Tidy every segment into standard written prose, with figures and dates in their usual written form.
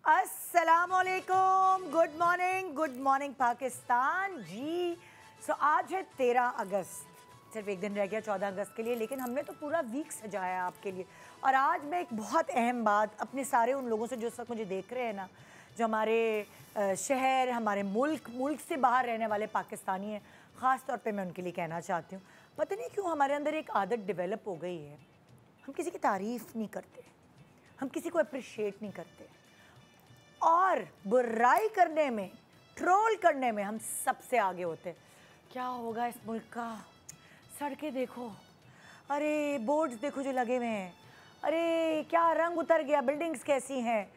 अस्सलामुअलैकुम, good morning Pakistan जी। आज है 13 अगस्त, सिर्फ एक दिन रह गया 14 अगस्त के लिए, लेकिन हमने तो पूरा वीक सजाया है आपके लिए। और आज मैं एक बहुत अहम बात अपने सारे उन लोगों से जो इस वक्त मुझे देख रहे हैं ना, जो हमारे शहर, हमारे मुल्क से बाहर रहने वाले पाकिस्तानी हैं, ख़ास तौर पे मैं उनके लिए कहना चाहती हूँ। पता नहीं क्यों हमारे अंदर एक आदत डेवलप हो गई है, हम किसी की तारीफ़ नहीं करते, हम किसी को अप्रिशिएट नहीं करते, और बुराई करने में, ट्रोल करने में हम सबसे आगे होते हैं। क्या होगा इस मुल्क का? सड़कें देखो, अरे बोर्ड्स देखो जो लगे हुए हैं, अरे क्या रंग उतर गया, बिल्डिंग्स कैसी हैं,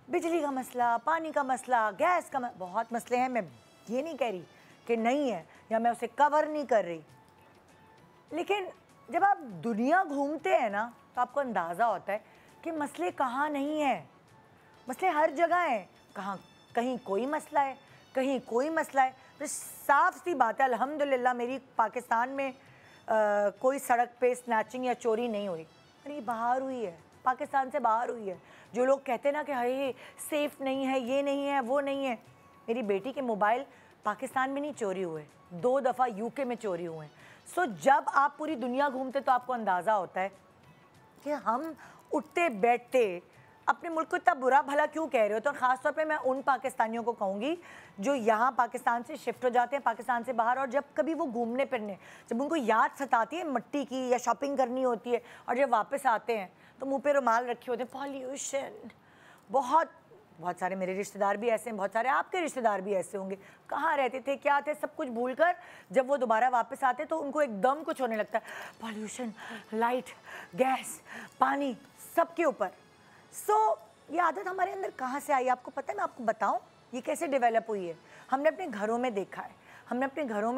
बिजली का मसला, पानी का मसला, गैस का बहुत मसले हैं। मैं ये नहीं कह रही कि नहीं है या मैं उसे कवर नहीं कर रही, लेकिन जब आप दुनिया घूमते हैं ना तो आपको अंदाज़ा होता है कि मसले कहाँ नहीं हैं। मसले हर जगह हैं, कहीं कोई मसला है, कहीं कोई मसला है। तो साफ सी बात है, अल्हम्दुलिल्लाह मेरी पाकिस्तान में कोई सड़क पे स्नैचिंग या चोरी नहीं हुई। अरे बाहर हुई है, पाकिस्तान से बाहर हुई है। जो लोग कहते हैं ना कि हाय सेफ़ नहीं है, ये नहीं है, वो नहीं है, मेरी बेटी के मोबाइल पाकिस्तान में नहीं चोरी हुए, 2 दफ़ा यूके में चोरी हुए हैं। जब आप पूरी दुनिया घूमते तो आपको अंदाज़ा होता है कि हम उठते बैठते अपने मुल्क को इतना बुरा भला क्यों कह रहे हो। तो ख़ास तौर पे मैं उन पाकिस्तानियों को कहूँगी जो यहाँ पाकिस्तान से शिफ्ट हो जाते हैं पाकिस्तान से बाहर, और जब कभी वो घूमने फिरने, जब उनको याद सताती है मट्टी की या शॉपिंग करनी होती है, और जब वापस आते हैं तो मुंह पे रुमाल रखे होते हैं। पॉल्यूशन, बहुत सारे मेरे रिश्तेदार भी ऐसे हैं, बहुत सारे आपके रिश्तेदार भी ऐसे होंगे। कहाँ रहते थे, क्या थे, सब कुछ भूल कर जब वो दोबारा वापस आते तो उनको एकदम कुछ होने लगता है। पॉल्यूशन, लाइट, गैस, पानी, सबके ऊपर। ये आदत हमारे अंदर कहाँ से आई आपको पता है? मैं आपको बताऊँ ये कैसे डेवलप हुई है। हमने अपने घरों में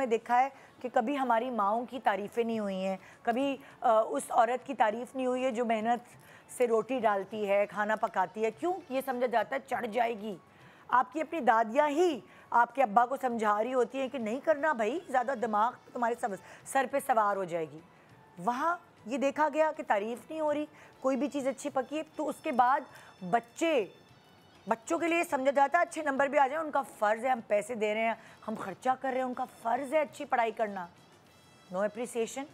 देखा है, कि कभी हमारी माँओं की तारीफ़ें नहीं हुई हैं, कभी उस औरत की तारीफ़ नहीं हुई है जो मेहनत से रोटी डालती है, खाना पकाती है। क्यों? ये समझा जाता है चढ़ जाएगी। आपकी अपनी दादियाँ ही आपके अब्बा को समझा रही होती हैं कि नहीं करना भाई, ज़्यादा दिमाग तुम्हारे सर पे सवार हो जाएगी। वहाँ ये देखा गया कि तारीफ़ नहीं हो रही, कोई भी चीज़ अच्छी पकी है तो उसके बाद बच्चों के लिए समझा जाता है अच्छे नंबर भी आ जाए, उनका फ़र्ज़ है, हम पैसे दे रहे हैं, हम खर्चा कर रहे हैं, उनका फ़र्ज़ है अच्छी पढ़ाई करना। No appreciation.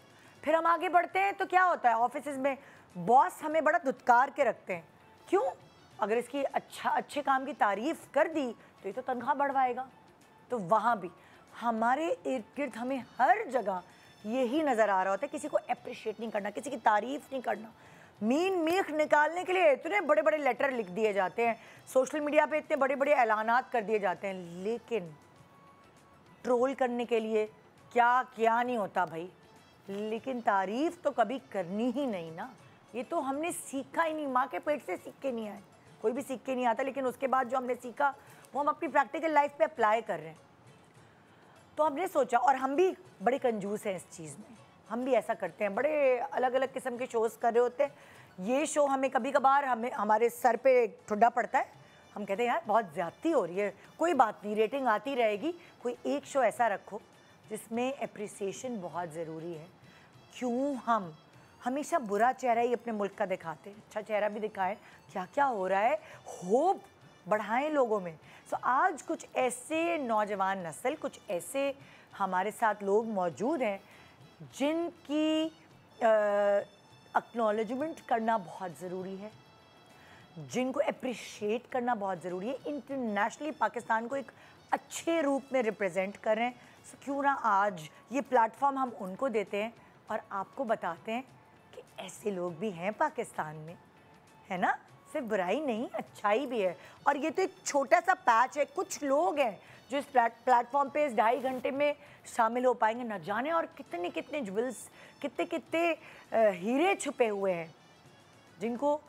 फिर हम आगे बढ़ते हैं तो क्या होता है, ऑफिसेज़ में बॉस हमें बड़ा धुतकार के रखते हैं। क्यों? अगर इसकी अच्छे काम की तारीफ़ कर दी तो ये तो तनख्वाह बढ़वाएगा। तो वहाँ भी हमारे इर्द गिर्द हमें हर जगह यही नज़र आ रहा होता है, किसी को अप्रिशिएट नहीं करना, किसी की तारीफ़ नहीं करना। मीन मीख निकालने के लिए इतने बड़े बड़े लेटर लिख दिए जाते हैं, सोशल मीडिया पे इतने बड़े बड़े ऐलानात कर दिए जाते हैं, लेकिन ट्रोल करने के लिए क्या क्या नहीं होता भाई। लेकिन तारीफ़ तो कभी करनी ही नहीं ना, ये तो हमने सीखा ही नहीं, माँ के पेट से सीख के नहीं आए, कोई भी सीख के नहीं आता, लेकिन उसके बाद जो हमने सीखा वो हम अपनी प्रैक्टिकल लाइफ पे अप्लाई कर रहे हैं। तो हमने सोचा, और हम भी बड़े कंजूस हैं इस चीज़ में, हम भी ऐसा करते हैं, बड़े अलग अलग किस्म के शोज़ कर रहे होते हैं। ये शो हमें कभी कभार हमारे सर पे ठुड्डा पड़ता है, हम कहते हैं यार बहुत ज़्यादती हो रही है, कोई बात नहीं, रेटिंग आती रहेगी, कोई एक शो ऐसा रखो जिसमें एप्रिसिएशन बहुत ज़रूरी है। क्यों हम हमेशा बुरा चेहरा ही अपने मुल्क का दिखाते हैं, अच्छा चेहरा भी दिखाएं, क्या क्या हो रहा है, होप बढ़ाएं लोगों में। आज कुछ ऐसे नौजवान नस्ल, कुछ ऐसे हमारे साथ लोग मौजूद हैं जिनकी एक्नॉलेजमेंट करना बहुत ज़रूरी है, जिनको अप्रिशिएट करना बहुत ज़रूरी है, इंटरनेशनली पाकिस्तान को एक अच्छे रूप में रिप्रेजेंट कर रहे हैं। क्यों ना आज ये प्लेटफॉर्म हम उनको देते हैं और आपको बताते हैं कि ऐसे लोग भी हैं पाकिस्तान में, है ना, सिर्फ बुराई नहीं, अच्छाई भी है। और ये तो एक छोटा सा पैच है, कुछ लोग हैं जो इस प्लेटफॉर्म पे इस 2.5 घंटे में शामिल हो पाएंगे, न जाने और कितने कितने ज्वेल्स, कितने कितने हीरे छुपे हुए हैं, जिनको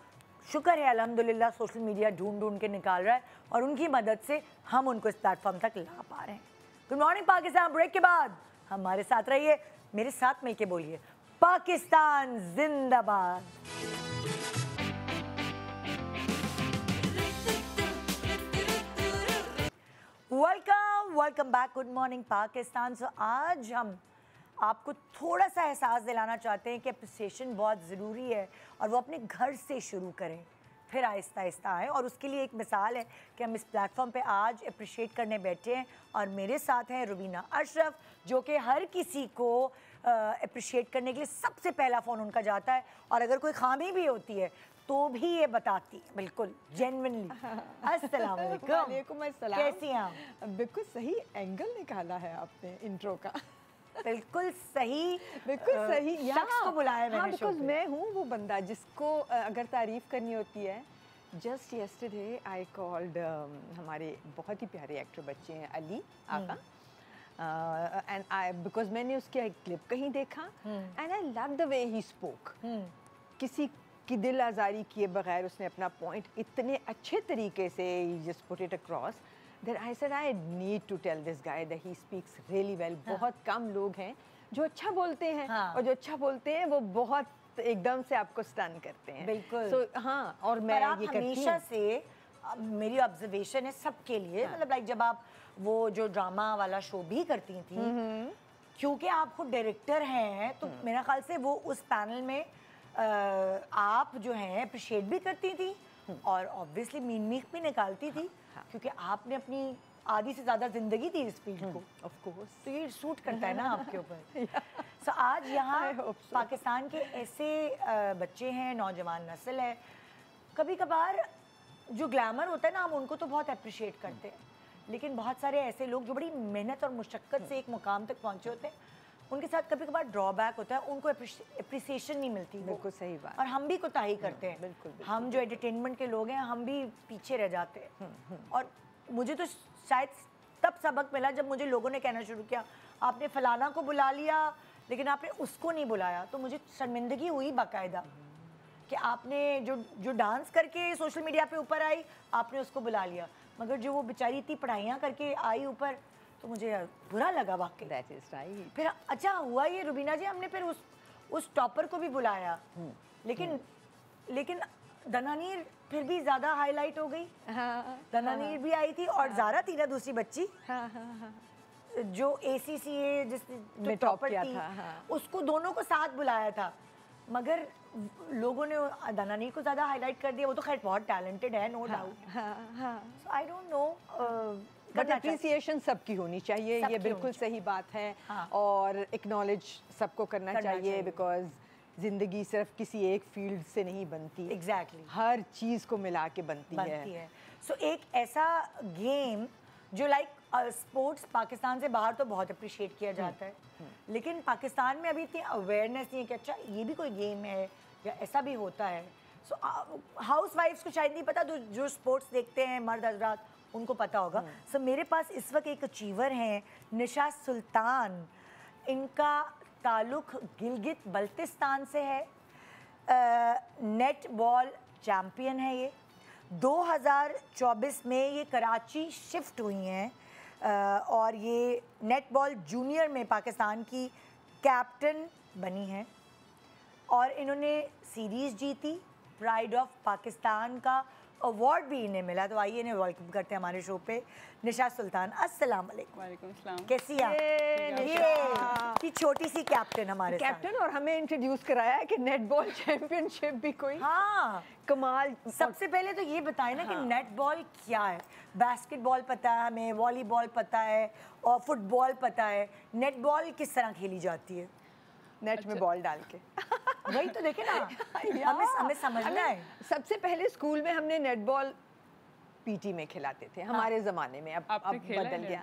शुक्र है अल्हम्दुलिल्लाह सोशल मीडिया ढूंढ ढूंढ के निकाल रहा है, और उनकी मदद से हम उनको इस प्लेटफॉर्म तक ला पा रहे हैं। गुड मॉर्निंग पाकिस्तान, ब्रेक के बाद हमारे साथ रहिए, मेरे साथ मिलके बोलिए, पाकिस्तान जिंदाबाद। Welcome back, good morning Pakistan. आज हम आपको थोड़ा सा एहसास दिलाना चाहते हैं कि अप्रिसिएशन बहुत ज़रूरी है, और वो अपने घर से शुरू करें। फिर आहिस्ता आहिस्ता आए। और उसके लिए एक मिसाल है कि हम इस प्लेटफॉर्म पे आज अप्रिशिएट करने बैठे हैं और मेरे साथ हैं रुबीना अशरफ, जो कि हर किसी को अप्रिशिएट करने के लिए सबसे पहला फ़ोन उनका जाता है, और अगर कोई खामी भी होती है तो भी ये बताती है, बिल्कुल जेन्युइनली। अस्सलाम वालेकुम। वालेकुम अस्सलाम। कैसी हैं आप? बिल्कुल सही एंगल निकाला है आपने इंट्रो का। बिल्कुल सही, बिल्कुल सही शख्स को बुलाया मैंने शो बिकॉज पे। मैं हूँ वो बंदा जिसको अगर तारीफ करनी होती है। जस्ट यस्टरडे आई कॉल्ड हमारे बहुत ही प्यारे एक्टर बच्चे हैं अली आका, एंड आई बिकॉज मैंने उसकी एक क्लिप कहीं देखा and I love the way he spoke. किसी की दिल आज़ारी किए बगैर उसने अपना पॉइंट इतने अच्छे तरीके से just put it across that I said I need to tell this guy that he speaks really well। बहुत कम लोग हैं जो अच्छा बोलते हैं, और जो अच्छा बोलते हैं वो बहुत एकदम से आपको स्टन करते हैं। बिल्कुल। So, हाँ, और मैं ये करती हमेशा हूँ। से मेरी ऑब्जर्वेशन है सबके लिए, मतलब लाइक जब आप वो जो ड्रामा वाला शो भी करती थी, क्योंकि आप खुद डायरेक्टर हैं, तो मेरा ख्याल से वो उस पैनल में आप जो हैं अप्रिशिएट भी करती थी और ऑब्वियसली मीन मीक भी निकालती थी, क्योंकि आपने अपनी आधी से ज़्यादा ज़िंदगी दी इस फील्ड को। Of course. तो ये सूट करता है ना आपके ऊपर। सो आज यहाँ पाकिस्तान के ऐसे बच्चे हैं, नौजवान नस्ल है, कभी कभार जो ग्लैमर होता है ना, हम उनको तो बहुत अप्रिशिएट करते हैं, लेकिन बहुत सारे ऐसे लोग जो बड़ी मेहनत और मुशक्क़त से एक मुकाम तक पहुँचे होते हैं, उनके साथ कभी कभार ड्रॉबैक होता है, उनको अप्रिसिएशन नहीं मिलती। बिल्कुल सही बात। और हम भी कोताही करते हैं। बिल्कुल। हम जो एंटरटेनमेंट के लोग हैं, हम भी पीछे रह जाते हैं। और मुझे तो शायद तब सबक मिला जब मुझे लोगों ने कहना शुरू किया, आपने फलाना को बुला लिया लेकिन आपने उसको नहीं बुलाया। तो मुझे शर्मिंदगी हुई बाकायदा कि आपने जो डांस करके सोशल मीडिया पे ऊपर आई, आपने उसको बुला लिया, मगर जो वो बेचारी इतनी पढ़ाइयाँ करके आई ऊपर, तो मुझे बुरा लगा वाकई। That is right। फिर अच्छा हुआ ये रुबीना जी, हमने फिर उस टॉपर को भी बुलाया, लेकिन दनानीर फिर भी ज़्यादा हाईलाइट हो गई। दनानीर भी आई थी और ज़ारा थी ना दूसरी बच्ची, जो ACCA जिसने टॉपर थी, उसको दोनों को साथ बुलाया था, मगर लोगों ने दनानीर को ज़्यादा हाईलाइट कर दिया। वो तो खैर बहुत टैलेंटेड है, no doubt. I don't know, but appreciation सबकी होनी चाहिए, ये बिल्कुल सही बात है। और एक्नॉलेज सबको करना चाहिए, बिकॉज जिंदगी सिर्फ किसी एक फील्ड से नहीं बनती। एग्जैक्टली। हर चीज़ को मिला के बनती है। सो एक ऐसा गेम जो लाइक स्पोर्ट्स पाकिस्तान से बाहर तो बहुत अप्रिशिएट किया जाता है, लेकिन पाकिस्तान में अभी इतनी अवेयरनेस नहीं है कि अच्छा ये भी कोई गेम है या ऐसा भी होता है। सो हाउस वाइफ्स को शायद नहीं पता, जो स्पोर्ट्स देखते हैं मर्द हजरात, उनको पता होगा। सो मेरे पास इस वक्त एक अचीवर हैं, निशा सुल्तान। इनका ताल्लुक़ गिलगित बल्तिस्तान से है। नेट बॉल चैम्पियन है ये। 2024 में ये कराची शिफ्ट हुई हैं और ये नेट बॉल जूनियर में पाकिस्तान की कैप्टन बनी हैं और इन्होंने सीरीज़ जीती, प्राइड ऑफ पाकिस्तान का अवार्ड भी इन्हें मिला। तो आइए इन्हें वेलकम करते हैं हमारे शो पे। निशा सुल्तान, अस्सलाम वालेकुम। वालेकुम सलाम। कैसी आप? ये छोटी सी कैप्टन हमारे कैप्टन, और हमें इंट्रोड्यूस कराया कि नेटबॉल चैंपियनशिप भी कोई कमाल। सबसे पहले तो ये बताएं ना कि नेटबॉल क्या है। बास्केटबॉल पता है हमें, वॉलीबॉल पता है और फुटबॉल पता है, नेटबॉल किस तरह खेली जाती है? नेट में बॉल डाल के। वही तो देखे ना, हमें समझना है। सबसे पहले स्कूल में हमने नेटबॉल पीटी में खिलाते थे हमारे ज़माने में। अब बदल गया।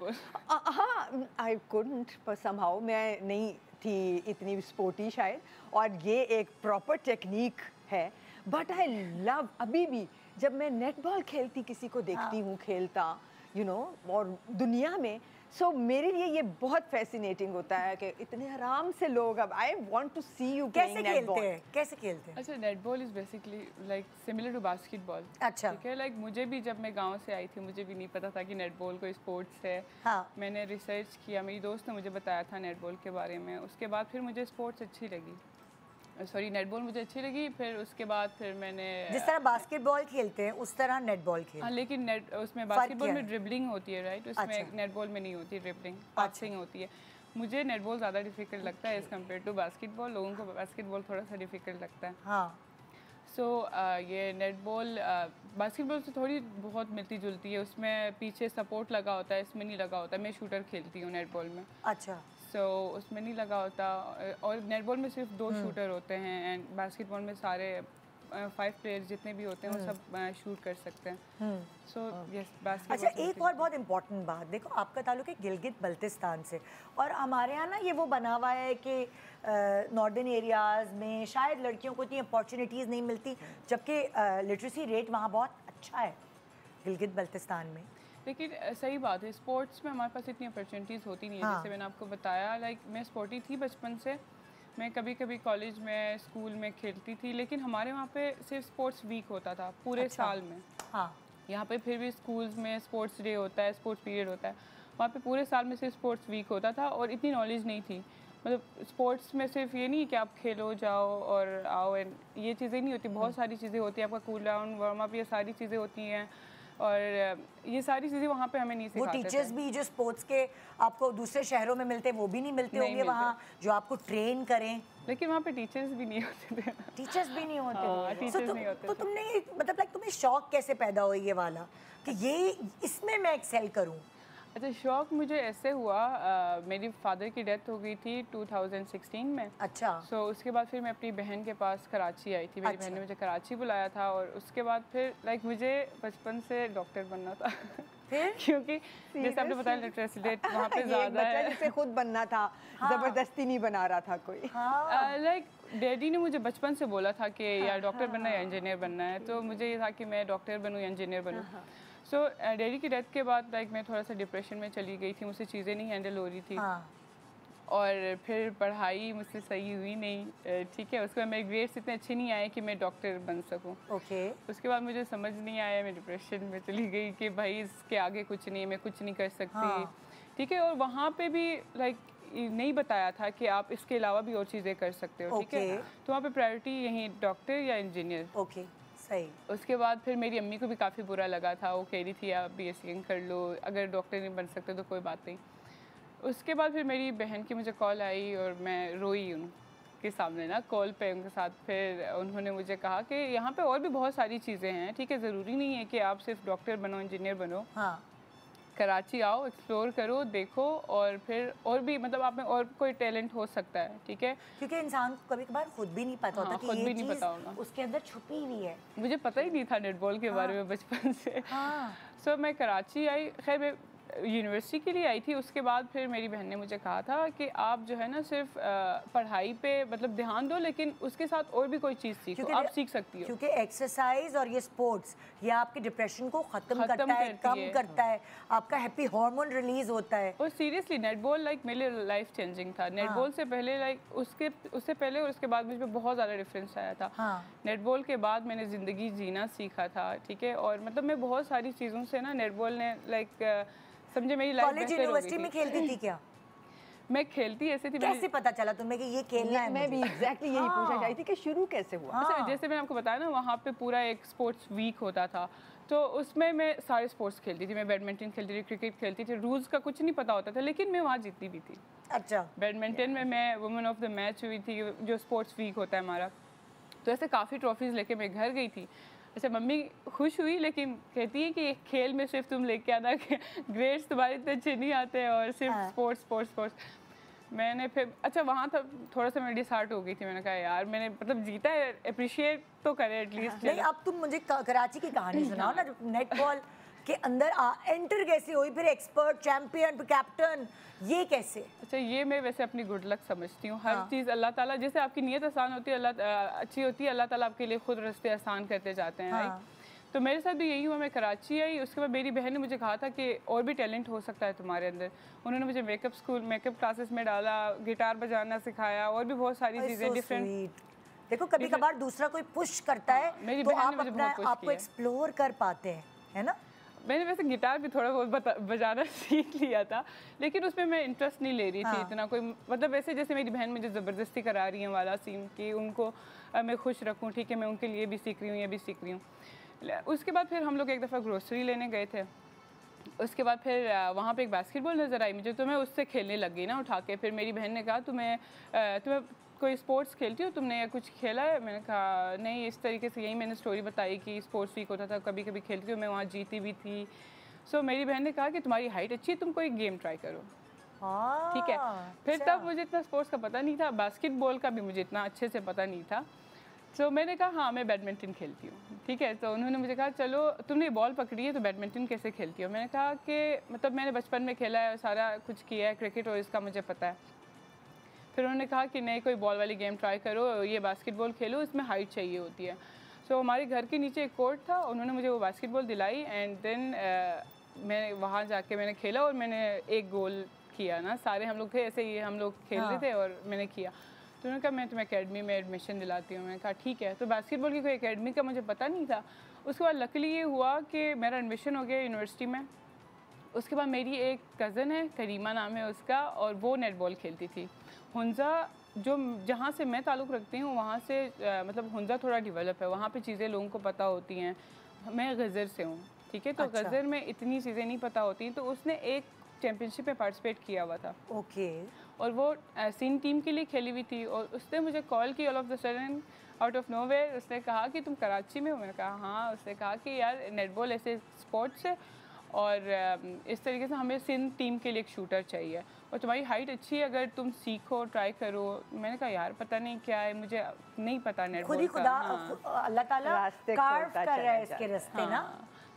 हाँ, आई कुडंट, पर समहाउ मैं नहीं थी इतनी स्पोर्टी शायद, और ये एक प्रॉपर टेक्निक है। बट आई लव, अभी भी जब मैं नेटबॉल खेलती, किसी को देखती हूँ खेलता, यू नो, और दुनिया में, सो मेरे लिए ये बहुत फैसिनेटिंग होता है कि इतने आराम से लोग, अब I want to see you playing netball. कैसे खेलते हैं? अच्छा, netball is basically like similar to basketball. अच्छा, ठीक है। लाइक मुझे भी, जब मैं गांव से आई थी, मुझे भी नहीं पता था कि नेटबॉल कोई स्पोर्ट्स है। मैंने रिसर्च किया, मेरी दोस्त ने मुझे बताया था नेटबॉल के बारे में। उसके बाद फिर मुझे स्पोर्ट्स अच्छी लगी, सॉरी नेटबॉल मुझे अच्छी लगी। फिर उसके बाद फिर मैंने, जिस तरह बास्केटबॉल खेलते हैं उस तरह नेटबॉल खेलते हैं। हाँ, लेकिन उसमें बास्केटबॉल में ड्रिबलिंग होती है, राइट? उसमें नेटबॉल में नहीं होती ड्रिबलिंग, पासिंग होती है। मुझे नेटबॉल ज़्यादा डिफिकल्ट लगता है एज़ कम्पेयर टू बास्केटबॉल। लोगों को बास्केटबॉल थोड़ा सा डिफिकल्ट लगता है। हाँ। सो ये नेटबॉल बास्केटबॉल से थोड़ी बहुत मिलती जुलती है, उसमें पीछे सपोर्ट लगा होता है, इसमें नहीं लगा होता। मैं शूटर खेलती हूँ नेटबॉल में। अच्छा। सो उसमें नहीं लगा होता, और नेटबॉल में सिर्फ 2 शूटर होते हैं, एंड बास्केटबॉल में सारे 5 प्लेयर्स जितने भी होते हैं वो सब शूट कर सकते हैं। So yes, basketball. अच्छा, एक और बहुत इंपॉर्टेंट बात, देखो आपका ताल्लुक है गिलगित बल्तिस्तान से, और हमारे यहाँ ना ये वो बना हुआ है कि नॉर्दर्न एरियाज़ में शायद लड़कियों को इतनी अपॉर्चुनिटीज़ नहीं मिलती, जबकि लिटरेसी रेट वहाँ बहुत अच्छा है गिलगित बल्तिस्तान में। लेकिन सही बात है, स्पोर्ट्स में हमारे पास इतनी अपॉर्चुनिटीज़ होती नहीं है। हाँ। जैसे मैंने आपको बताया, लाइक मैं स्पोर्टी थी बचपन से, मैं कभी कभी कॉलेज में स्कूल में खेलती थी, लेकिन हमारे वहाँ पे सिर्फ स्पोर्ट्स वीक होता था पूरे साल में। हाँ। यहाँ पे फिर भी स्कूल्स में स्पोर्ट्स डे होता है, स्पोर्ट्स पीरियड होता है, वहाँ पे पूरे साल में सिर्फ स्पोर्ट्स वीक होता था, और इतनी नॉलेज नहीं थी। मतलब स्पोर्ट्स में सिर्फ ये नहीं कि आप खेलो जाओ और आओ, एंड ये चीज़ें नहीं होती, बहुत सारी चीज़ें होती हैं, आपका कूल डाउन वार्म अप, ये सारी चीज़ें होती हैं, और ये सारी चीज़ें वहाँ पे हमें नहीं सिखाते। वो टीचर्स भी जो स्पोर्ट्स के आपको दूसरे शहरों में मिलते हैं वो भी नहीं मिलते नहीं होंगे वहाँ, जो आपको ट्रेन करें। लेकिन वहाँ पे टीचर्स भी नहीं होते थे। टीचर्स भी नहीं होते हाँ, थे। टीचर्स नहीं होते तो थे। तुमने मतलब लाइक तुम्हें शौक कैसे पैदा हुआ ये वाला कि ये इसमें मैं एक्सेल करूँ? अच्छा, शौक मुझे ऐसे हुआ, मेरी फादर की डेथ हो गई थी 2016 में। अच्छा। सो उसके बाद फिर मैं अपनी बहन के पास कराची आई थी, मेरी बहन ने मुझे कराची बुलाया था, और उसके बाद फिर लाइक मुझे बचपन से डॉक्टर बनना था। फिर क्योंकि जैसे आपने बताया लिटरेसी रेट वहाँ पे ज़्यादा है, जिसे खुद बनना था, जबरदस्ती नहीं बना रहा था कोई। लाइक डैडी ने मुझे बचपन से बोला था कि या डॉक्टर बनना है या इंजीनियर बनना है, तो मुझे ये था कि मैं डॉक्टर बनूँ या इंजीनियर बनूँ। सो डैडी की डेथ के बाद लाइक मैं थोड़ा सा डिप्रेशन में चली गई थी, मुझसे चीज़ें नहीं हैंडल हो रही थी। और फिर पढ़ाई मुझसे सही हुई नहीं, ठीक है। उसके बाद मेरे ग्रेड्स इतने अच्छे नहीं आए कि मैं डॉक्टर बन सकूं। ओके। उसके बाद मुझे समझ नहीं आया, मैं डिप्रेशन में चली गई कि भाई इसके आगे कुछ नहीं, मैं कुछ नहीं कर सकती, ठीक है। और वहाँ पे भी लाइक नहीं बताया था कि आप इसके अलावा भी और चीज़ें कर सकते हो, ठीक है। तो वहाँ पे प्रायोरिटी यही डॉक्टर या इंजीनियर। ओके, सही। उसके बाद फिर मेरी अम्मी को भी काफ़ी बुरा लगा था, वो कह रही थी आप BSc कर लो, अगर डॉक्टर नहीं बन सकते तो कोई बात नहीं। उसके बाद फिर मेरी बहन की मुझे कॉल आई और मैं रोई उनके सामने ना, कॉल पे उनके साथ। फिर उन्होंने मुझे कहा कि यहाँ पे और भी बहुत सारी चीज़ें हैं, ठीक है, ज़रूरी नहीं है कि आप सिर्फ डॉक्टर बनो, इंजीनियर बनो। हाँ। कराची आओ, एक्सप्लोर करो, देखो, और फिर और भी मतलब आप में और कोई टैलेंट हो सकता है, ठीक है। क्योंकि इंसान को कभी कभार खुद भी नहीं पता होता कि खुद ये भी नहीं चीज़ पता होगा उसके अंदर छुपी हुई है। मुझे पता ही नहीं था नेटबॉल के बारे में बचपन से। हाँ। सो मैं कराची आई, खैर मैं यूनिवर्सिटी के लिए आई थी। उसके बाद फिर मेरी बहन ने मुझे कहा था कि आप जो है ना सिर्फ पढ़ाई पे मतलब ध्यान दो, लेकिन उसके साथ और भी कोई चीज़ सीखो, आप सीख सकती हो। क्योंकि एक्सरसाइज और ये स्पोर्ट्स ये आपके डिप्रेशन को ख़त्म करता है, कम करता है, आपका हैप्पी हार्मोन रिलीज होता है। और सीरियसली नेटबॉल लाइक मेरे लिए लाइफ चेंजिंग था। नेटबॉल से पहले लाइक उससे पहले और उसके बाद मुझ में बहुत ज़्यादा डिफरेंस आया था। नेटबॉल के बाद मैंने ज़िंदगी जीना सीखा था, ठीक है। और मतलब मैं बहुत सारी चीज़ों से ना नेटबॉल ने लाइक समझे मेरी लाइफ कॉलेज यूनिवर्सिटी में खेलती थी क्या? मैं खेलती ऐसे थी। कैसे पता चला तुम्हें कि ये खेलना है? मैं भी एग्जैक्टली यही पूछना चाहती थी कि शुरू कैसे हुआ? जैसे मैंने आपको बताया ना, वहाँ पे पूरा एक स्पोर्ट्स वीक होता था, तो उसमें मैं सारे स्पोर्ट्स खेलती थी। मैं बैडमिंटन खेलती थी, क्रिकेट खेलती थी, रूल्स का कुछ नहीं पता होता था, लेकिन मैं वहाँ जीतती भी थी। अच्छा। बैडमिंटन में मैं वुमेन ऑफ द मैच हुई थी, जो स्पोर्ट्स वीक होता है हमारा। तो ऐसे काफ़ी ट्रॉफीज़ लेके मैं घर गई थी। अच्छा, मम्मी खुश हुई, लेकिन कहती है कि खेल में सिर्फ तुम लेके आना, ग्रेड्स तुम्हारे इतने अच्छे नहीं आते, और सिर्फ स्पोर्ट्स स्पोर्ट्स स्पोर्ट्स। मैंने फिर अच्छा वहाँ था थोड़ा सा मैं डिसहार्ट हो गई थी। मैंने कहा यार मैंने मतलब जीता है, अप्रिशिएट तो करे एटलीस्ट। नहीं, अब तुम मुझे कराची की कहानी सुनाओ ना, नेटबॉल के अंदर एंटर कैसे हुई, फिर एक्सपर्ट, चैंपियन, कैप्टन, ये कैसे? अच्छा, ये मैं वैसे अपनी गुड लक समझती हूँ। हर चीज़ अल्लाह ताला, जैसे आपकी नीयत आसान होती है, अल्लाह अच्छी होती है, अल्लाह ताला आपके लिए खुद रास्ते आसान करते जाते हैं, राइट। तो मेरे साथ भी यही हुआ। मैं कराची आई, उसके बाद मेरी बहन ने मुझे कहा था कि और भी टैलेंट हो सकता है तुम्हारे अंदर। उन्होंने मुझे मेकअप क्लासेस में डाला, गिटार बजाना सिखाया, और भी बहुत सारी चीज़ें डिफरेंट। देखो कभी कभार दूसरा कोई पुश करता है तो आप अपना आपको एक्सप्लोर कर पाते हैं, है ना। मैंने वैसे गिटार भी थोड़ा बहुत बजाना सीख लिया था, लेकिन उसमें मैं इंटरेस्ट नहीं ले रही थी इतना कोई। मतलब वैसे जैसे मेरी बहन मुझे ज़बरदस्ती करा रही है वाला सीन कि उनको मैं खुश रखूं, ठीक है, मैं उनके लिए भी सीख रही हूँ, ये भी सीख रही हूँ। उसके बाद फिर हम लोग एक दफ़ा ग्रोसरी लेने गए थे। उसके बाद फिर वहाँ पे एक बास्केटबॉल नज़र आई मुझे, तो मैं उससे खेलने लग गई ना उठा के। फिर मेरी बहन ने कहा तुम्हें कोई स्पोर्ट्स खेलती हो तुमने या कुछ खेला है? मैंने कहा नहीं, इस तरीके से यही मैंने स्टोरी बताई कि स्पोर्ट्स वीक होता था, कभी कभी खेलती हूँ, मैं वहाँ जीती भी थी। सो मेरी बहन ने कहा कि तुम्हारी हाइट अच्छी है, तुम कोई गेम ट्राई करो। ठीक है, फिर तब मुझे इतना स्पोर्ट्स का पता नहीं था, बास्केटबॉल का भी मुझे इतना अच्छे से पता नहीं था। तो मैंने कहा हाँ मैं बैडमिंटन खेलती हूँ। ठीक है, तो उन्होंने मुझे कहा चलो तुमने बॉल पकड़ी है तो बैडमिंटन कैसे खेलती हो? मैंने कहा कि मतलब मैंने बचपन में खेला है, सारा कुछ किया है, क्रिकेट और इसका मुझे पता है। फिर उन्होंने कहा कि नहीं कोई बॉल वाली गेम ट्राई करो, ये बास्केटबॉल खेलो, इसमें हाइट चाहिए होती है। सो हमारे घर के नीचे एक कोर्ट था, उन्होंने मुझे वो बास्केटबॉल दिलाई एंड देन मैं वहाँ जाके मैंने खेला और मैंने एक गोल किया ना, सारे हम लोग थे ऐसे ही हम लोग खेल रहे थे और मैंने किया। तो उन्होंने कहा मैं तुम्हें एकेडमी में एडमिशन दिलाती हूँ। मैंने कहा ठीक है। तो बास्केटबॉल की कोई एकेडमी का मुझे पता नहीं था। उसके बाद लकीली ये हुआ कि मेरा एडमिशन हो गया यूनिवर्सिटी में। उसके बाद मेरी एक कज़न है, करीमा नाम है उसका, और वो नेटबॉल खेलती थी। हुंजा जो जहाँ से मैं ताल्लुक़ रखती हूँ वहाँ से मतलब हुंजा थोड़ा डेवलप है, वहाँ पे चीज़ें लोगों को पता होती हैं। मैं गज़र से हूँ, ठीक है, तो अच्छा। गज़र में इतनी चीज़ें नहीं पता होती। तो उसने एक चैम्पियनशिप में पार्टिसिपेट किया हुआ था। ओके। और वो सीन टीम के लिए खेली हुई थी और उसने मुझे कॉल की all of the sudden out of nowhere. उसने कहा कि तुम कराची में हो? मैंने कहा हाँ। उसने कहा कि यार नेटबॉल ऐसे स्पोर्ट्स है और इस तरीके से हमें सिंध टीम के लिए एक शूटर चाहिए और तुम्हारी हाइट अच्छी है, अगर तुम सीखो ट्राई करो। मैंने कहा यार पता नहीं क्या है, मुझे नहीं पता नेटबॉल खुद ही खुदा का। अल्लाह ताला कार्व कर रहा है इसके रास्ते ना।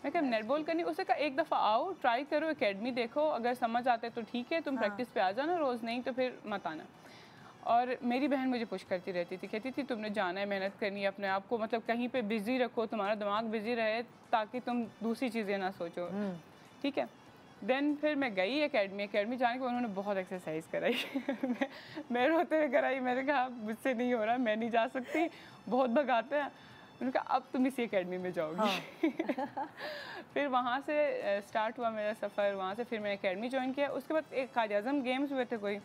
मैं कहा नेटबॉल करनी। उसने कहा एक दफ़ा आओ ट्राई करो, एकेडमी देखो, अगर समझ आते तो ठीक है, तुम प्रैक्टिस पे आ जाना रोज़, नहीं तो फिर मत आना। और मेरी बहन मुझे पुश करती रहती थी, कहती थी तुमने जाना है, मेहनत करनी है, अपने आप को मतलब कहीं पे बिजी रखो, तुम्हारा दिमाग बिजी रहे ताकि तुम दूसरी चीज़ें ना सोचो। ठीक है, देन फिर मैं गई एकेडमी जाने के बाद उन्होंने बहुत एक्सरसाइज कराई मैं रोते हुए कराई। मैंने कहा मुझसे नहीं हो रहा, मैं नहीं जा सकती, बहुत भगाते हैं। उन्होंने कहा अब तुम इसी एकेडमी में जाओगी। फिर वहाँ से स्टार्ट हुआ मेरा सफ़र। वहाँ से फिर मैंने एकेडमी ज्वाइन किया। उसके बाद एक कायद-ए-आज़म गेम्स हुए थे कोई,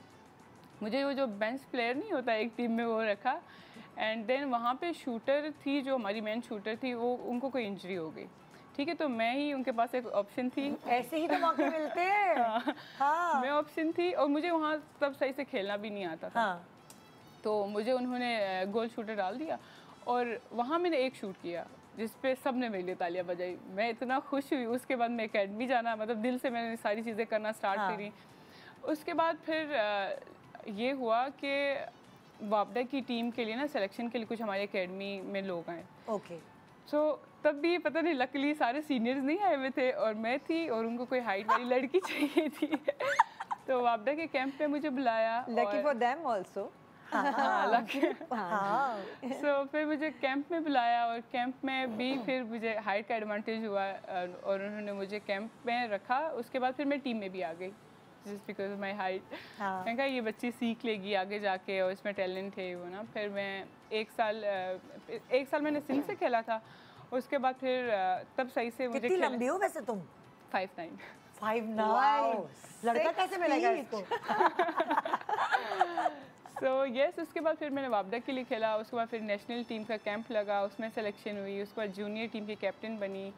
मुझे वो जो बेंच प्लेयर नहीं होता एक टीम में, वो रखा। एंड देन वहाँ पे शूटर थी, जो हमारी मेन शूटर थी, वो उनको कोई इंजरी हो गई। ठीक है, तो मैं ही उनके पास एक ऑप्शन थी। ऐसे ही तो मौके मिलते हैं। हाँ। मैं ऑप्शन थी और मुझे वहाँ तब सही से खेलना भी नहीं आता था। तो मुझे उन्होंने गोल शूटर डाल दिया और वहाँ मैंने एक शूट किया जिस पे सब ने मेरे लिए तालियां बजाई। मैं इतना खुश हुई। उसके बाद मैं एकेडमी जाना, मतलब दिल से मैंने सारी चीज़ें करना स्टार्ट करी। उसके बाद फिर ये हुआ कि वापडा की टीम के लिए ना सिलेक्शन के लिए कुछ हमारी एकेडमी में लोग आए। ओके। सो तब भी पता नहीं, लकीली सारे सीनियर्स नहीं आए हुए थे और मैं थी और उनको कोई हाइट वाली लड़की चाहिए थी। तो वापडा के कैंप पे मुझे बुलाया। Lucky for them also. So फिर मुझे कैंप में बुलाया और कैंप में भी फिर मुझे हाइट का एडवांटेज हुआ और उन्होंने मुझे कैंप में रखा। उसके बाद फिर मैं टीम में भी आ गई just because of my height. मैंने कहा ये बच्ची सीख लेगी आगे जाके और इसमें टैलेंट है वो ना। फिर मैं एक साल मैंने सिंध से खेला था। उसके बाद फिर तब सही से मुझे कितनी लंबी हो वैसे तुम? 5'9". 5'9". लड़का कैसे मिलेगा इसको? सो यस, उसके बाद फिर मैंने वापडा के लिए खेला। उसके बाद फिर नेशनल टीम का कैंप लगा, उसमें सिलेक्शन हुई। उसके बाद जूनियर टीम की कैप्टन बनी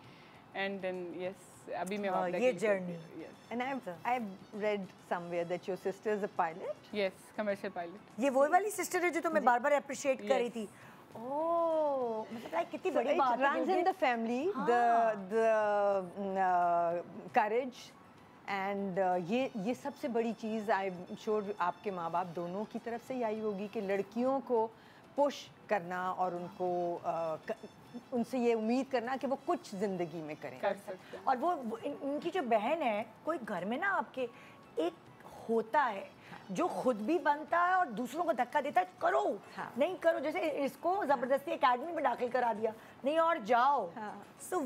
एंड देन यस अभी मैं वापडा ये journey. And I've read somewhere that your sister is a pilot. Yes, commercial pilot. ये वो वाली सिस्टर है जो तुम्हें बार-बार अप्रिशिएट कर रही थी। ओह, मतलब लाइक कितनी बड़ी बात है। It runs in the family, the courage and ये सबसे बड़ी चीज़ आई एम श्योर आपके माँ बाप दोनों की तरफ से ही आई होगी कि लड़कियों को पुश करना और उनको उनसे ये उम्मीद करना कि वो कुछ ज़िंदगी में करें। कर सकते हैं। और वो इनकी जो बहन है, कोई घर में ना आपके एक होता है जो खुद भी बनता है और दूसरों को धक्का देता है, करो नहीं करो। जैसे इसको ज़बरदस्ती एकेडमी में दाखिल करा दिया, नहीं और जाओ। सो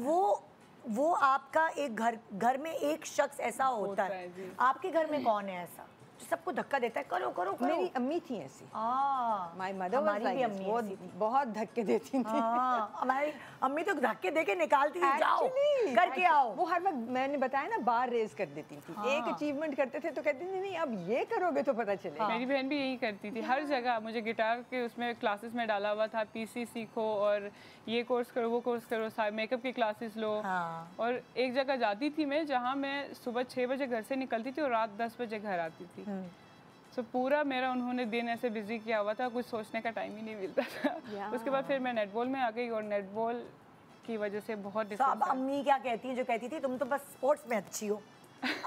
वो आपका एक घर में एक शख्स ऐसा होता है। आपके घर में कौन है ऐसा जो सबको धक्का देता है, करो करो करो? मेरी अम्मी थी ऐसी। माय मदर हमारी भी अम्मी वो बहुत धक्के देती थी। हमारी अम्मी तो धक्के देके निकालती थी, जाओ करके आओ। वो हर वक्त मैंने बताया ना बार रेज कर देती थी। एक अचीवमेंट करते थे तो कहती थी नहीं अब ये करोगे तो पता चलेगा। मेरी बहन भी यही करती थी। हर जगह मुझे गिटार के उसमें क्लासेस में डाला हुआ था, पीसी सीखो और ये कोर्स करो वो कोर्स करो, मेकअप की क्लासेस लो। और एक जगह जाती थी मैं जहाँ मैं सुबह 6 बजे घर से निकलती थी और रात 10 बजे घर आती थी। सो पूरा मेरा उन्होंने दिन ऐसे बिजी किया हुआ था, कुछ सोचने का टाइम ही नहीं मिलता था। उसके बाद फिर मैं नेटबॉल में आ गई और नेटबॉल की वजह से बहुत तो अब अम्मी क्या कहती हैं, जो कहती थी तुम तो बस स्पोर्ट्स में अच्छी हो,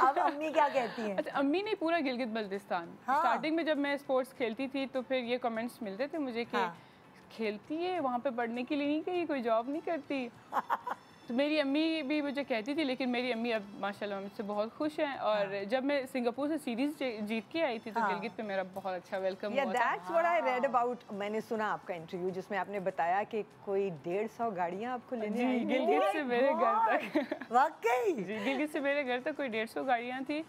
अब अम्मी क्या कहती हैं? अच्छा, अम्मी ने पूरा गिलगित बल्तिस्तान, स्टार्टिंग में जब मैं स्पोर्ट्स खेलती थी तो फिर ये कमेंट्स मिलते थे मुझे कि खेलती है, वहाँ पे पढ़ने के लिए नहीं गई, कोई जॉब नहीं करती। तो मेरी अम्मी भी मुझे कहती थी, लेकिन मेरी अम्मी अब माशाल्लाह मुझसे बहुत खुश हैं। और जब मैं सिंगापुर से सीरीज जीत के आई थी तो गिलगित पे मेरा बहुत अच्छा वेलकम हुआ था। That's what I read about. मैंने सुना आपका इंटरव्यू जिसमें आपने बताया कि कोई 150 गाड़ियाँ आपको लेने आई गिलगित से मेरे घर तक। वाकई जी, गिलगित से मेरे घर तक कोई 150 गाड़ियाँ थी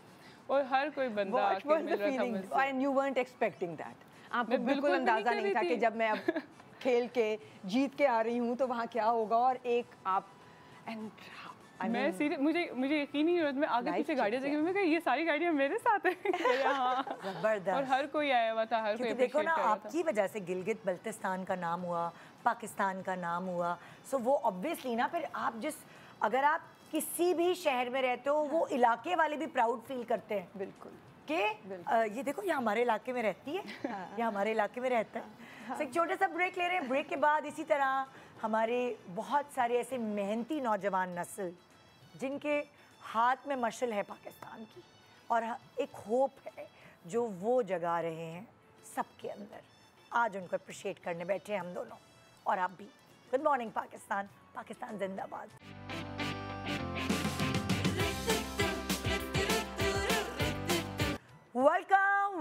और हर कोई बंदा आके मिल रहा था मुझसे। And you weren't expecting that। आपको बिल्कुल अंदाजा नहीं था कि जब मैं अब खेल के जीत के आ रही हूँ तो वहाँ क्या होगा। और एक आप मैं सीरियस, मुझे यकीन ही नहीं होता। मैं आगे पीछे गाड़ियाँ देखी, मैं कहा ये सारी गाड़ियाँ मेरे साथ हैं। जबरदस्त। और हर कोई आया हुआ था, हर कोई देखो ना, आपकी वजह से गिलगित बल्तिस्तान का नाम हुआ, पाकिस्तान का नाम हुआ। सो वो ऑब्वियसली ना, फिर आप अगर आप किसी भी शहर में रहते हो, वो इलाके वाले भी प्राउड फील करते हैं। बिल्कुल कि ये देखो, ये हमारे इलाके में रहती है, ये हमारे इलाके में रहता है। एक छोटा सा ब्रेक ले रहे हैं। ब्रेक के बाद इसी तरह हमारे बहुत सारे ऐसे मेहनती नौजवान नस्ल जिनके हाथ में मशल है पाकिस्तान की, और एक होप है जो वो जगा रहे हैं सबके अंदर, आज उनको अप्रिशिएट करने बैठे हैं हम दोनों और आप भी। गुड मॉर्निंग पाकिस्तान, पाकिस्तान जिंदाबाद।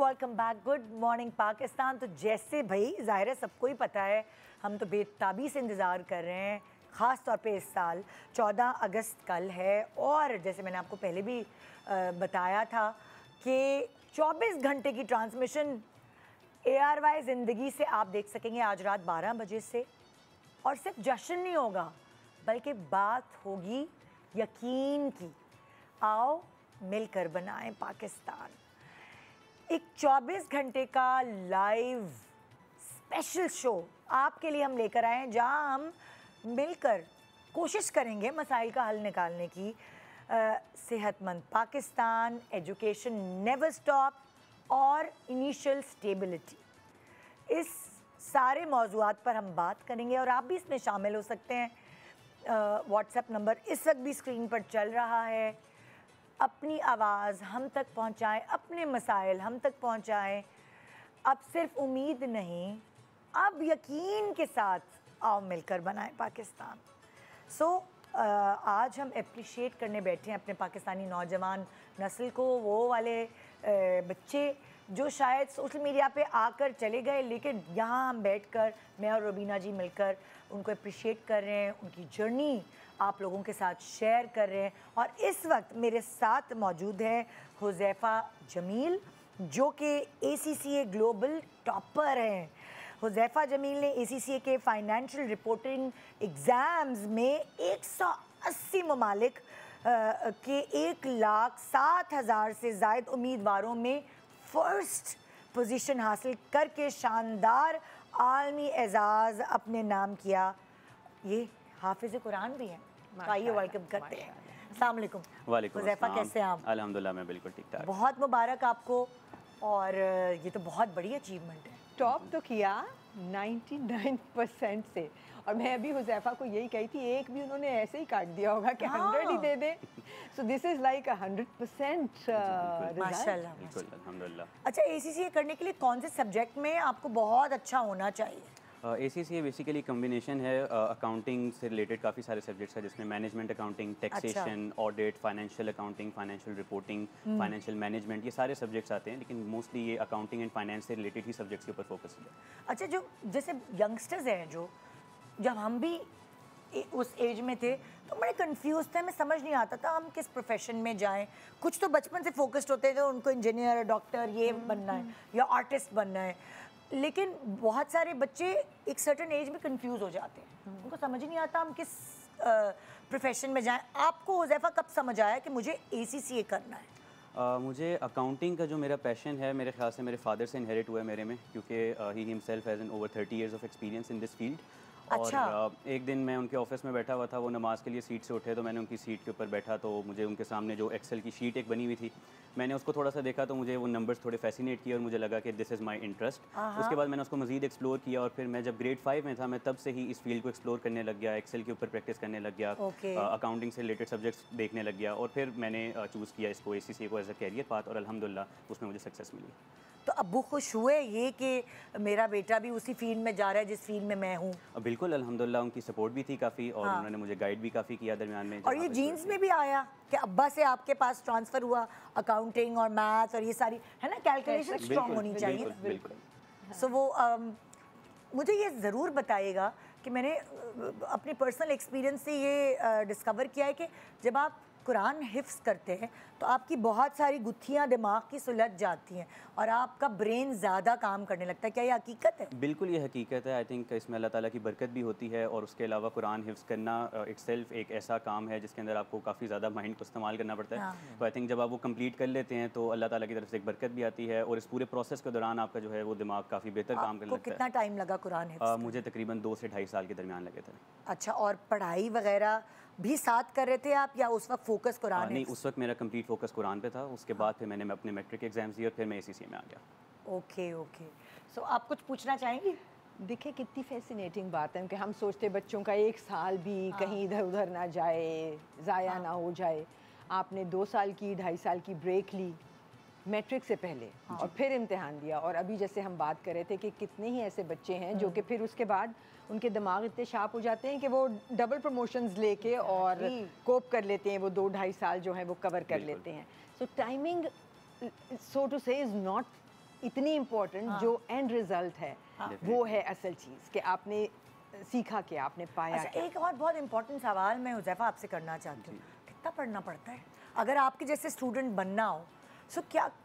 Welcome back. Good morning Pakistan. तो जैसे भाई ज़ाहिर है सबको ही पता है, हम तो बेताबी से इंतज़ार कर रहे हैं, ख़ास तौर पे इस साल 14 अगस्त कल है। और जैसे मैंने आपको पहले भी बताया था कि 24 घंटे की ट्रांसमिशन ARY ज़िंदगी से आप देख सकेंगे आज रात 12 बजे से। और सिर्फ जश्न नहीं होगा, बल्कि बात होगी यकीन की। आओ मिलकर बनाएं पाकिस्तान। एक 24 घंटे का लाइव स्पेशल शो आपके लिए हम लेकर आए हैं, जहां हम मिलकर कोशिश करेंगे मसाइल का हल निकालने की। सेहतमंद पाकिस्तान, एजुकेशन नेवर स्टॉप और इनिशियल स्टेबिलिटी, इस सारे मौज़ूआत पर हम बात करेंगे और आप भी इसमें शामिल हो सकते हैं। व्हाट्सएप नंबर इस वक्त भी स्क्रीन पर चल रहा है। अपनी आवाज़ हम तक पहुंचाएं, अपने मसाइल हम तक पहुंचाएं। अब सिर्फ उम्मीद नहीं, अब यकीन के साथ आओ मिलकर बनाएं पाकिस्तान। आज हम अप्रिशिएट करने बैठे हैं अपने पाकिस्तानी नौजवान नस्ल को, वो वाले बच्चे जो शायद सोशल मीडिया पे आकर चले गए, लेकिन यहाँ हम बैठकर मैं और रुबीना जी मिलकर उनको अप्रिशिएट कर रहे हैं, उनकी जर्नी आप लोगों के साथ शेयर कर रहे हैं। और इस वक्त मेरे साथ मौजूद है हुज़ैफ़ा जमील, जो कि ACCA ग्लोबल टॉपर हैं। हुज़ैफ़ा जमील ने ACCA के फाइनेंशियल रिपोर्टिंग एग्ज़ाम्स में 180 ममालिक के 1,07,000 से ज़ायद उम्मीदवारों में फ़र्स्ट पोजीशन हासिल करके शानदार आलमी एजाज़ अपने नाम किया। ये हाफिज़ कुरान भी हैं। आइए वेलकम करते हैं। अस्सलाम वालेकुम। वालेकुम हुज़ैफ़ा, अस्सलाम। कैसे हैं आप? अल्हम्दुलिल्लाह मैं बिल्कुल ठीक ठाक। बहुत मुबारक आपको, और ये तो बहुत बड़ी अचीवमेंट है। टॉप तो किया 99% से, और मैं अभी हुज़ैफ़ा को यही कही थी, एक भी उन्होंने ऐसे ही काट दिया होगा कि 100 ही दे दे। सो दिस इज़ लाइक 100% माशाल्लाह। बिल्कुल अल्हम्दुलिल्लाह। अच्छा, ACCA करने के लिए कौन से सब्जेक्ट में आपको बहुत अच्छा होना चाहिए? ACCA बेसिकली कम्बिनेशन है अकाउंटिंग से रिलेटेड काफ़ी सारे सब्जेक्ट्स हैं, जिसमें management accounting, taxation, audit, financial accounting, financial reporting, financial management, ये सारे सब्जेक्ट्स आते हैं। लेकिन मोस्टली ये अकाउंटिंग एंड फाइनेंस से रिलेटेड ही सब्जेक्ट्स के ऊपर फोकस है। अच्छा, जो जैसे यंगस्टर्स हैं, जो जब हम भी उस एज में थे तो बड़े कंफ्यूज थे, हमें समझ नहीं आता था हम किस प्रोफेशन में जाएं। कुछ तो बचपन से फोकस्ड होते थे, उनको इंजीनियर, डॉक्टर ये बनना है या आर्टिस्ट बनना है, लेकिन बहुत सारे बच्चे एक सर्टेन एज में कंफ्यूज हो जाते हैं, उनको समझ ही नहीं आता हम किस प्रोफेशन में जाएं। आपको हुज़ैफ़ा कब समझ आया कि मुझे ACCA करना है? मुझे अकाउंटिंग का जो मेरा पैशन है, मेरे ख्याल से मेरे फादर से इनहेरिट हुआ है मेरे में, क्योंकि he himself has an over 30 years of experience in this field. अच्छा। और एक दिन मैं उनके ऑफिस में बैठा हुआ था, वो नमाज के लिए सीट से उठे तो मैंने उनकी सीट के ऊपर बैठा, तो मुझे उनके सामने जो एक्सेल की शीट एक बनी हुई थी, मैंने उसको थोड़ा सा देखा तो मुझे वो नंबर्स थोड़े फैसिनेट किए और मुझे लगा कि दिस इज़ माय इंटरेस्ट। उसके बाद मैंने उसको मज़ीद एक्सप्लोर किया और फिर मैं जब ग्रेड 5 में था, मैं तब से ही इस फील्ड को एक्सप्लोर करने लग गया, एक्सेल के ऊपर प्रैक्टिस करने लग गया, अकाउंटिंग से रिलेटेड सब्जेक्ट्स देखने लग गया और फिर मैंने चूज़ किया इसको ACCA को एज अ कैरियर पाथ और अल्हम्दुलिल्लाह उसमें मुझे सक्सेस मिली। तो अब्बू खुश हुए ये कि मेरा बेटा भी उसी फील्ड में जा रहा है जिस फील्ड में मैं हूँ? बिल्कुल, अल्हम्दुलिल्लाह उनकी सपोर्ट भी थी काफ़ी और उन्होंने मुझे गाइड भी काफ़ी किया दरमियान में। और ये जीन्स में भी आया कि अब्बा से आपके पास ट्रांसफ़र हुआ अकाउंटिंग और मैथ्स और ये सारी, है ना, कैलकुलेशन स्ट्रॉन्ग होनी चाहिए। बिल्कुल। सो वो मुझे ये ज़रूर बताइएगा कि मैंने अपने पर्सनल एक्सपीरियंस से ये डिस्कवर किया है कि जब आप कुरान हिफ्स करते हैं तो आपकी बहुत सारी गुत्थियाँ दिमाग की सुलझ जाती हैं और आपका ब्रेन ज़्यादा काम करने लगता है। क्या ये हकीकत है? बिल्कुल ये हकीकत है। आई थिंक इसमें अल्लाह ताला की बरकत भी होती है और उसके अलावा कुरान हिफ्स करना इटसेल्फ एक ऐसा काम है जिसके अंदर आपको काफ़ी ज़्यादा माइंड को इस्तेमाल करना पड़ता है। तो आई थिंक जब आप वो कंप्लीट कर लेते हैं तो अल्लाह ताला की तरफ से एक बरकत भी आती है और इस पूरे प्रोसेस के दौरान आपका जो है वो दिमाग काफ़ी बेहतर काम करने लगता है। कितना टाइम लगा कुरान हिफ्स? मुझे तकरीबन 2 से 2.5 साल के दरमियान लगे थे। अच्छा, और पढ़ाई वगैरह भी साथ कर रहे थे आप या उस वक्त फोकस कुरान? नहीं, उस वक्त मेरा कंप्लीट फोकस कुरान पे था। उसके बाद फिर मैंने अपने मैट्रिक एग्जाम्स दिए और फिर मैं ACCA में आ गया। ओके। सो आप कुछ पूछना चाहेंगी? देखिए कितनी फैसिनेटिंग बात है कि हम सोचते बच्चों का 1 साल भी कहीं इधर उधर ना जाए, ज़ाया ना हो जाए। आपने 2 साल की 2.5 साल की ब्रेक ली मैट्रिक से पहले और फिर इम्तिहान दिया। और अभी जैसे हम बात कर रहे थे कि कितने ही ऐसे बच्चे हैं जो कि फिर उसके बाद उनके दिमाग इतने शार्प हो जाते हैं कि वो डबल प्रमोशंस लेके और कोप कर लेते हैं, वो 2-2.5 साल जो है वो कवर कर लेते हैं। सो टाइमिंग सो टू से इज़ नॉट इतनी इम्पोर्टेंट, जो एंड रिजल्ट है वो है असल चीज़ कि आपने सीखा क्या, आपने पाया। अच्छा, एक और बहुत इम्पोर्टेंट सवाल मैं हुज़ैफा आपसे करना चाहती हूँ, कितना पढ़ना पड़ता है अगर आपके जैसे स्टूडेंट बनना हो? सो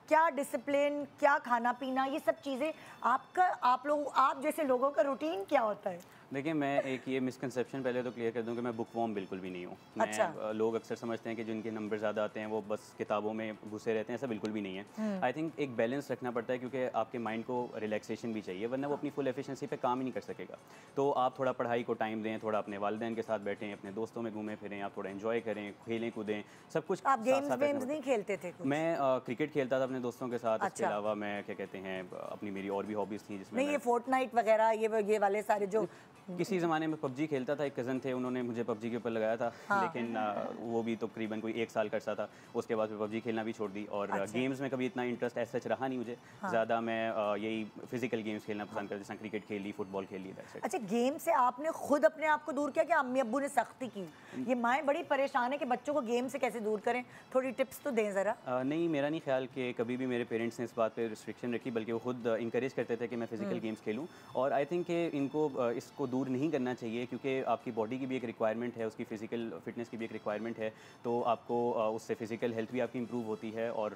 क्या डिसिप्लिन, क्या खाना पीना, ये सब चीज़ें आप जैसे लोगों का रूटीन क्या होता है? देखिए, मैं एक ये मिसकंसेप्शन पहले तो क्लियर कर दूं कि मैं बुक वॉर्म बिल्कुल भी नहीं हूँ। अच्छा। लोग अक्सर समझते हैं कि जिनके नंबर ज़्यादा आते हैं वो बस किताबों में घुसे रहते हैं, ऐसा बिल्कुल भी नहीं है। आई थिंक एक बैलेंस रखना पड़ता है क्योंकि आपके माइंड को रिलैक्सेशन भी चाहिए, वरना वो अपनी फुल एफिशिएंसी पे काम ही नहीं कर सकेगा। तो आप थोड़ा पढ़ाई को टाइम दें, थोड़ा अपने वालिदैन के साथ बैठें, अपने दोस्तों में घूमें फिरें, आप थोड़ा एंजॉय करें, खेलें कूदें, सब कुछ। आप गेम्स नहीं खेलते थे? मैं क्रिकेट खेलता था अपने दोस्तों के साथ। इसके अलावा मैं क्या कहते हैं अपनी मेरी और भी हॉबीज़ थी जिसमें ये फोर्टनाइट वगैरह ये वाले सारे जो किसी ज़माने में PUBG खेलता था। एक कज़न थे, उन्होंने मुझे PUBG के ऊपर लगाया था। लेकिन वो भी तो तकरीबन कोई 1 साल करता था। उसके बाद फिर PUBG खेलना भी छोड़ दी और गेम्स में कभी इतना इंटरेस्ट ऐसा सच रहा नहीं मुझे। ज़्यादा मैं यही फिजिकल गेम्स खेलना पसंद करता, जैसे क्रिकेट खेल ली, फुटबॉल खेल ली। अच्छा, गेम से आपने खुद अपने आप को दूर किया कि अम्मी अब्बू ने सख्ती की? ये माएँ बड़ी परेशान है कि बच्चों को गेम से कैसे दूर करें, थोड़ी टिप्स तो दें ज़रा। नहीं, मेरा नहीं ख्याल कि कभी भी मेरे पेरेंट्स ने इस बात पे रिस्ट्रिक्शन रखी, बल्कि वो खुद इंकरेज करते थे कि मैं फिजिकल गेम्स खेलूँ। और आई थिंक कि इनको इसको दूर नहीं करना चाहिए क्योंकि आपकी बॉडी की भी एक रिक्वायरमेंट है, उसकी फिजिकल फिटनेस की भी एक रिक्वायरमेंट है। तो आपको उससे फिजिकल हेल्थ भी आपकी इंप्रूव होती है। और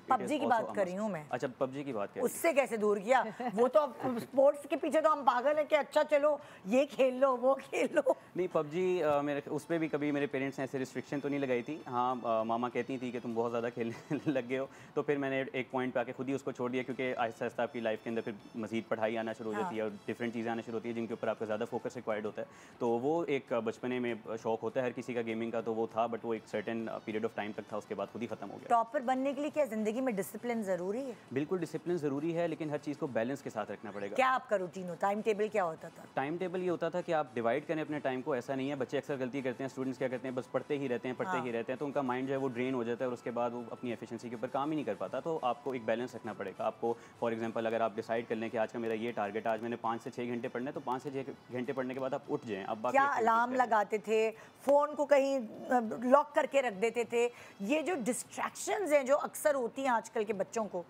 PUBG की बात कर रही हूँ मैं। अच्छा, PUBG की बात कर, उससे कैसे दूर किया? वो तो स्पोर्ट्स के पीछे तो हम पागल है कि अच्छा चलो ये खेल लो वो खेल लो। नहीं, PUBG मेरे उस पर भी कभी मेरे पेरेंट्स ने ऐसे रिस्ट्रिक्शन तो नहीं लगाई थी। हाँ, मामा कहती थी कि तुम बहुत ज़्यादा खेलने लग गए हो, तो फिर मैंने एक पॉइंट पे आके खुद ही उसको छोड़ दिया क्योंकि आहिस्ता आहिस्ता आपकी लाइफ के अंदर फिर मज़ीद पढ़ाई आना शुरू हो जाती है और डिफरेंट चीज़ें आना शुरू होती है जिनके ऊपर आपका ज़्यादा फोकस रिक्वायर्ड होता है। तो वो एक बचपने में शौक होता है हर किसी का गेमिंग का, तो वो था, बट वो एक सर्टेन पीरियड ऑफ टाइम तक था, उसके बाद खुद ही खत्म हो गया। टॉपर बनने के लिए क्या ज़िंदगी में डिसिप्लिन ज़रूरी है? बिल्कुल डिसिप्लिन ज़रूरी है, लेकिन हर चीज़ को बैलेंस के साथ रखना पड़ेगा। क्या आपका रूटीन हो? टाइम टेबल क्या होता था? टाइम टेबल ये होता था कि आप डिवाइड करें अपने टाइम को। ऐसा नहीं है, बच्चे अक्सर गलती करते हैं, स्टूडेंट्स क्या करते हैं, बस पढ़ते ही रहते हैं, तो उनका माइंड जो है वो ड्रेन हो जाता है और उसके बाद वो अपनी एफिशिएंसी के ऊपर काम ही नहीं कर पाता। तो आपको एक बैलेंस रखना पड़ेगा। आपको फॉर एग्जांपल अगर आप डिसाइड कर लें कि आज का मेरा ये टारगेट, आज मैंने 5 से 6 घंटे पढ़ना है, तो 5 से 6 घंटे पढ़ने के बाद आप उठ जाएं। अब क्या अलार्म लगाते थे? फ़ोन को कहीं लॉक करके रख देते थे? ये जो डिस्ट्रैक्शंस हैं जो अक्सर होती हैं आजकल के बच्चों को,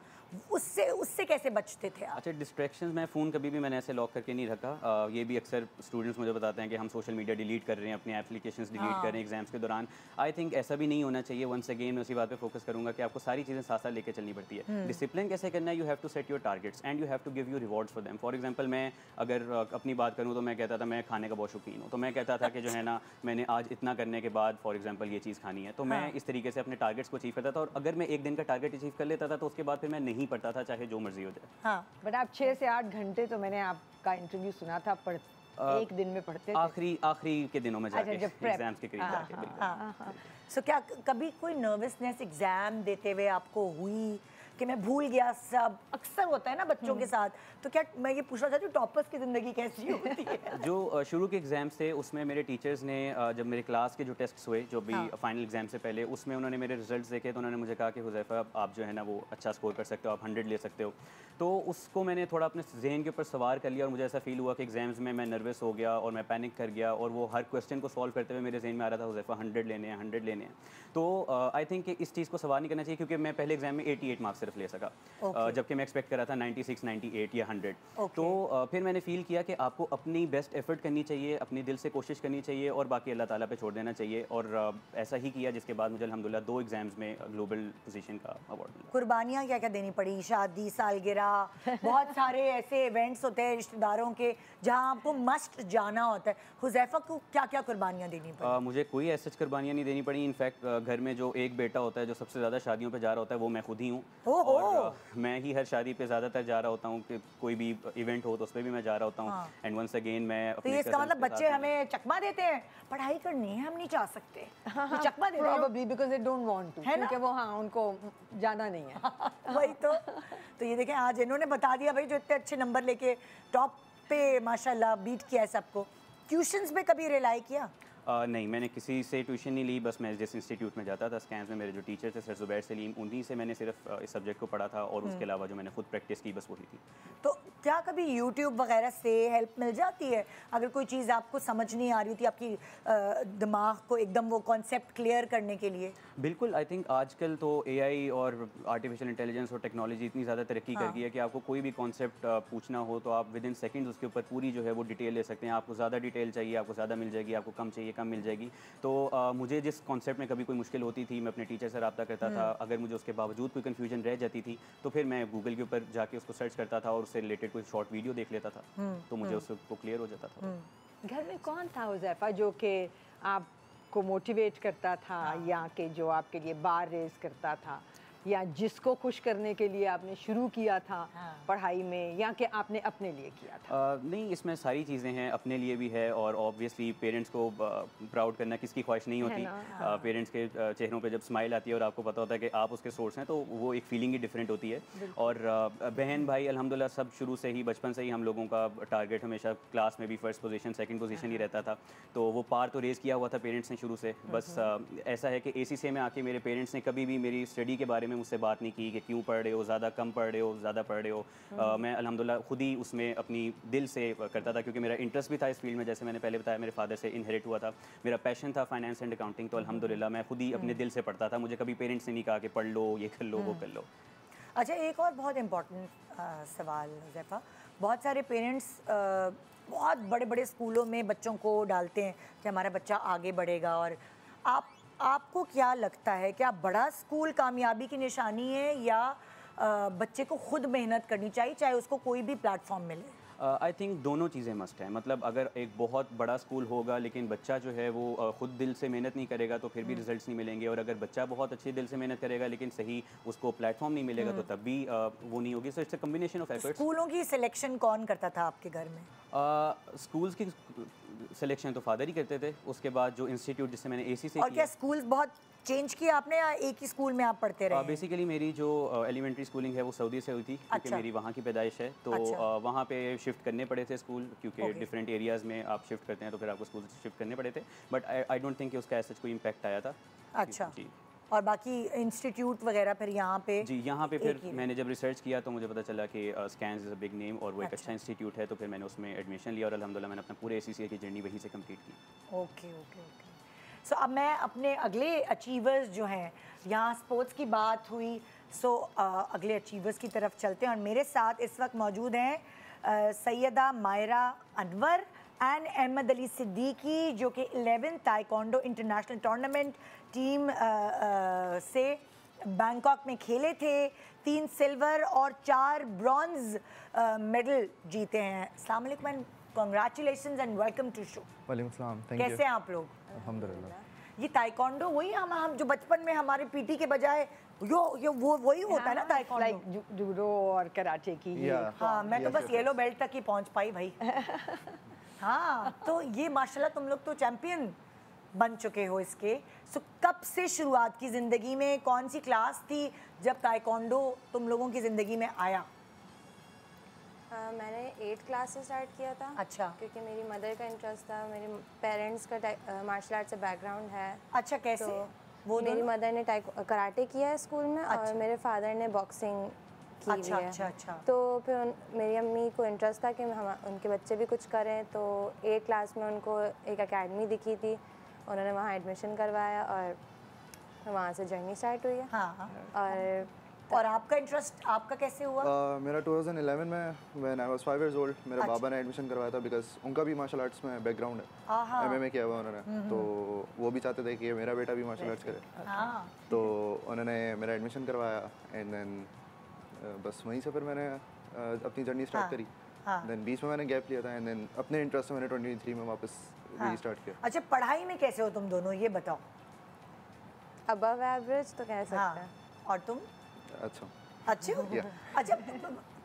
उससे कैसे बचते थे आप? अच्छा, डिस्ट्रैक्शंस में फ़ोन कभी भी मैंने ऐसे लॉक करके नहीं रखा। ये भी अक्सर स्टूडेंट्स मुझे बताते हैं कि हम सोशल मीडिया डिलीट कर रहे हैं, अपने एप्लीकेशंस डिलीट कर रहे हैं एग्जाम्स के दौरान। आई थिंक ऐसा भी नहीं होना चाहिए। वंस अगेन मैं उसी बात पे फोकस करूंगा कि आपको सारी चीज़ें साथ साथ लेके चलनी पड़ती है। डिसिप्लिन कैसे करना है? You have to set your targets and you have to give you rewards for them. For example, मैं अगर अपनी बात करूँ तो मैं कहता था मैं खाने का बहुत शौकीन हूँ, तो मैं कहता था कि जो है ना, मैंने आज इतना करने के बाद फॉर एग्जाम्पल ये चीज़ खानी है, तो मैं इस तरीके से अपने टारगेट्स को अचीव करता था। और अगर मैं एक दिन का टारगेट अचीव कर लेता था तो उसके बाद फिर मैं नहीं पढ़ता था, चाहे जो मर्जी हो जाए। हाँ, बट आप 6 से 8 घंटे, तो मैंने आपका इंटरव्यू सुना था, एक दिन में पढ़ते थे? आखिरी के दिनों में जाके, जब एग्जाम्स के करीब जाके, बिल्कुल। सो क्या कभी कोई नर्वसनेस एग्जाम देते हुए आपको हुई कि मैं भूल गया सब? अक्सर होता है ना बच्चों के साथ, तो क्या मैं ये पूछना चाहती हूँ टॉपर्स की ज़िंदगी कैसी होती है? जो शुरू के एग्ज़ाम्स थे उसमें मेरे टीचर्स ने जब मेरे क्लास के जो टेस्ट्स हुए जो भी फाइनल एग्ज़ाम से पहले, उसमें उन्होंने मेरे रिजल्ट्स देखे तो उन्होंने मुझे कहा कि हुज़ैफ़ा आप जो है ना वो अच्छा स्कोर कर सकते हो, आप 100 ले सकते हो। तो उसको मैंने थोड़ा अपने जहन के ऊपर सवार कर लिया और मुझे ऐसा फील हुआ कि एग्ज़ाम्स में मैं नर्वस हो गया और मैं पैनिक कर गया और वो हर क्वेश्चन को सॉल्व करते हुए मेरे जहन में आ रहा था हुज़ैफ़ा 100 लेने हैं, 100 लेने हैं। तो आई थिंक कि इस चीज़ को सवार नहीं करना चाहिए क्योंकि मैं पहले एग्ज़ाम में 88 मार्क्स सिर्फ ले सका, जबकि मैं एक्सपेक्ट कर रहा था 96, 98 या 100। तो फिर मैंने फील किया कि आपको अपनी बेस्ट एफर्ट करनी चाहिए, अपनी दिल से कोशिश करनी चाहिए और बाकी अल्लाह ताला पे छोड़ देना चाहिए। और ऐसा ही किया जिसके बाद मुझे अल्हम्दुलिल्लाह 2 एग्ज़ाम्स में ग्लोबल पोजीशन का अवार्ड मिला। कुर्बानियाँ क्या क्या देनी पड़ी? शादी, सालगिरह, बहुत सारे ऐसे इवेंट्स होते हैं रिश्तेदारों के जहाँ आपको मस्ट जाना होता है। हुज़ैफ़ा को क्या क्या कुर्बानियाँ देनी पड़ी? मुझे कोई ऐसी कुर्बानियाँ नहीं देनी पड़ी। इनफैक्ट घर में जो एक बेटा होता है जो सबसे ज़्यादा शादियों पे जा रहा होता है वो मैं खुद ही हूँ। और मैं ही हर शादी पे ज़्यादातर जा रहा होता हूँ कि कोई भी इवेंट हो तो उस पर भी मैं जा रहा होता हूँ। एंड वंस अगेन मैं तो ये इसका मतलब बच्चे हमें चकमा देते हैं, पढ़ाई करनी है हम नहीं जा सकते, चकमा देते हैं probably because they don't want to, क्योंकि वो उनको जाना नहीं है। वही तो ये देखें आज इन्होंने बता दिया भाई, जो इतने अच्छे नंबर लेके टॉप पे माशाल्लाह बीट किया है सबको। ट्यूशंस पे कभी रिलाई किया? नहीं, मैंने किसी से ट्यूशन नहीं ली, बस मैं जिस इंस्टीट्यूट में जाता था स्कैंस में मेरे जो टीचर थे सर ज़ुबैर सलीम, उन्हीं से मैंने सिर्फ इस सब्जेक्ट को पढ़ा था और उसके अलावा जो मैंने खुद प्रैक्टिस की बस वही थी। तो क्या कभी यूट्यूब वगैरह से हेल्प मिल जाती है अगर कोई चीज़ आपको समझ नहीं आ रही थी, आपकी दिमाग को एकदम वो कॉन्सेप्ट क्लियर करने के लिए? बिल्कुल, आई थिंक आजकल तो एआई और आर्टिफिशियल इंटेलिजेंस और टेक्नोलॉजी इतनी ज़्यादा तरक्की कर गई है कि आपको कोई भी कॉन्सेप्ट पूछना हो तो आप विद इन सेकेंड्स उसके ऊपर पूरी जो है वो डिटेल ले सकते हैं। आपको ज़्यादा डिटेल चाहिए, आपको ज़्यादा मिल जाएगी, आपको कम चाहिए कम मिल जाएगी। तो मुझे जिस कॉन्सेप्ट में कभी कोई मुश्किल होती थी मैं अपने टीचर से रब्ता करता था। अगर मुझे उसके बावजूद कोई कन्फ्यूजन रह जाती थी तो फिर मैं गूगल के ऊपर जाके उसको सर्च करता था और उससे रिलेटेड कोई शॉर्ट वीडियो देख लेता था, तो मुझे उसको क्लियर हो जाता था। घर में कौन था हुज़ैफ़ा जो कि आपको मोटिवेट करता था या कि जो आपके लिए बार रेज करता था या जिसको खुश करने के लिए आपने शुरू किया था पढ़ाई में या कि आपने अपने लिए किया था? नहीं, इसमें सारी चीज़ें हैं, अपने लिए भी है और ऑब्वियसली पेरेंट्स को प्राउड करना किसकी ख्वाहिश नहीं होती। पेरेंट्स के चेहरों पे जब स्माइल आती है और आपको पता होता है कि आप उसके सोर्स हैं तो वो एक फीलिंग ही डिफरेंट होती है। और बहन भाई अल्हम्दुलिल्लाह सब शुरू से ही बचपन से ही हम लोगों का टारगेट हमेशा क्लास में भी फर्स्ट पोजीशन सेकंड पोजीशन ही रहता था, तो वो पार तो रेज़ किया हुआ था पेरेंट्स ने शुरू से। बस ऐसा है कि ACCA में आके मेरे पेरेंट्स ने कभी भी मेरी स्टडी के बारे में मुझसे बात नहीं की कि क्यों पढ़ रहे हो, ज़्यादा कम पढ़ रहे हो, ज़्यादा पढ़ रहे हो। मैं अल्हम्दुलिल्लाह खुद ही उसमें अपनी दिल से करता था क्योंकि मेरा इंटरेस्ट भी था इस फील्ड में। जैसे मैंने पहले बताया मेरे फादर से इनहेरिट हुआ था, मेरा पैशन था फाइनेंस एंड अकाउंटिंग, तो अल्हम्दुलिल्लाह मैं खुद ही अपने दिल से पढ़ता था। मुझे कभी पेरेंट्स ने नहीं कहा कि पढ़ लो, ये कर लो, वो कर लो। अच्छा, एक और बहुत इम्पोर्टेंट सवाल हुज़ैफ़ा, बहुत सारे पेरेंट्स बहुत बड़े बड़े स्कूलों में बच्चों को डालते हैं कि हमारा बच्चा आगे बढ़ेगा, और आपको क्या लगता है क्या बड़ा स्कूल कामयाबी की निशानी है या बच्चे को खुद मेहनत करनी चाहिए चाहे उसको कोई भी प्लेटफॉर्म मिले? आई थिंक दोनों चीज़ें मस्ट हैं। मतलब अगर एक बहुत बड़ा स्कूल होगा लेकिन बच्चा जो है वो खुद दिल से मेहनत नहीं करेगा तो फिर भी रिजल्ट्स नहीं मिलेंगे, और अगर बच्चा बहुत अच्छे दिल से मेहनत करेगा लेकिन सही उसको प्लेटफॉर्म नहीं मिलेगा तो तब भी वो नहीं होगी। So it's a combination of efforts. स्कूलों की सिलेक्शन कौन करता था आपके घर में? स्कूल्स की सिलेक्शन तो फादर ही करते थे, उसके बाद जो इंस्टीट्यूट जिससे मैंने ACCA से और क्या स्कूल्स बहुत चेंज किया आपने या एक ही स्कूल में आप पढ़ते रहे? बेसिकली मेरी जो एलिमेंट्री स्कूलिंग है वो सऊदी से हुई थी क्योंकि मेरी वहाँ की पैदाइश है, तो वहाँ पे शिफ्ट करने पड़े थे स्कूल क्योंकि डिफरेंट एरियाज़ में आप शिफ्ट करते हैं तो फिर आपको स्कूल शिफ्ट करने पड़े थे, बट आई डोंट थिंक कि उसका ऐसा कोई इम्पैक्ट आया था। अच्छा जी। और बाकी इंस्टीट्यूट वगैरह फिर यहाँ पे? जी, यहाँ पे फिर मैंने जब रिसर्च किया तो मुझे पता चला कि scans is a big name और वो एक अच्छा इंस्टीट्यूट है, तो फिर मैंने उसमें एडमिशन लिया और अल्हम्दुलिल्लाह मैंने अपना पूरे ACCA की जर्नी वहीं से कंप्लीट की। ओके। सो अब मैं अपने अगले अचीवर्स जो हैं, यहाँ स्पोर्ट्स की बात हुई, सो अगले अचीवर्स की तरफ चलते हैं और मेरे साथ इस वक्त मौजूद हैं सैयदा मायरा अनवर एंड अहमद अली सिद्दीकी जो कि 11th taekwondo international tournament team से बैंकॉक में खेले थे। 3 सिल्वर और 4 ब्रॉन्ज मेडल जीते हैं। अस्सलाम वालेकुम and congratulations and welcome to show. वालेकुम सलाम, थैंक यू। कैसे हैं आप लोग? अल्हम्दुलिल्लाह। ये ताइक्वांडो वही हम जो बचपन में हमारे PT के बजाय वो वही होता है ना ताइक्वांडो? लाइक जूडो और कराटे की। हाँ, मैं तो बस येलो बेल्ट तक ही पहुंच पाई भाई। हाँ, तो ये माशाल्लाह तुम लोग तो चैंपियन बन चुके हो इसके। सो कब से शुरुआत की ज़िंदगी में, कौन सी क्लास थी जब ताइक्वांडो तुम लोगों की ज़िंदगी में आया? मैंने 8th क्लास से स्टार्ट किया था। अच्छा। क्योंकि मेरी मदर का इंटरेस्ट था, मेरे पेरेंट्स का मार्शल आर्ट से बैकग्राउंड है। अच्छा, कैसे? तो वो मेरी मदर ने कराटे किया है स्कूल में। अच्छा। और मेरे फादर ने बॉक्सिंग की अच्छा, हुई है। अच्छा, अच्छा। तो फिर मेरी अम्मी को इंटरेस्ट था कि हम उनके बच्चे भी कुछ करें, तो 8th क्लास में उनको एक एकेडमी दिखी थी, उन्होंने वहाँ एडमिशन करवाया और वहाँ से जर्नी स्टार्ट हुई है। हाँ। और आपका इंटरेस्ट आपका कैसे हुआ? मेरा 2011 में when I was 5 years old मेरे अच्छा। बाबा ने एडमिशन करवाया था बिकॉज उनका भी मार्शल आर्ट्स में बैकग्राउंड है, MMA किया हुआ उन्होंने, तो वो भी चाहते थे कि मेरा बेटा भी मार्शल आर्ट्स करे। हाँ। तो उन्होंने मेरा एडमिशन करवाया एंड देन बस वहीं से फिर मैंने अपनी जर्नी स्टार्ट करी। देन बीच में मैंने गैप लिया था एंड देन अपने इंटरेस्ट से मैंने 23 में वापस रीस्टार्ट किया। अच्छा, पढ़ाई में कैसे हो तुम दोनों, ये बताओ। अबव एवरेज तो कह सकते हैं। और तुम? अच्छा। अच्छे हो? अच्छा,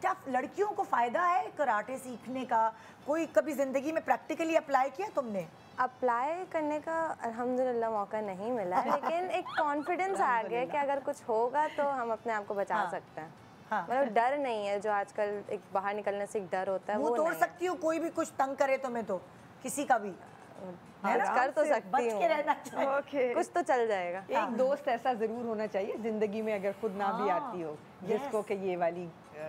क्या लड़कियों को फ़ायदा है कराटे सीखने का? कोई कभी ज़िंदगी में प्रैक्टिकली अप्लाई किया तुमने? अप्लाई करने का अल्हम्दुलिल्लाह मौका नहीं मिला है, लेकिन एक कॉन्फिडेंस आ गया कि अगर कुछ होगा तो हम अपने आप को बचा सकते हैं। मतलब डर नहीं है, जो आजकल एक बाहर निकलने से एक डर होता है, वो तोड़ सकती हो। कोई भी कुछ तंग करे तुम्हें तो, किसी का भी कर तो सकती बच हूँ। के रहना चाहिए। ओके। कुछ तो चल जाएगा। एक दोस्त ऐसा जरूर होना चाहिए जिंदगी में, अगर खुद ना भी आती हो, जिसको कि ये वाली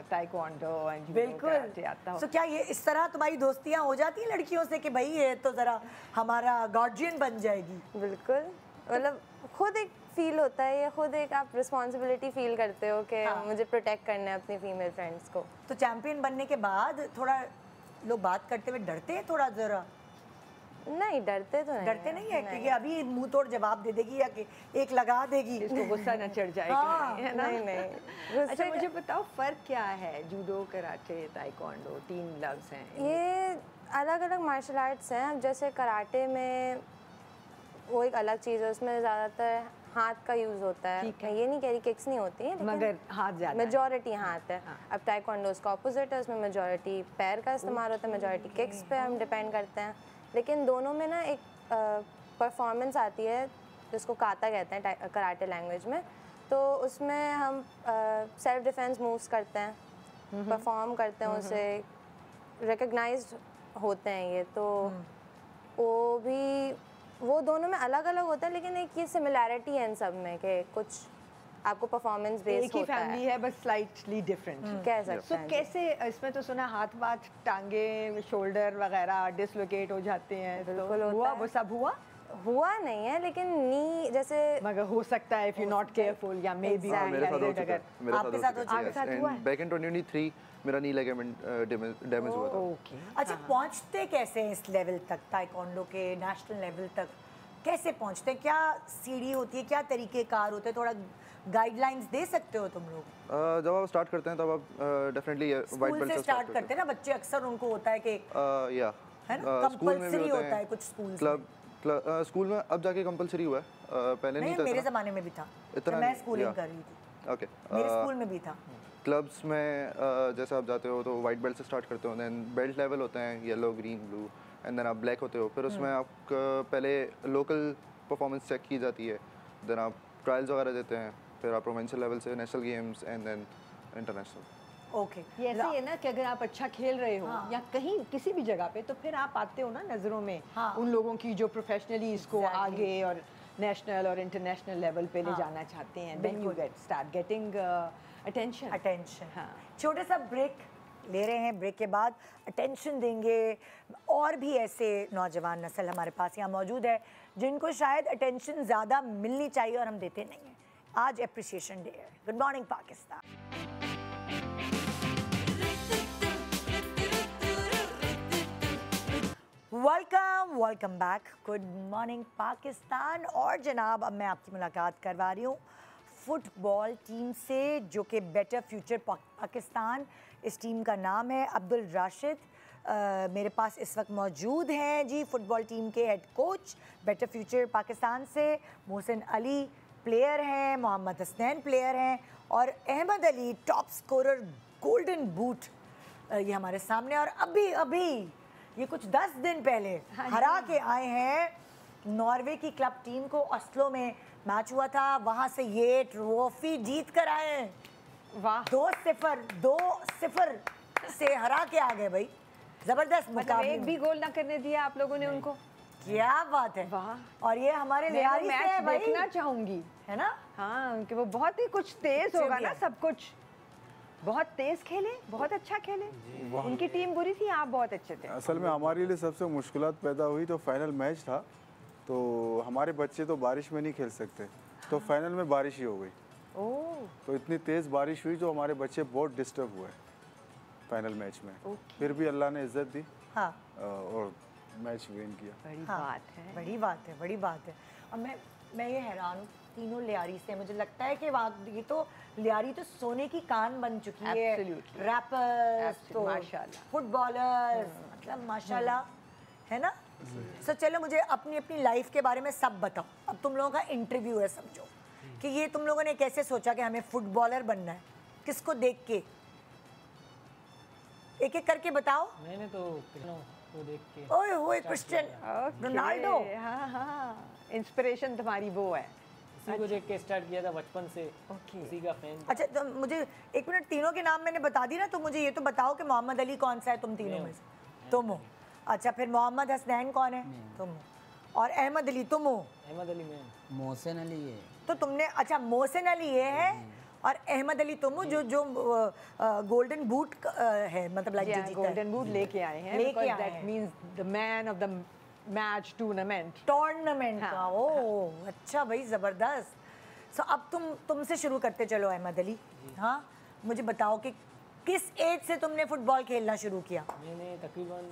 ताइक्वांडो एंड जूडो कराटे आता हो। सो क्या ये इस तरह तुम्हारी दोस्तियां हो जाती हैं लड़कियों से कि भाई ये तो जरा हमारा गार्जियन बन जाएगी? बिल्कुल, मतलब खुद एक फील होता है, ये खुद एक आप रिस्पॉन्सिबिलिटी फील करते हो कि मुझे प्रोटेक्ट करना है अपनी फीमेल फ्रेंड्स को। तो चैंपियन बनने के बाद थोड़ा लोग बात करते हुए डरते हैं थोड़ा जरा? नहीं, डरते तो नहीं। डरते नहीं है क्योंकि अभी मुंह तोड़ जवाब दे देगी या कि एक लगा देगी, इसको गुस्सा न चढ़ जाए कि नहीं, है ना? नहीं। अच्छा, मुझे बताओ फ़र्क क्या है जूडो, कराटे, ताइक्वांडो? 3 लफ्ज़ हैं। ये अलग अलग मार्शल आर्ट्स हैं। अब जैसे कराटे में वो एक अलग चीज़ है, उसमें ज़्यादातर हाथ का यूज़ होता है। मैं ये नहीं कह रही किक्स नहीं होती हैं, मगर हाथ ज़्यादा, मेजॉरिटी हाथ है। अब ताइक्वांडो उसका ऑपोजिट है, उसमें मेजॉरिटी पैर का इस्तेमाल होता है, मेजॉरिटी किक्स पे हम डिपेंड करते हैं। लेकिन दोनों में ना एक परफॉर्मेंस आती है जिसको काता कहते हैं कराटे लैंग्वेज में। तो उसमें हम सेल्फ डिफेंस मूव्स करते हैं, परफॉर्म करते हैं, उसे रिकग्नाइज्ड होते हैं ये। तो वो दोनों में अलग अलग होता है, लेकिन एक ये सिमिलैरिटी है इन सब में कि कुछ आपको परफॉर्मेंस बेस्ड एक ही फैमिली है बस स्लाइटली डिफरेंट कह सकते हैं। कैसे इसमें तो सुना हाथ बात टांगे शोल्डर वगैरह डिसलोकेट हो जाते हैं, बिल्कुल तो हुआ वो सब हुआ नहीं है, लेकिन नी जैसे मगर हो सकता है इफ यू नॉट केयरफुल या मे बी मेरे साथ हो चुका है। आपके साथ हो चुका है। बैक इन 2023 मेरा नी लिगामेंट डैमेज हुआ था। ओके। अच्छा, पहुंचते कैसे हैं इस लेवल तक, ताइक्वांडो के नेशनल लेवल तक कैसे पहुंचते हैं? क्या सीढ़ी होती है, क्या तरीक़ेकार होते हैं? थोड़ा गाइडलाइंस दे सकते हो तुम लोग? जब आप स्टार्ट करते हैं तब आप डेफिनेटली वाइट बेल्ट से स्टार्ट करते हैं ना बच्चे, अक्सर उनको होता है कि या है ना, कंपल्सरी होता है कुछ स्कूल्स में। स्कूल में अब जाके कंपल्सरी हुआ है, पहले नहीं था। मेरे ज़माने में भी था, जब मैं स्कूलिंग कर रही थी। ओके, मेरे स्कूल में भी था। क्लब्स में जैसे आप जाते हो तो वाइट बेल्ट से स्टार्ट करते हो, देन बेल्ट लेवल होते हैं yellow, green, blue, and then आप ब्लैक होते हो। फिर उसमें आप पहले लोकल परफॉर्मेंस चेक की जाती है, देन आप ट्रायल्स वगैरह देते हैं, फिर आप प्रोविंशियल लेवल से national games and then international. Okay, ये ऐसे है ना कि अगर आप अच्छा खेल रहे हो या कहीं किसी भी जगह पे, तो फिर आप आते हो ना नज़रों में उन लोगों की जो प्रोफेशनली इसको आगे और नेशनल और इंटरनेशनल लेवल पे ले जाना चाहते हैं। Then you start getting attention. छोटा सा ब्रेक ले रहे हैं, ब्रेक के बाद अटेंशन देंगे। और भी ऐसे नौजवान नस्ल हमारे पास यहाँ मौजूद है जिनको शायद अटेंशन ज़्यादा मिलनी चाहिए और हम देते नहीं हैं। आज एप्रिसिएशन डे है। Good morning Pakistan. Welcome back. Good morning Pakistan. और जनाब, अब मैं आपकी मुलाकात करवा रही हूँ फुटबॉल टीम से, जो कि बेटर फ्यूचर पाकिस्तान इस टीम का नाम है। अब्दुल राशिद मेरे पास इस वक्त मौजूद हैं जी, फुटबॉल टीम के head coach better future Pakistan से। मोहसिन अली प्लेयर हैं, मोहम्मद हसनैन प्लेयर हैं, और Ahmad Ali top scorer golden boot ये हमारे सामने। और अभी ये कुछ 10 दिन पहले हरा के आए हैं नॉर्वे की क्लब टीम को। ऑस्लो में मैच हुआ था, वहां से ये ट्रॉफी जीत कर आए हैं। वाह, 2-0 से हरा के आ गए भाई, जबरदस्त मतलब मुकाबले। एक भी गोल ना करने दिया आप लोगों ने उनको। क्या बात है। वाह। और ये हमारे लियारी से है मैच भाई, देखना चाहूंगी, है ना? हाँ, कि वो बहुत ही कुछ तेज होगा ना, सब कुछ बहुत तेज खेले, बहुत अच्छा खेले। उनकी टीम बुरी थी, आप बहुत अच्छे थे। असल में हमारे लिए सबसे मुश्किलात पैदा हुई तो फाइनल मैच था, तो हमारे बच्चे तो बारिश में नहीं खेल सकते, तो फाइनल में बारिश ही हो गई। ओह, तो इतनी तेज़ बारिश हुई जो हमारे बच्चे बहुत डिस्टर्ब हुए फाइनल मैच में। फिर भी अल्लाह ने इज्जत दी हाँ, और मैच विन किया। बड़ी हाँ, बात है, बड़ी बात है, बड़ी बात है। और मैं ये हैरान हूँ तीनों लियारी से। मुझे लगता है कि ये तो लियारी तो सोने की कान बन चुकी है। Absolutely. रैपर्स तो माशाल्लाह। फुटबॉलर्स, मतलब माशाल्लाह, है ना? सो चलो मुझे अपनी अपनी लाइफ के बारे में सब बताओ। अब तुम लोगों का इंटरव्यू है, समझो कि ये तुम लोगों ने कैसे सोचा कि हमें फुटबॉलर बनना है, किसको देख के? एक एक करके बताओ। मैंने तो क्रिस्टियानो को देख के ओए होए क्रिस्टियन रोनाल्डो। हाँ हाँ, इंस्पिरेशन तुम्हारी वो है। उसी को देख के स्टार्ट किया था बचपन से, उसी का फैन। अच्छा, तो मुझे एक मिनट, तीनों के नाम मैंने बता दी ना, तो मुझे ये तो बताओ कि मोहम्मद अली कौन सा है तुम तीनों में से? तुम हो। अच्छा, फिर मोहम्मद हसनैन कौन है? तुम हो। और अहमद अली तुम हो? अहमद अली मैं। मोहसिन अली है। तो तुमने, अच्छा मोहसिन अली ये है और अहमद अली तुम हो, जो गोल्डन बूट है, मतलब लाइक जो जीता है। गोल्डन बूट लेके आए हैं, लेके आए दैट हैं। Means the man of the match tournament. Tournament का। हाँ। ओ अच्छा भाई, जबरदस्त। सो अब तुमसे शुरू करते चलो अहमद अली। हाँ, मुझे बताओ कि किस एज से तुमने फुटबॉल खेलना शुरू किया? मैंने तकरीबन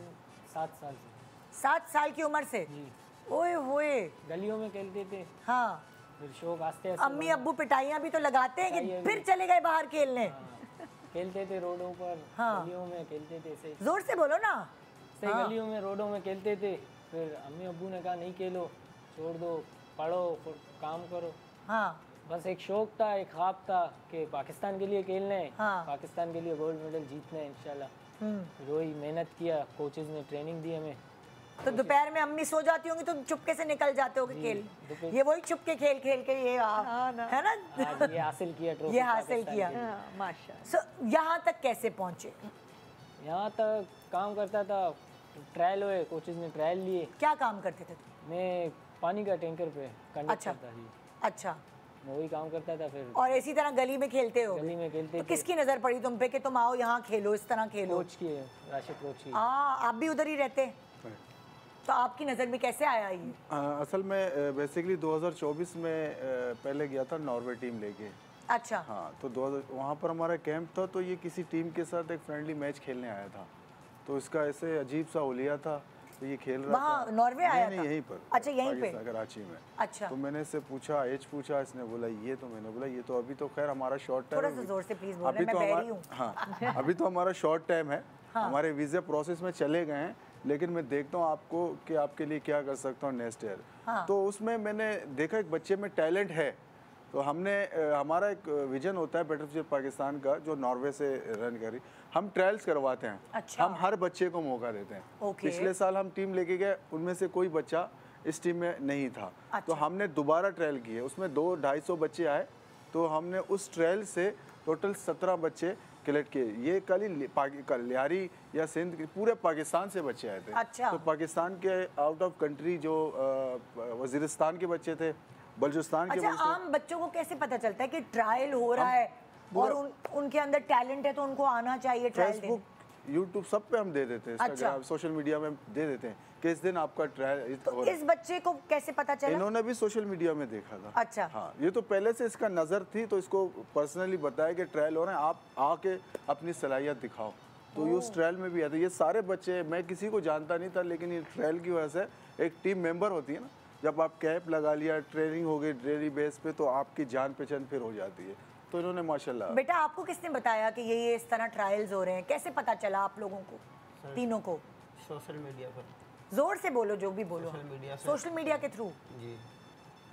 7 साल से। 7 साल की उम्र से? जी। ओए होए। गलियों में खेलते थे, हाँ, फिर शौक आस्ते आस्ते अम्मी अब्बू पिटाइयाँ भी तो लगाते हैं कि पिटाइयाँ फिर भी। चले गए बाहर खेलने। खेलते थे रोडों पर, हाँ। गलियों में खेलते थे ऐसे जोर से बोलो ना। ऐसे गलियों में रोडों में खेलते थे। फिर अम्मी अब्बू ने कहा नहीं खेलो, छोड़ दो, पढ़ो, काम करो। हाँ, बस एक शौक था, एक ख्वाब था कि पाकिस्तान के लिए खेलना है, हाँ। पाकिस्तान के लिए गोल्ड मेडल जीतना है इंशाल्लाह। फिर वही मेहनत किया, कोचेज ने ट्रेनिंग दी हमें। तो दोपहर में अम्मी सो जाती होंगी, तुम चुपके से निकल जाते होगे खेल। ये वही चुपके खेल खेल के ये है ना? आज ये हासिल किया ट्रॉफी, ये हासिल पाकिस्तान किया। के लिए। माशाल्लाह। सो यहाँ तक कैसे पहुँचे? यहाँ तक काम करता था, ट्रायल हुए, कोचेज ने ट्रायल लिए। क्या काम करते थे? मैं पानी का टैंकर पे कंडक्ट अच्छा। करता जी, अच्छा, मैं वही काम करता था। फिर और इसी तरह गली में खेलते हो? गली में खेलते तो थे। किसकी नजर पड़ी तुम पे कि तुम आओ यहाँ खेलो, इस तरह खेलो? कोच की, राशिद कोच की। आप भी उधर ही रहते? तो आपकी नज़र में कैसे आया ये? असल में बेसिकली 2024 में पहले गया था नॉर्वे टीम लेके। अच्छा। हाँ, तो वहाँ पर हमारा कैंप था, तो ये किसी टीम के साथ एक फ्रेंडली मैच खेलने आया था, तो इसका ऐसे अजीब सा हुलिया था, तो ये खेल रहा वहाँ था। नॉर्वे आया नहीं, था? यहीं पर। अच्छा, यहीं पे? कराची में। अच्छा। तो मैंने इससे पूछा, एज पूछा, इसने बोला ये, तो मैंने बोला ये तो अभी तो खैर हमारा शॉर्ट टाइम, थोड़ा सा जोर से प्लीज बोलना, अभी मैं तो बहरी हूँ। हाँ, अभी तो हमारा शॉर्ट टाइम है। हमारे वीज़ा प्रोसेस में चले गए हैं, लेकिन मैं देखता हूँ आपको कि आपके लिए क्या कर सकता हूँ नेक्स्ट ईयर। तो उसमें मैंने देखा एक बच्चे में टैलेंट है, तो हमने हमारा एक विजन होता है बेटर फ्यूचर पाकिस्तान का, जो नॉर्वे से रन करी, हम ट्रायल्स करवाते हैं। अच्छा। हम हर बच्चे को मौका देते हैं। ओके। पिछले साल हम टीम लेके गए, उनमें से कोई बच्चा इस टीम में नहीं था। अच्छा। तो हमने दोबारा ट्रायल किए, उसमें 200-250 बच्चे आए, तो हमने उस ट्रायल से टोटल 17 बच्चे कलेक्ट किए। ये कल लियारी या सिंध के पूरे पाकिस्तान से बच्चे आए थे। अच्छा। तो पाकिस्तान के आउट ऑफ कंट्री जो वजीरिस्तान के बच्चे थे, बलूचिस्तान के अच्छा, बच्चे। आम बच्चों को कैसे पता चलता है कि ट्रायल हो रहा है और उनके अंदर टैलेंट है तो उनको आना चाहिए ट्रायल देने? फेसबुक, यूट्यूब सब पे हम दे देते हैं, इंस्टाग्राम, सोशल मीडिया में दे देते हैं कि इस दिन आपका ट्रायल। तो इस बच्चे को कैसे पता चला? इन्होंने भी सोशल मीडिया में देखा था। अच्छा। हाँ, ये तो पहले से इसका नज़र थी, तो इसको पर्सनली बताया कि ट्रायल हो रहे हैं, आप आके अपनी सलाहियत दिखाओ। तो ये उस ट्रायल में भी आते। ये सारे बच्चे, मैं किसी को जानता नहीं था, लेकिन ये ट्रायल की वजह से एक टीम मेंबर होती है ना, जब आप कैप लगा लिया, ट्रेनिंग हो गई डेली बेस पे, तो आपकी जान पहचान फिर हो जाती है। तो इन्होंने माशाल्लाह। बेटा, आपको किसने बताया कि ये इस तरह ट्रायल्स हो रहे हैं? कैसे पता चला आप लोगों को, तीनों को? सोशल मीडिया पर। जोर से बोलो, जो भी बोलो। सोशल मीडिया के थ्रू? जी,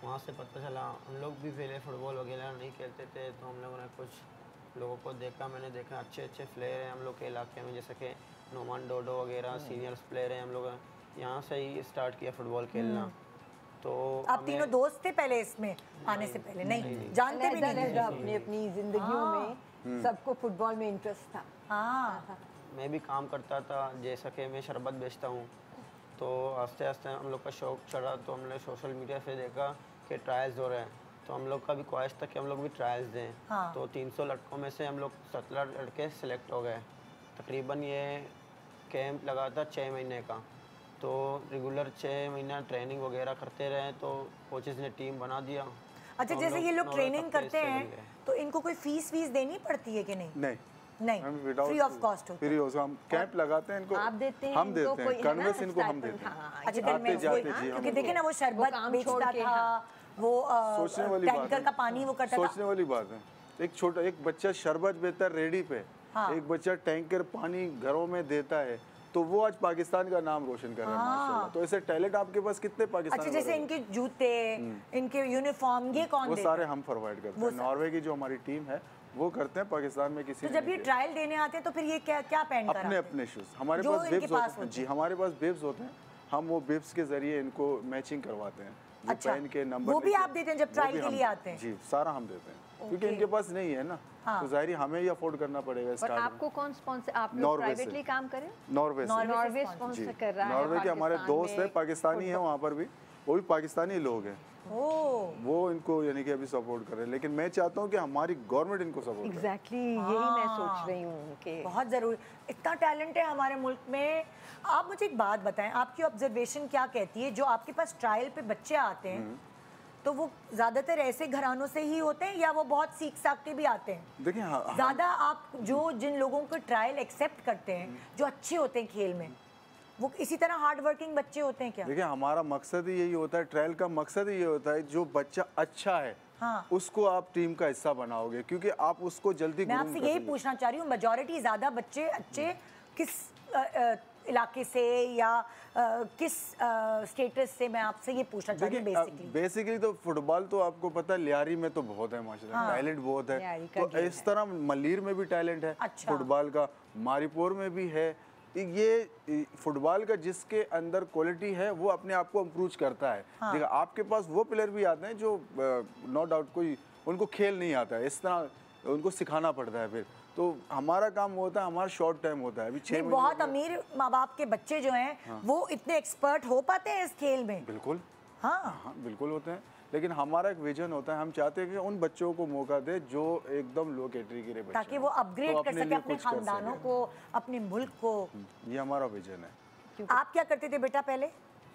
वहाँ से पता चला। हम लोग भी पहले फुटबॉल वगैरह नहीं खेलते थे, तो हम लोगों ने कुछ लोगों को देखा, मैंने देखा अच्छे अच्छे प्लेयर हैं हम लोग के इलाके में, जैसे कि नोमान डोडो वगैरह सीनियर्स प्लेयर हैं हम लोग, यहाँ से ही स्टार्ट किया फुटबॉल खेलना। तो आप तीनों दोस्त थे पहले इसमें आने से पहले? नहीं, जानते भी नहीं थे? अपनी अपनी जिंदगियों में सबको फुटबॉल में इंटरेस्ट था। हाँ, मैं भी काम करता था, जैसा कि मैं शरबत बेचता हूँ, तो आस्ते आस्ते हम लोग का शौक चढ़ा, तो हमने सोशल मीडिया से देखा कि ट्रायल्स हो रहे हैं, तो हम लोग का भी ख्वाहिश था कि हम लोग भी ट्रायल्स दें। हाँ। तो 300 लड़कों में से हम लोग 17 लड़के सेलेक्ट हो गए। तकरीबन ये कैंप लगा था 6 महीने का, तो रेगुलर 6 महीना ट्रेनिंग वगैरह करते रहे, तो कोचेस ने टीम बना दिया। अच्छा, तो जैसे ये लोग नॉर्वे ट्रेनिंग कप के करते हिस्से हैं बन गए। तो इनको कोई फीस देनी पड़ती है कि नहीं? नहीं, नहीं, फ्री ऑफ कॉस्ट होता है। फ्री हम कैंप लगाते हैं इनको, आप देते हैं, हम देते हैं, कोई है ना कन्वेंस इनको हम stipend? देते हैं। हाँ, अच्छा, ये दिन में आते जाते जी, क्योंकि हम देखे ना वो शरबत काम बेचता छोड़ के, था, हाँ। वो सोचने वाली बात टैंकर है। का पानी वो करता था। सोचने वाली बात है। एक बच्चा शरबत बेचता है रेडी पे, हाँ। एक बच्चा टैंकर पानी घरों में देता है, तो वो आज पाकिस्तान का नाम रोशन कर रहा है माशाल्लाह। तो ऐसे टैलेंट आपके पास कितने पाकिस्तान अच्छा, जैसे इनके जूते, इनके यूनिफॉर्म, ये कौन वो देता सारे है? हम प्रोवाइड करते हैं। नॉर्वे की जो हमारी टीम है वो करते हैं, पाकिस्तान में किसी तो जब ये ट्रायल देने आते हैं तो फिर ये क्या क्या पहन कर अपने आते हैं? अपने शूज हमारे जो पास इनके बिब्स पास होते हैं होते जी, हमारे पास बिब्स होते हैं, हम वो बिब्स के जरिए इनको मैचिंग करवाते हैं। जो अच्छा, पहन के नंबर वो भी लेके- आप देते हैं जब वो ट्रायल भी के हम लिए आते हैं? जी, सारा हम देते हैं, क्योंकि इनके पास नहीं है ना, तो जाहिर हमें ही अफोर्ड करना पड़ेगा। और स्टार्ट आपको कौन स्पॉन्सर, आप लोग नॉर्वे से। प्राइवेटली काम करें? नॉर्वे से नॉर्वे जी, स्पॉन्सर कर रहा है। नॉर्वे के हमारे पाकिस्तान दोस्त में हैं, पाकिस्तानी हैं वहाँ पर भी, वो भी पाकिस्तानी लोग हैं, ओह, वो इनको यानी कि अभी सपोर्ट कर रहे हैं, लेकिन मैं चाहता हूँ कि हमारी गवर्नमेंट इनको सपोर्ट करे। एग्जैक्टली यही मैं सोच रही हूँ कि बहुत ज़रूरी। इतना टैलेंट है हमारे मुल्क में। आप मुझे एक बात बताएं, आपकी ऑब्जर्वेशन क्या कहती है, जो आपके पास ट्रायल पे बच्चे आते हैं तो वो ज़्यादातर ऐसे घरानों से ही होते हैं या वो बहुत सीख साख के भी आते हैं? देखिए ज़्यादा आप जिन लोगों को ट्रायल एक्सेप्ट करते हैं, जो अच्छे होते हैं खेल में, वो इसी तरह हार्ड वर्किंग बच्चे होते हैं क्या? देखिए हमारा मकसद ही यही होता है, ट्रायल का मकसद ही ये होता है, जो बच्चा अच्छा है हाँ। उसको आप टीम का हिस्सा बनाओगे, क्योंकि आप उसको जल्दी मैं आपसे यही पूछना चाह रही हूँ, मेजॉरिटी ज़्यादा बच्चे अच्छे किस इलाके से या किस स्टेटस से, मैं आपसे ये पूछना चाह रही हूँ बेसिकली तो फुटबॉल तो आपको पता है लियारी में तो बहुत है माशाल्लाह, टैलेंट बहुत है, तो इस तरह मलीर में भी टैलेंट है फुटबॉल का, मारीपुर में भी है। ये फुटबॉल का जिसके अंदर क्वालिटी है वो अपने आप को अप्रोच करता है। देखो आपके पास वो प्लेयर भी आते हैं जो नो डाउट कोई उनको खेल नहीं आता है, इस तरह उनको सिखाना पड़ता है। फिर तो हमारा काम होता है, हमारा शॉर्ट टाइम होता है। अभी 6 महीने बहुत अमीर माँ बाप के बच्चे जो हैं वो इतने एक्सपर्ट हो पाते हैं इस खेल में? बिल्कुल, हाँ बिल्कुल होते हैं, लेकिन हमारा एक विजन होता है, हम चाहते हैं कि उन बच्चों को मौका दे जो एकदम लो कैटेगरी के बच्चे, ताकि वो अपग्रेड कर सके अपने खानदानों को, अपने मुल्क को। ये हमारा विजन है। आप क्या करते थे बेटा पहले?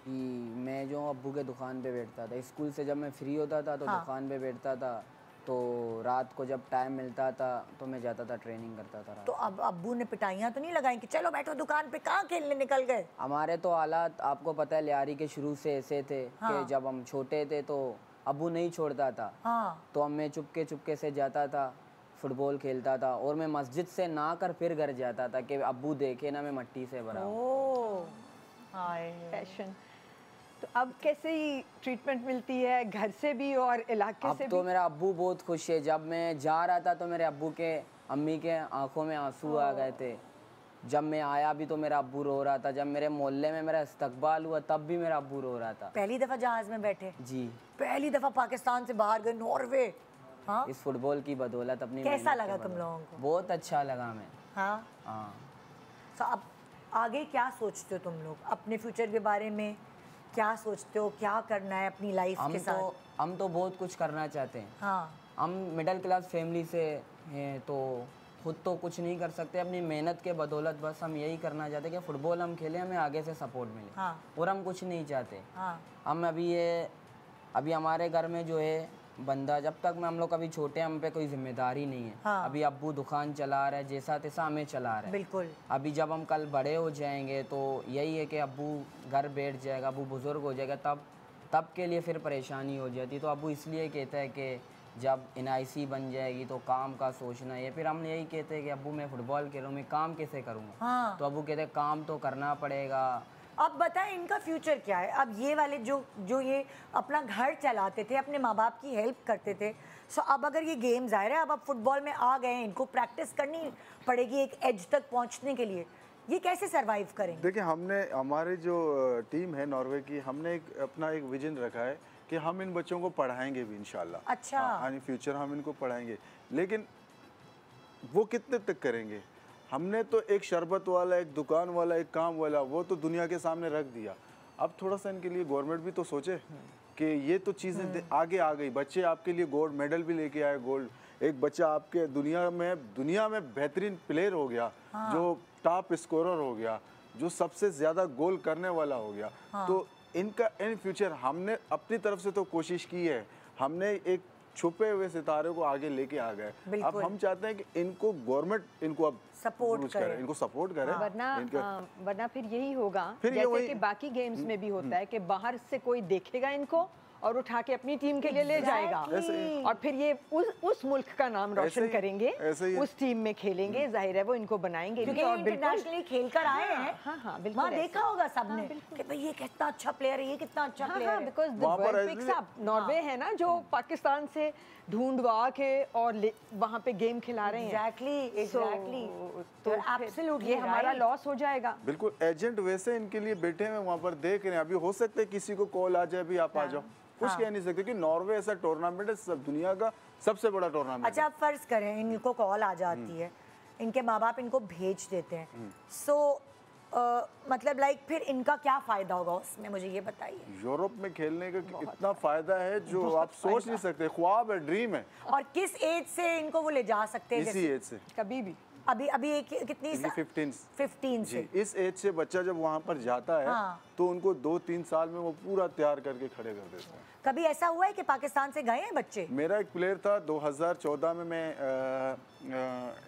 मैं जो अब्बू के दुकान पे बैठता था, स्कूल से जब मैं फ्री होता था तो दुकान पे बैठता था, तो रात को जब टाइम मिलता था तो मैं जाता था, ट्रेनिंग करता था। तो अब अब्बू ने पिटाइयाँ तो नहीं लगाई कि चलो बैठो दुकान पे, कहाँ खेलने निकल गए? हमारे तो हालात आपको पता है लियारी के शुरू से ऐसे थे कि जब हम छोटे थे तो अब्बू नहीं छोड़ता था, तो अब मैं चुपके से जाता था, फुटबॉल खेलता था, और मैं मस्जिद से ना कर फिर घर जाता था कि अब्बू देखे ना मैं मट्टी से भरा हूँ। पैशन। तो अब कैसे ही ट्रीटमेंट मिलती है घर से भी और इलाके से भी? अब तो मेरा अब्बू बहुत खुश है। जब मैं जा रहा था तो मेरे अब्बू के अम्मी के आंखों में आंसू आ गए थे। जब मैं आया भी तो मेरा अब्बू रो रहा था। जब मेरे मोहल्ले में मेरा इस्तकबाल हुआ तब भी मेरा अब्बू रो रहा था। पहली दफा जहाज में बैठे? जी, पहली दफा पाकिस्तान से बाहर गए, नॉर्वे। हाँ, इस फुटबॉल की बदौलत अपनी। कैसा लगा तुम लोगों को? बहुत अच्छा लगा मैं। हाँ हाँ। तो अब आगे क्या सोचते हो तुम लोग अपने फ्यूचर के बारे में? क्या सोचते हो, क्या करना है अपनी लाइफ के साथ? हम तो बहुत कुछ करना चाहते हैं। हाँ, हम मिडिल क्लास फैमिली से हैं तो खुद तो कुछ नहीं कर सकते, अपनी मेहनत के बदौलत बस हम यही करना चाहते हैं कि फुटबॉल हम खेलें, हमें आगे से सपोर्ट मिले। हाँ, और हम कुछ नहीं चाहते। हाँ, हम अभी हमारे घर में जो है बंदा, जब तक हम लोग अभी छोटे हैं हम पे कोई जिम्मेदारी नहीं है। हाँ, अभी अब्बू दुकान चला रहा है, जैसा तैसा हमें चला रहा है। बिल्कुल। अभी जब हम कल बड़े हो जाएंगे तो यही है कि अब्बू घर बैठ जाएगा, अब्बू बुज़ुर्ग हो जाएगा, तब के लिए फिर परेशानी हो जाती। तो अब्बू इसलिए कहता है कि जब NIC बन जाएगी तो काम का सोचना है। फिर हम यही कहते हैं कि अब्बू मैं फुटबॉल खेलूँ, मैं काम कैसे करूँगा? हाँ। तो अब्बू कहते हैं काम तो करना पड़ेगा। अब बताएं इनका फ्यूचर क्या है? अब ये वाले जो ये अपना घर चलाते थे, अपने माँ बाप की हेल्प करते थे, सो अब अगर ये गेम ज़ाहिर है अब फुटबॉल में आ गए हैं, इनको प्रैक्टिस करनी पड़ेगी एक एज तक पहुँचने के लिए। ये कैसे सरवाइव करेंगे? देखिए, हमने हमारी जो टीम है नॉर्वे की, हमने अपना एक विजन रखा है कि हम इन बच्चों को पढ़ाएंगे भी इंशाल्लाह। अच्छा। इन फ्यूचर हम इनको पढ़ाएंगे, लेकिन वो कितने तक करेंगे? हमने तो एक शरबत वाला, एक दुकान वाला, एक काम वाला, वो तो दुनिया के सामने रख दिया। अब थोड़ा सा इनके लिए गवर्नमेंट भी तो सोचे कि ये तो चीज़ें आगे आ गई, बच्चे आपके लिए गोल्ड मेडल भी लेके आए, गोल्ड, एक बच्चा आपके दुनिया में बेहतरीन प्लेयर हो गया, जो टॉप स्कोरर हो गया, जो सबसे ज़्यादा गोल करने वाला हो गया। तो इनका इन फ्यूचर हमने अपनी तरफ से तो कोशिश की है, हमने एक छुपे हुए सितारे को आगे लेके आ गए। अब हम चाहते हैं कि इनको गवर्नमेंट इनको अब सपोर्ट करे, इनको सपोर्ट करे। वरना फिर यही होगा फिर जैसे कि बाकी गेम्स में भी होता है कि बाहर से कोई देखेगा इनको और उठा के अपनी टीम के लिए ले जाएगा, और फिर ये उस मुल्क का नाम रोशन करेंगे, उस टीम में खेलेंगे, जाहिर है वो इनको बनाएंगे क्योंकि और इंटरनेशनली खेल कर आए हैं। हाँ, बिल्कुल वहाँ देखा होगा सबने कि भाई ये कितना अच्छा प्लेयर है, ये कितना अच्छा प्लेयर है। Because the world picks up. Norway है ना जो पाकिस्तान से ढूंढवा के और वहाँ पे गेम खिला रहे हैं। एग्जैक्टली। तो एब्सोल्युटली ये हमारा लॉस हो जाएगा। बिल्कुल, एजेंट वैसे इनके लिए बैठे हुए वहाँ पर देख रहे हैं। अभी हो सकता है किसी को कॉल आ जाए भी आप आ जाओ, कुछ कह नहीं सकते कि नॉर्वे ऐसा टूर्नामेंट है, सब दुनिया का सबसे बड़ा टूर्नामेंट। अच्छा, आप फर्ज करें इनको कॉल आ जाती है, इनके माँ बाप इनको भेज देते हैं, सो मतलब लाइक फिर इनका क्या फायदा होगा उसमें, मुझे ये बताइए। यूरोप में खेलने का इतना फायदा है जो आप सोच नहीं सकते, ख्वाब है, ड्रीम है। और किस एज से इनको वो ले जा सकते हैं? इसी एज से, कभी भी। अभी एक कितनी 15 से इस एज से बच्चा जब वहाँ पर जाता है तो उनको 2-3 साल में वो पूरा तैयार करके खड़े कर देते हैं। कभी ऐसा हुआ है कि पाकिस्तान से गए हैं बच्चे? मेरा एक प्लेयर था 2014 में, मैं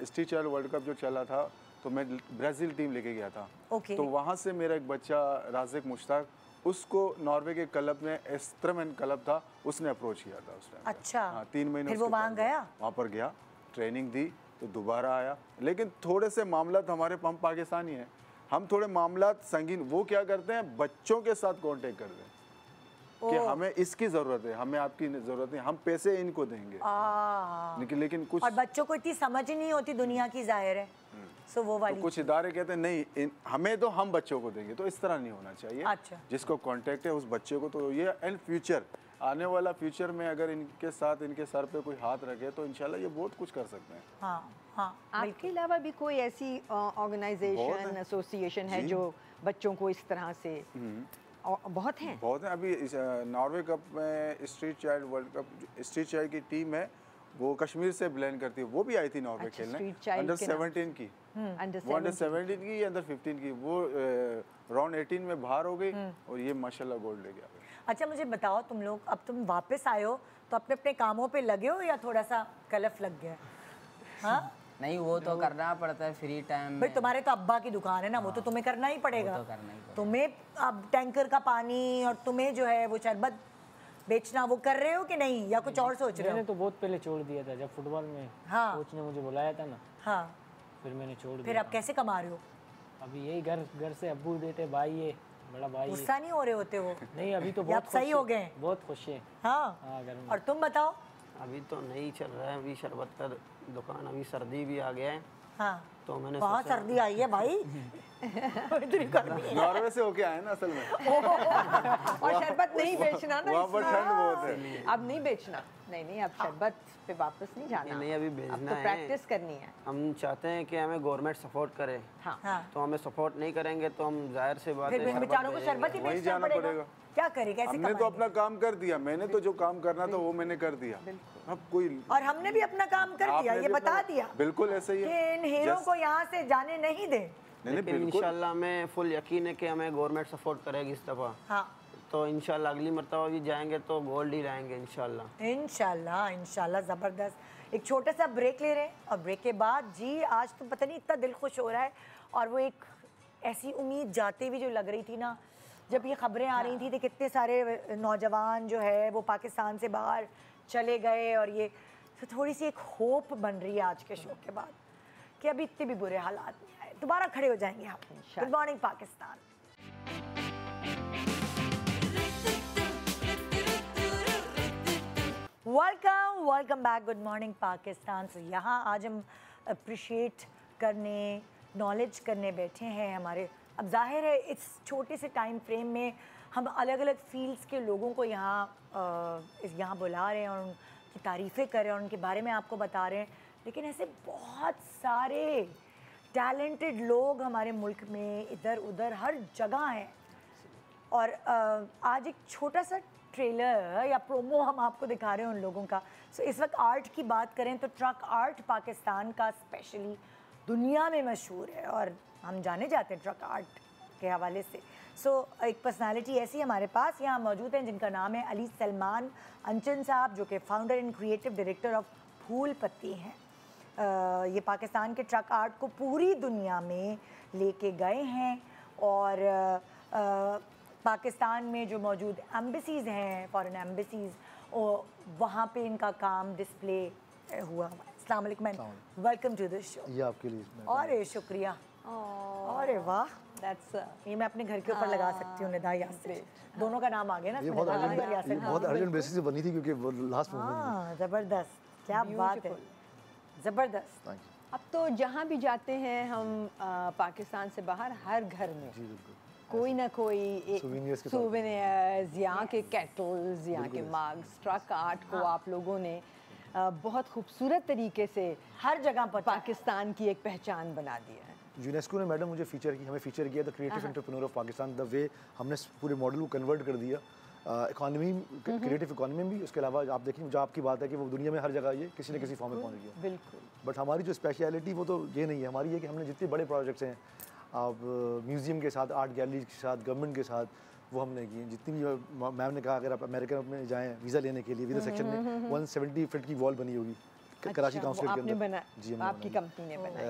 स्ट्रीट चाइल्ड वर्ल्ड कप जो चला था तो मैं ब्राज़ील टीम लेके गया था। तो वहाँ से मेरा एक बच्चा राज़िक मुश्ताक, उसको नॉर्वे के क्लब में, एस्ट्रमन क्लब था, उसने अप्रोच किया था उस टाइम। अच्छा। हाँ, 3 महीने फिर वो वहाँ गया? वहाँ पर गया, ट्रेनिंग दी, तो दोबारा आया। लेकिन थोड़े से मामलात हमारे, हम पाकिस्तानी हैं, हम थोड़े मामलात संगीन, वो क्या करते हैं, बच्चों के साथ कांटेक्ट करते हैं कि हमें इसकी ज़रूरत है, हमें आपकी ज़रूरत है, हम पैसे इनको देंगे। लेकिन कुछ, और बच्चों को इतनी समझ ही नहीं होती दुनिया की, जाहिर है। सो वो वाली तो कुछ इदारे कहते हैं नहीं, हमें तो हम बच्चों को देंगे, तो इस तरह नहीं होना चाहिए। अच्छा। जिसको कांटेक्ट है उस बच्चे को, तो ये एंड फ्यूचर, आने वाला फ्यूचर में अगर इनके साथ इनके सर पे कोई हाथ रखे तो इंशाल्लाह ये बहुत कुछ कर सकते हैं। हाँ। आपके अलावा भी कोई ऐसी ऑर्गेनाइजेशन, एसोसिएशन है जो बच्चों को इस तरह से? बहुत हैं। अभी नॉर्वे कप में street child world cup, street child की टीम है, वो कश्मीर से ब्लेंड करती है, वो भी आई थी नॉर्वे खेलने, अंडर 17 की, अंडर 17 की, अंडर 15 की, वो राउंड 18 में बाहर हो गई और ये माशाल्लाह गोल्ड ले गया। अच्छा, मुझे बताओ, तुम लोग अब तुम वापस आए हो तो अपने अपने कामों पे लगे हो या थोड़ा सा कलफ लग गया? हाँ, नहीं, वो तो करना पड़ता है फ्री टाइम। भाई तुम्हारे तो अब्बा की दुकान है ना, वो तो तुम्हें करना ही पड़ेगा। तुम्हें अब टैंकर का पानी और तुम्हें जो है वो शरबत बेचना, वो कर रहे हो कि नहीं, या कुछ और सोच रहे हो? मैंने तो बहुत पहले छोड़ दिया था, जब फुटबॉल में कोच ने मुझे बुलाया था ना, फिर मैंने छोड़ दिया। फिर अब कैसे कमा रहे हो? अभी यही घर से अब्बू देते, भाई है, बड़ा भाई। गुस्सा नहीं हो रहे होते वो? नहीं, अभी तो बहुत सही हो गए, बहुत खुश है। हाँ, और तुम बताओ? अभी तो नहीं चल रहा है, अभी शरबत का दुकान, अभी सर्दी भी आ गया है। हाँ, तो मैंने बहुत सर्दी आई है भाई। नॉर्वे से होके आए ना असल में। और शरबत नहीं बेचना ना, वहाँ पर ठंड बहुत है। अब नहीं बेचना, नहीं, अब शरबत पे वापस नहीं जाना। नहीं, अभी बेचना है, प्रैक्टिस करनी है। हम चाहते हैं कि हमें गवर्नमेंट सपोर्ट करे। तो हमें सपोर्ट नहीं करेंगे तो हम जाहिर से बात है बेचारों को शरबत ही बेचना पड़ेगा। क्या करे, कैसे? हमने तो अपना काम कर दिया, मैंने तो जो काम करना था वो मैंने कर दिया। अब कोई, और हमने भी अपना काम कर दिया, ये बता दिया। बिल्कुल ऐसा ही है कि इन हीरो को यहाँ से जाने नहीं दे। लेकिन इंशाल्लाह में फुल यकीन है कि हमें गवर्नमेंट सपोर्ट करेगी इस दफ़ा। तो इंशाल्लाह अगली मर्तबा भी जाएंगे तो गोल्ड ही लाएंगे इंशाल्लाह। ज़बरदस्त। एक छोटा सा ब्रेक ले रहे हैं और ब्रेक के बाद जी, आज तो पता नहीं इतना दिल खुश हो रहा है, और वो एक ऐसी उम्मीद जाते हुए जो लग रही थी ना, जब ये खबरें आ रही थी तो कितने सारे नौजवान जो है वो पाकिस्तान से बाहर चले गए, और ये तो थोड़ी सी एक होप बन रही है आज के शो के बाद कि अभी इतने भी बुरे हालात नहीं आए, दोबारा खड़े हो जाएंगे हम। Good morning Pakistan. Welcome back. Good morning Pakistan. से यहाँ आज हम अप्रिशिएट करने, एक्नॉलेज करने बैठे हैं हमारे। अब जाहिर है इस छोटे से टाइम फ्रेम में हम अलग अलग फील्ड्स के लोगों को यहाँ बुला रहे हैं और उनकी तारीफ़ें कर रहे हैं और उनके बारे में आपको बता रहे हैं, लेकिन ऐसे बहुत सारे टैलेंटेड लोग हमारे मुल्क में इधर उधर हर जगह हैं। और आज एक छोटा सा ट्रेलर या प्रोमो हम आपको दिखा रहे हैं उन लोगों का। सो इस वक्त आर्ट की बात करें तो ट्रक आर्ट पाकिस्तान का स्पेशली दुनिया में मशहूर है और हम जाने जाते हैं ट्रक आर्ट के हवाले से। सो एक पर्सनालिटी ऐसी हमारे पास यहाँ मौजूद हैं जिनका नाम है अली सलमान अंचन साहब, जो कि founder and creative director of Phool Patti हैं। ये पाकिस्तान के ट्रक आर्ट को पूरी दुनिया में लेके गए हैं और पाकिस्तान में जो मौजूद एम्बेसीज़ हैं, फॉरेन एम्बेसीज़, और वहाँ पे इनका काम डिस्प्ले हुआ। अस्सलाम वालेकुम, वेलकम टू द शो। ये आपके लिए। और शुक्रिया। अरे वाह, ये मैं अपने घर के ऊपर लगा सकती हूँ। निदा यासिर, दोनों का नाम आ गया ना। ये बहुत अर्जेंट बेसिस पे बनी थी क्योंकि वो लास्ट मोमेंट। ज़बरदस्त, क्या बात है, ज़बरदस्त। अब तो जहाँ भी जाते हैं हम पाकिस्तान से बाहर, हर घर में कोई ना कोई सोवेनियर्स, यहाँ के कैटल्स, यहाँ के मग्स, ट्रक आर्ट को आप लोगों ने बहुत खूबसूरत तरीके से हर जगह पर पाकिस्तान की एक पहचान बना दी है। यूनेस्को ने मैडम मुझे हमें फीचर किया the creative entrepreneur of Pakistan. The way हमने पूरे मॉडल को कन्वर्ट कर दिया इकोनॉमी, क्रिएटिव इकोनॉमी में भी। उसके अलावा आप देखिए, जो आपकी बात है कि वो दुनिया में हर जगह ये किसी न किसी फॉर्म में पहुंच गया। बिल्कुल। बट हमारी जो स्पेशलिटी वो तो ये नहीं है। हमारी ये कि हमने जितने बड़े प्रोजेक्ट्स हैं, आप म्यूज़ियम के साथ, आर्ट गैलरी के साथ, गवर्नमेंट के साथ, वो हमने किए। जितनी भी मैम ने कहा, अगर आप अमेरिका में जाएँ वीज़ा लेने के लिए, वीज़ा सेक्शन में 170 फीट की वॉल बनी होगी कराची काउंसिल के अंदर। जी, आपकी कंपनी ने बनाई?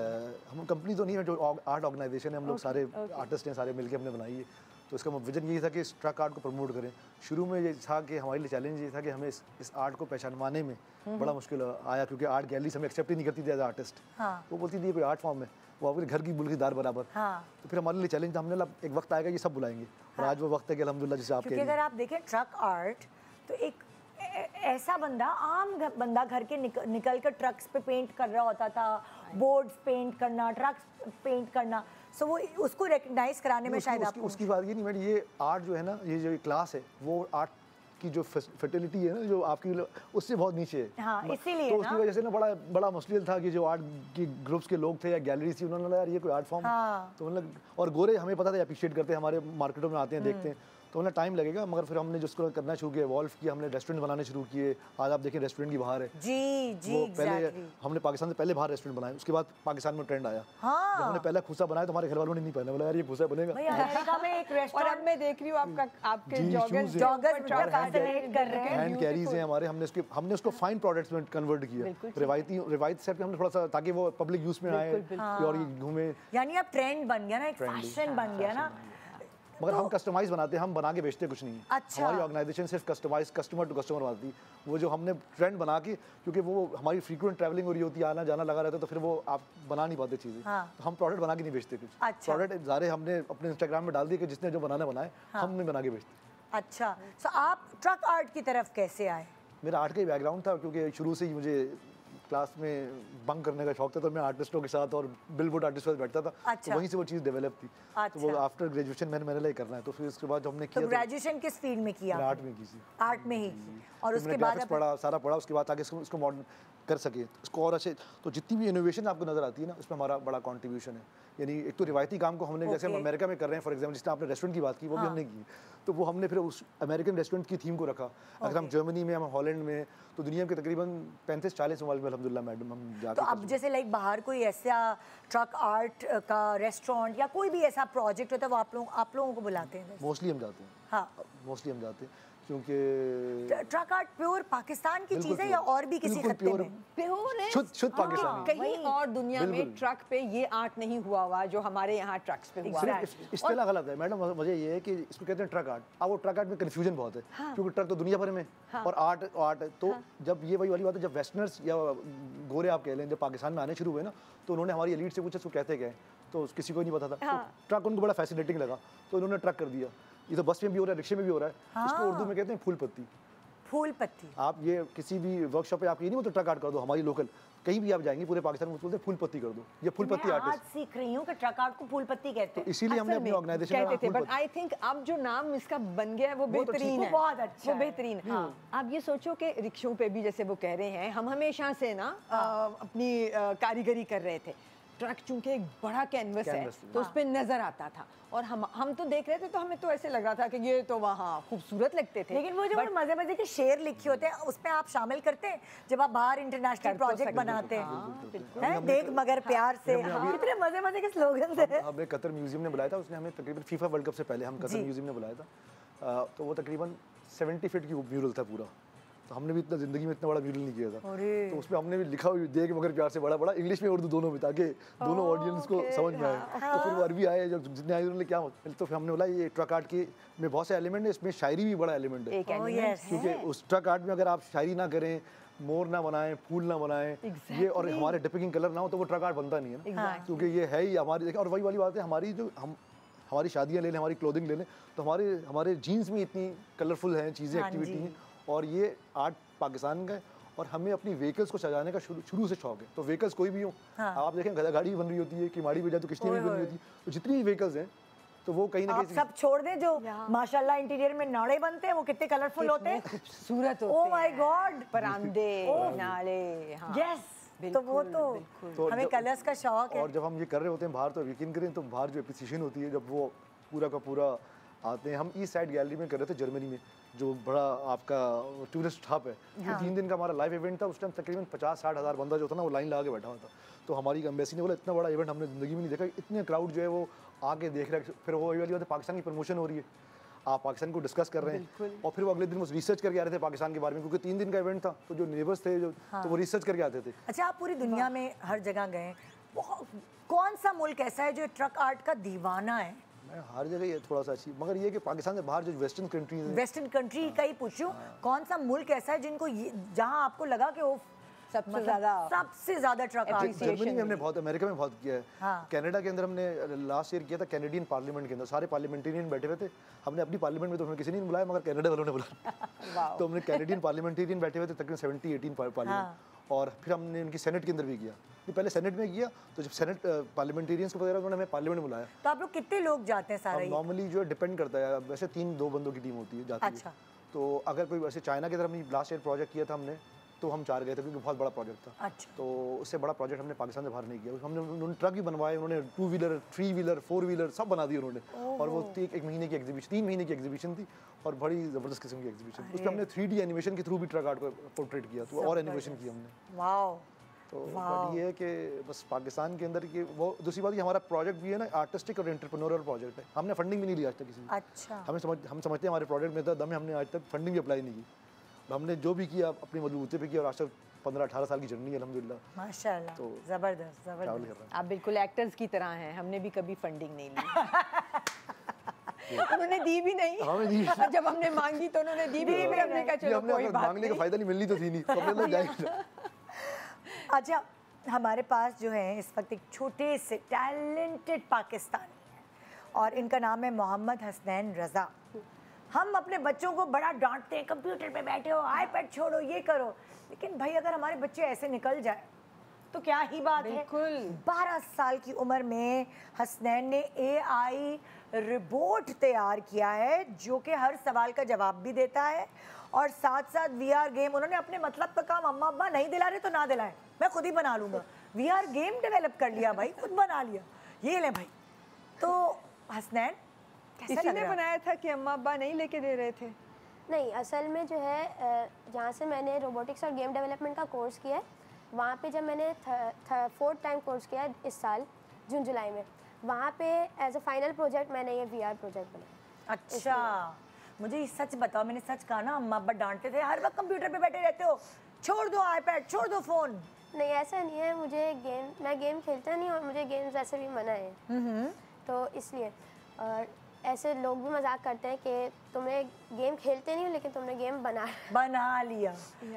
हम कंपनी तो नहीं है, जो आर्ट ऑर्गेनाइजेशन है, हम लोग सारे आर्टिस्ट हैं, सारे मिलके हमने बनाई है। तो इसका विजन यही था कि इस ट्रक आर्ट को प्रमोट करें। शुरू में ये था कि हमारे लिए चैलेंज ये था कि हमें इस आर्ट को पहचानवाने में बड़ा मुश्किल आया, क्योंकि आर्ट गैलरीज हमें एक्सेप्ट ही नहीं करती थी एज आर्टिस्ट। वो बोलती थी कोई आर्ट फॉर्म है, वो आपके घर की बुल्कीदार बराबर। तो फिर हमारे लिए चैलेंज था, हमने एक वक्त आएगा ये सब बुलाएंगे। और आज वो वक्त है कि अल्हम्दुलिल्लाह, जिसे आप कह रहे हैं। अगर आप देखें ट्रक आर्ट, तो एक ऐसा बंदा, आम बंदा घर के निकल कर ट्रक्स पे पेंट कर रहा होता था, बोर्ड्स पेंट करना, ट्रक्स पेंट करना। सो वो उसको रिकग्नाइज कराने में शायद आपको उसकी बात ये नहीं मैडम, ये आर्ट जो है ना, ये जो क्लास है, वो आर्ट की जो फर्टिलिटी है ना, जो आपकी उससे बहुत नीचे है। हाँ, इसीलिए तो उसकी वजह से ना बड़ा मुश्किल था कि जो आर्ट की ग्रुप्स के लोग थे या गैलरीज थी, उन्होंने बोला यार ये कोई आर्ट फॉर्म है। तो मतलब, और गोरे हमें पता था अप्रिशिएट करते हैं, हमारे मार्केटों में आते हैं, देखते हैं, तो उन्हें टाइम लगेगा। मगर फिर हमने जिसको करना शुरू किया, इवॉल्व किया, हमने रेस्टोरेंट बनाने शुरू किए। आज आप देखें रेस्टोरेंट की बाहर है। जी, पहले हमने पाकिस्तान से पहले बाहर रेस्टोरेंट बनाए, उसके बाद पाकिस्तान में ट्रेंड आया। जब हमने पहला खुसा बनाया तो हमारे घर वालों ने नहीं पहना, बोला यार ये खुसा बनेगा। अमेरिका में एक रेस्टोरेंट, और अब मैं देख रही हूँ आपके जॉगर्स कर रहे हैं, हैंड कैरीज हैं हमारे। हमने उसको फाइन प्रोडक्ट्स में कन्वर्ट किया। रिवायती सेट हमने थोड़ा सा, ताकि वो पब्लिक यूज में आए और ये घूमे। यानी अब ट्रेंड बन गया ना, एक फैशन बन गया ना। मगर हम कस्टमाइज बनाते हैं, हम बना के बेचते कुछ नहीं। अच्छा। हमारी ऑर्गेनाइजेशन सिर्फ कस्टमाइज, कस्टमर टू कस्टमर बनाती है। वो जो हमने ट्रेंड बना के, क्योंकि वो हमारी फ्रीक्वेंट ट्रैवलिंग हो रही होती है, आना जाना लगा रहता है, तो फिर वो आप बना नहीं पाते चीज़ें। तो हम प्रोडक्ट बना के नहीं बेचते कुछ। प्रोडक्ट सारे हमने अपने इंस्टाग्राम में डाल दिए कि जिसने जो बनाना बनाए, हम नहीं बना के बेचते। अच्छा, तो आप ट्रक आर्ट की तरफ कैसे आए? मेरा आर्ट का ही बैकग्राउंड था, क्योंकि शुरू से ही मुझे क्लास में बंक करने का शौक था, तो मैं आर्टिस्टों के साथ और बिलबोर्ड आर्टिस्ट के साथ बैठता था। अच्छा। तो वहीं से वो चीज़ डेवलप थी। तो वो आफ्टर ग्रेजुएशन मैंने लाइक करना है, तो फिर उसके बाद हमने किया। तो ग्रेजुएशन किस फील्ड में किया? आर्ट में की थी। आर्ट में ही की, और उसके बाद पढ़ा, सारा पढ़ा। उसके बाद ताकि इसको मॉडर्न कर सके, इसको और अच्छे। तो जितनी भी इनोवेशन आपको नजर आती है ना, उसमें हमारा बड़ा कंट्रीब्यूशन है। यानी एक तो रिवायती काम को हमने, जैसे हम अमेरिका में कर रहे हैं, फॉर एग्जाम्पल जिसने आपने रेस्टोरेंट की बात की, वो भी हमने की। तो वो हमने फिर उस अमेरिकन रेस्टोरेंट की थीम को रखा। अगर हम जर्मनी में, हम हॉलैंड में, तो दुनिया के तकरीबन 35-40 ममालिक में अल्हम्दुलिल्लाह मैडम हम जाते। तो अब जैसे लाइक बाहर कोई ऐसा ट्रक आर्ट का रेस्टोरेंट या कोई भी ऐसा प्रोजेक्ट होता है, वो आप लोगों को बुलाते हैं? मोस्टली हम जाते हैं। हाँ, मोस्टली हम जाते हैं, क्योंकि ट्रक आर्ट प्योर पाकिस्तान की चीज़ है या और भी किसी खत्ते में? प्योर है, शुद्ध पाकिस्तानी। कहीं और दुनिया में ट्रक पे ये आर्ट नहीं हुआ हुआ जो हमारे यहाँ ट्रक्स पे हुआ है। इस्तेला गलत है मैडम। वजह ये है कि इसको कहते हैं ट्रक आर्ट। अब वो ट्रक आर्ट में कन्फ्यूजन बहुत है, क्योंकि ट्रक तो दुनिया भर में और आर्ट है। तो जब ये वही वाली बात है, जब वेस्टर्नर्स या गोरे आप कह लें, जब पाकिस्तान में आने शुरू हुए ना, तो उन्होंने हमारी एलीट से पूछा इसको कहते क्या है, तो किसी को नहीं पता था। तो ट्रक उनको बड़ा फैसिनेटिंग लगा, तो उन्होंने ट्रक कर दिया। ये तो बस में भी हो रहा है, रिक्शे में भी हो रहा है। इसको उर्दू में कहते हैं फूल पत्ती। फूल पत्ती। आप ये किसी भी वर्कशॉप पे आप ये नहीं बोलते ट्रक आर्ट कर दो, हमारी लोकल कहीं भी आप जाएंगे पूरे पाकिस्तान में बोलते फूल पत्ती कर दो, ये फूल पत्ती मैं आर्टिस्ट। आज सीख रही हूँ कि ट्रक आर्ट को फूल पत्ती कहते हैं। इसीलिए हमने अपनी ऑर्गेनाइजेशन कहते थे, बट आई थिंक अब जो नाम इसका बन गया है वो बेहतरीन है, बहुत अच्छा, वो बेहतरीन है। आप ये सोचो कि रिक्शों पे भी जैसे वो कह रहे हैं, हम हमेशा से ना अपनी कारीगरी कर रहे थे। ट्रक चूंकि एक बड़ा कैनवस है तो उस पर नजर आता था, और हम तो देख रहे थे तो हमें तो ऐसे लग रहा था कि ये तो वहाँ खूबसूरत लगते थे। लेकिन वो जो मजे मजे के शेर लिखे होते हैं उसमें आप शामिल करते हैं जब आप बाहर इंटरनेशनल प्रोजेक्ट बनाते हैं, देख मगर प्यार से, कितने मजे मजे के स्लोगन थे। हमें कतर म्यूजियम ने बुलाया था, उसने हमें तकरीबन फीफा वर्ल्ड कप से पहले हम कतर म्यूजियम ने बुलाया था, तो वो तकरीबन 70 फीट की म्यूरल था पूरा, तो हमने भी इतना ज़िंदगी में इतना बड़ा म्यूरल नहीं किया था, तो उसमें हमने भी लिखा हुआ देख मगर प्यार से, बड़ा बड़ा इंग्लिश में उर्दू दोनों में, ताकि दोनों ऑडियंस को समझ में आए। तो फिर वो अरबी आए, जब जितने आए उन्होंने क्या, तो फिर हमने बोला ये ट्रक आर्ट के में बहुत से एलिमेंट है, इसमें शायरी भी बड़ा एलिमेंट है, क्योंकि उस ट्रक आर्ट में अगर आप शायरी ना करें, मोर ना बनाएं, फूल ना बनाएं, ये और हमारे डिपिक्टिंग कलर ना हो तो वो ट्रक आर्ट बनता नहीं है ना, क्योंकि ये है ही हमारी। और वही वाली बात है, हमारी जो हमारी शादियाँ ले लें, हमारी क्लोथिंग ले लें, तो हमारे जीन्स में इतनी कलरफुल हैं चीज़ें, एक्टिविटी हैं, और ये आर्ट पाकिस्तान का है, और हमें अपनी व्हीकल्स को सजाने का शुरू से शौक है। तो व्हीकल्स कोई भी हो, आप देखें गाड़ी बन रही होती है, किमाड़ी भी जाए तो किश्ती भी बन रही होती है, तो जितनी भी व्हीकल्स हैं तो वो कहीं ना कहीं सब छोड़ दें जो माशाल्लाह इंटीरियर में नाड़े बनते हैं, वो कितने कलरफुल होते हैं, खूबसूरत होते हैं। ओह माय गॉड, परांदे, नाले, यस, तो वो तो हमें कलर्स का शौक है। और जब हम ये कर रहे होते हैं बाहर, तो यकीन करें तो बाहर जो एप्रिसिएशन होती है, जब वो पूरा का पूरा आते हैं। हम ईस्ट साइड गैलरी में कर रहे थे जर्मनी में, जो बड़ा आपका टूरिस्ट हब है, तो 3 दिन का हमारा लाइव इवेंट था। उस टाइम तकरीबन 50-60 हज़ार बंदा जो था ना, वो लाइन लगा के बैठा हुआ था। तो हमारी एम्बेसी ने बोला इतना बड़ा इवेंट हमने ज़िंदगी में नहीं देखा, इतने क्राउड जो है वो आके देख रहे हैं। फिर वो वाली बात है, पाकिस्तान की प्रमोशन हो रही है, आप पाकिस्तान को डिस्कस कर रहे हैं, और फिर वो अगले दिन वो रिसर्च करके आ रहे थे पाकिस्तान के बारे में, क्योंकि 3 दिन का इवेंट था, तो जो नेबर्स थे जो तो वो रिसर्च करके आते थे। अच्छा, आप पूरी दुनिया में हर जगह गए, कौन सा मुल्क ऐसा है जो ट्रक आर्ट का दीवाना है? मैं हर जगह ये थोड़ा सा अच्छी, मगर ये कि पाकिस्तान से बाहर जो वेस्टर्न कंट्रीज हैं, वेस्टर्न कंट्री का ही पूछूं, कौन सा मुल्क ऐसा है जिनको जहां आपको लगा कि वो सबसे ज्यादा ट्रक आर्ट? जर्मनी में हमने बहुत, अमेरिका में बहुत किया है, कनाडा के अंदर हमने लास्ट ईयर किया था, कैनेडियन पार्लियामेंट के अंदर सारे पार्लियामेंटेरियन बैठे हुए थे। हमने अपनी पार्लियामेंट में तो हमें किसी ने नहीं बुलाया, मगर कनाडा वालों ने बुलाया। तो हमने कैनेडियन पार्लियामेंटेरियन बैठे हुए थे तकरीबन 70-18 पार्लियामेंट, और फिर हमने उनकी सेनेट के अंदर भी किया। पहले सेनेट में किया, तो जब सेनेट पार्लियामेंटेरियंस को वगैरह उन्होंने हमें पार्लियामेंट बुलाया। तो आप लोग कितने लोग जाते हैं सारे? नॉर्मली जो है डिपेंड करता है, वैसे 3-2 बंदों की टीम होती है जाती है। तो अगर कोई वैसे चाइना की तरफ लास्ट ईयर प्रोजेक्ट किया था हमने, तो हम 4 गए थे, क्योंकि बहुत बड़ा प्रोजेक्ट था। अच्छा। तो उससे बड़ा प्रोजेक्ट हमने पाकिस्तान से बाहर नहीं किया। हमने उन्होंने ट्रक भी बनवाए, उन्होंने 2 व्हीलर 3 व्हीलर 4 व्हीलर सब बना दिए उन्होंने, और वो 1 महीने की एग्जीबिशन, 3 महीने की एग्जीबिशन थी, और बड़ी ज़बरदस्त किस्म की एग्जीबिशन। उसमें हमने 3D एनिमेशन के थ्रू भी ट्रक आर्ट को पोर्ट्रेट किया, तो और एनिमेशन की हमने। वाओ। तो बट ये है कि बस पाकिस्तान के अंदर की वो दूसरी बात, ये हमारा प्रोजेक्ट भी है ना आर्टिस्टिक और एंटरप्रेन्योरियल प्रोजेक्ट है। हमने फंडिंग भी नहीं ली आज तक किसी। अच्छा। हम समझते हैं हमारे प्रोजेक्ट में दम है, हमने आज तक फंडिंग भी अप्लाई नहीं की। हमने जो भी किया अपनी मजबूती पे किया, और आज तक 15-18 साल की जर्नी है अल्हम्दुलिल्लाह, माशाल्लाह। तो जबरदस्त जबरदस्त। आप बिल्कुल एक्टर्स की तरह हैं, हमने भी कभी फंडिंग नहीं ली। उन्होंने दी भी नहीं, और जब हमने मांगी तो उन्होंने दी भी नहीं। फिर हमने कहा चलो कोई बात मांगने का फायदा नहीं, मिलनी तो थी नहीं, तो हमने जाएंगे। अच्छा, हमारे पास जो है इस वक्त एक छोटे से टैलेंटेड पाकिस्तानी है, और इनका नाम है मोहम्मद हसनैन रज़ा। हम अपने बच्चों को बड़ा डांटते हैं, कंप्यूटर पे बैठे हो, आईपैड छोड़ो, ये करो, लेकिन भाई अगर हमारे बच्चे ऐसे निकल जाए तो क्या ही बात है। 12 साल की उम्र में हसनैन ने AI रोबोट तैयार किया है, जो कि हर सवाल का जवाब भी देता है, और साथ साथ VR गेम। उन्होंने अपने मतलब का काम अम्मा अब्बा नहीं दिला रहे तो ना दिलाएं, मैं खुद ही बना लूँगा। VR गेम डेवलप कर लिया भाई, खुद बना लिया, ये ले भाई। तो हसनैन इसी ने बनाया था कि अम्मा अब्बा नहीं लेके दे रहे थे? नहीं, असल में जो है जहाँ से मैंने रोबोटिक्स और गेम डेवलपमेंट का कोर्स किया है, वहाँ पे जब मैंने 4th टाइम कोर्स किया है इस साल जून-जुलाई में, वहाँ पे एज अ फाइनल प्रोजेक्ट मैंने ये VR प्रोजेक्ट बनाया। अच्छा, मुझे सच बताओ, मैंने सच कहा ना, अम्मा अब्बा डांटते थे हर वक्त कंप्यूटर पे बैठे रहते हो, छोड़ दो आईपैड, छोड़ दो फ़ोन। नहीं, ऐसा नहीं है, मैं गेम खेलता नहीं, और मुझे गेम्स वैसे भी मना है, तो इसलिए। और ऐसे लोग भी मजाक करते हैं कि तुमने गेम खेलते नहीं हो, लेकिन तुमने गेम बना लिया,